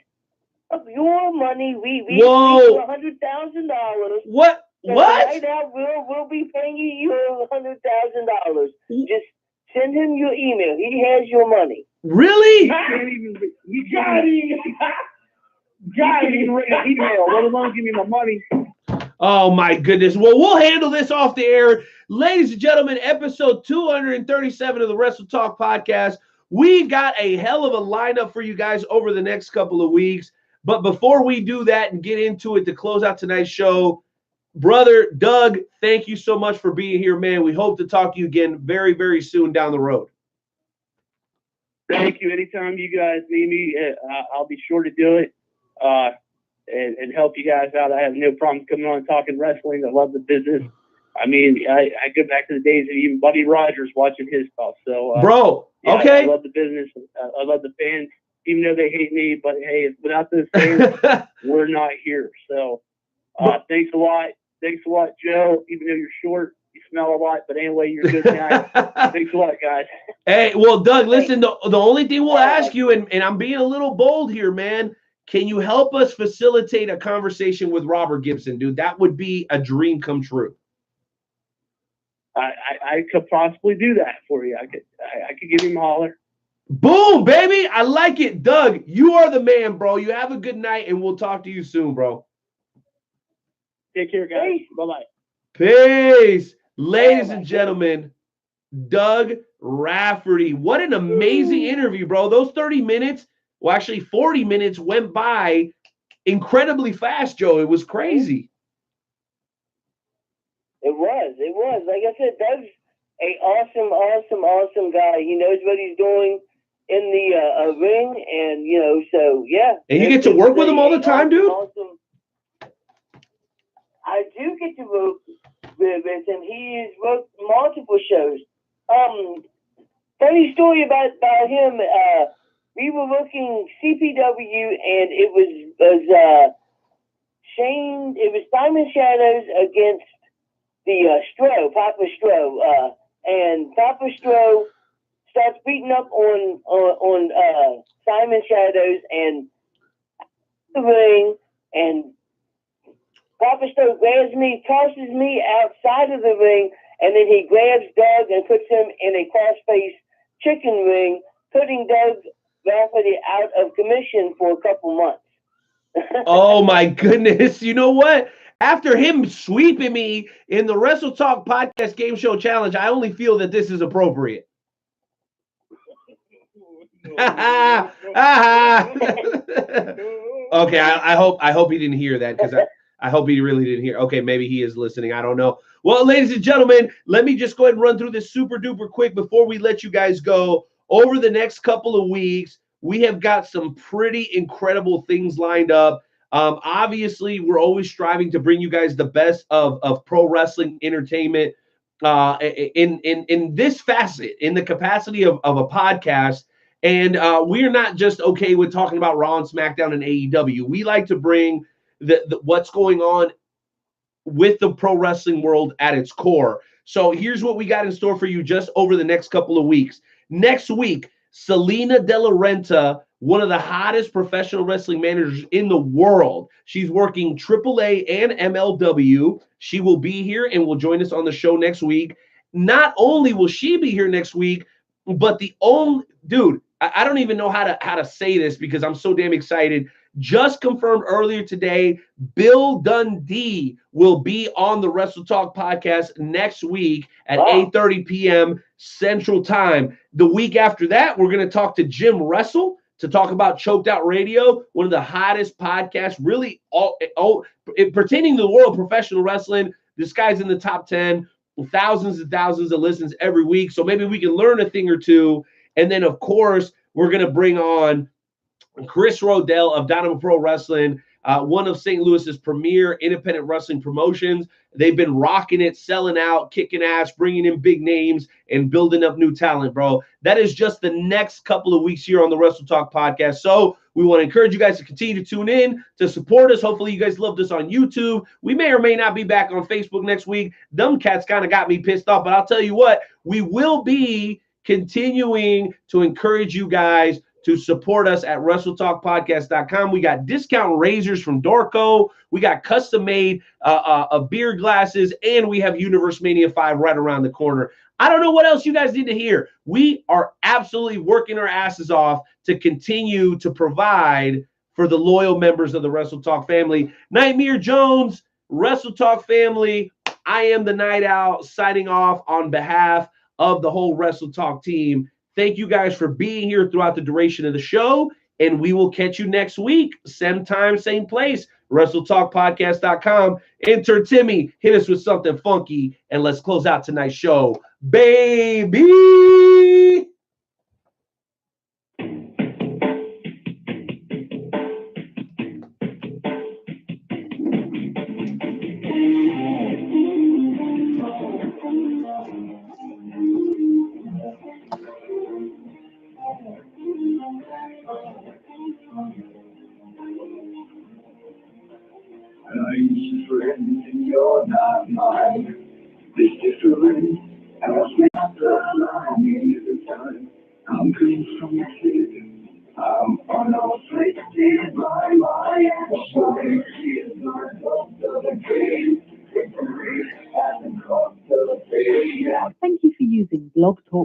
of your money. We Whoa. $100,000. What? So what? Night Owl will be paying you $100,000. Just send him your email. He has your money. Really? He can't even got an email, let alone give me my money. Oh, my goodness. Well, we'll handle this off the air. Ladies and gentlemen, episode 237 of the Wrestle Talk podcast. We got a hell of a lineup for you guys over the next couple of weeks. But before we do that and get into it to close out tonight's show, brother Doug, thank you so much for being here, man. We hope to talk to you again very, very soon down the road. Thank you. Anytime you guys need me, I'll be sure to do it. and help you guys out. I have no problem coming on and talking wrestling. I love the business. I mean, I go back to the days of even Buddy Rogers watching his stuff. So, bro, yeah, okay. I love the business. I love the fans, even though they hate me. But hey, without those fans, we're not here. So, thanks a lot. Thanks a lot, Joe. Even though you're short, you smell a lot. But anyway, you're a good guy. Thanks a lot, guys. Hey, well, Doug, listen, the only thing we'll ask you, and I'm being a little bold here, man, can you help us facilitate a conversation with Robert Gibson, dude? That would be a dream come true. I could possibly do that for you. I could give him a holler. Boom, baby. I like it. Doug, you are the man, bro. You have a good night, and we'll talk to you soon, bro. Take care, guys. Bye-bye. Peace. Ladies and gentlemen, Doug Rafferty. What an amazing interview, bro. Those 30 minutes, well, actually 40 minutes went by incredibly fast, Joe. It was crazy. It was. Like I said, Doug's an awesome guy. He knows what he's doing in the ring, and so yeah. And you get to work with him all the time, dude? Awesome. I do get to work with him. He has worked multiple shows. Funny story about him. We were working CPW, and it was Shane. It was Diamond Shadows against the Papa Stroh, and Papa Stroh starts beating up on Simon Shadows and the ring, and Papa Stroh grabs me, tosses me outside of the ring, and then he grabs Doug and puts him in a crossface chicken ring, putting Doug Rafferty out of commission for a couple months. Oh my goodness. You know what? After him sweeping me in the Wrestle Talk Podcast Game Show Challenge, I only feel that this is appropriate. Okay, I hope he didn't hear that, because I hope he really didn't hear. Okay, maybe he is listening. I don't know. Well, ladies and gentlemen, let me just go ahead and run through this super duper quick before we let you guys go. Over the next couple of weeks, we have got some pretty incredible things lined up. Obviously, we're always striving to bring you guys the best of pro wrestling entertainment in this facet, in the capacity of a podcast. And we're not just okay with talking about Raw and SmackDown and AEW. We like to bring the what's going on with the pro wrestling world at its core. So here's what we got in store for you just over the next couple of weeks. Next week, Selena De La Renta, one of the hottest professional wrestling managers in the world. She's working AAA and MLW. She will be here and will join us on the show next week. Not only will she be here next week, but the only dude, I don't even know how to say this because I'm so damn excited. Just confirmed earlier today, Bill Dundee will be on the Wrestle Talk podcast next week at 8:30 p.m. Central Time. The week after that, we're going to talk to Jim Wrestle to talk about Choked Out Radio, one of the hottest podcasts, really pertaining to the world of professional wrestling. This guy's in the top 10, thousands and thousands of listens every week. So maybe we can learn a thing or two. And then, of course, we're going to bring on Chris Rodell of Dynamo Pro Wrestling, one of St. Louis's premier independent wrestling promotions. They've been rocking it, selling out, kicking ass, bringing in big names, and building up new talent, bro. That is just the next couple of weeks here on the Wrestle Talk podcast. So we want to encourage you guys to continue to tune in, to support us. Hopefully you guys loved us on YouTube. We may or may not be back on Facebook next week. Dumb Cats kind of got me pissed off, but I'll tell you what, we will be continuing to encourage you guys to support us at WrestleTalkPodcast.com. We got discount razors from Dorco. We got custom-made beer glasses, and we have Universe Mania 5 right around the corner. I don't know what else you guys need to hear. We are absolutely working our asses off to continue to provide for the loyal members of the Wrestle Talk family. Nightmare Jones, Wrestle Talk family, I am the Night Owl, signing off on behalf of the whole Wrestle Talk team. Thank you guys for being here throughout the duration of the show, and we will catch you next week. Same time, same place. WrestleTalkPodcast.com. Enter Timmy. Hit us with something funky, and let's close out tonight's show. Baby! Thank you for using Blog Talk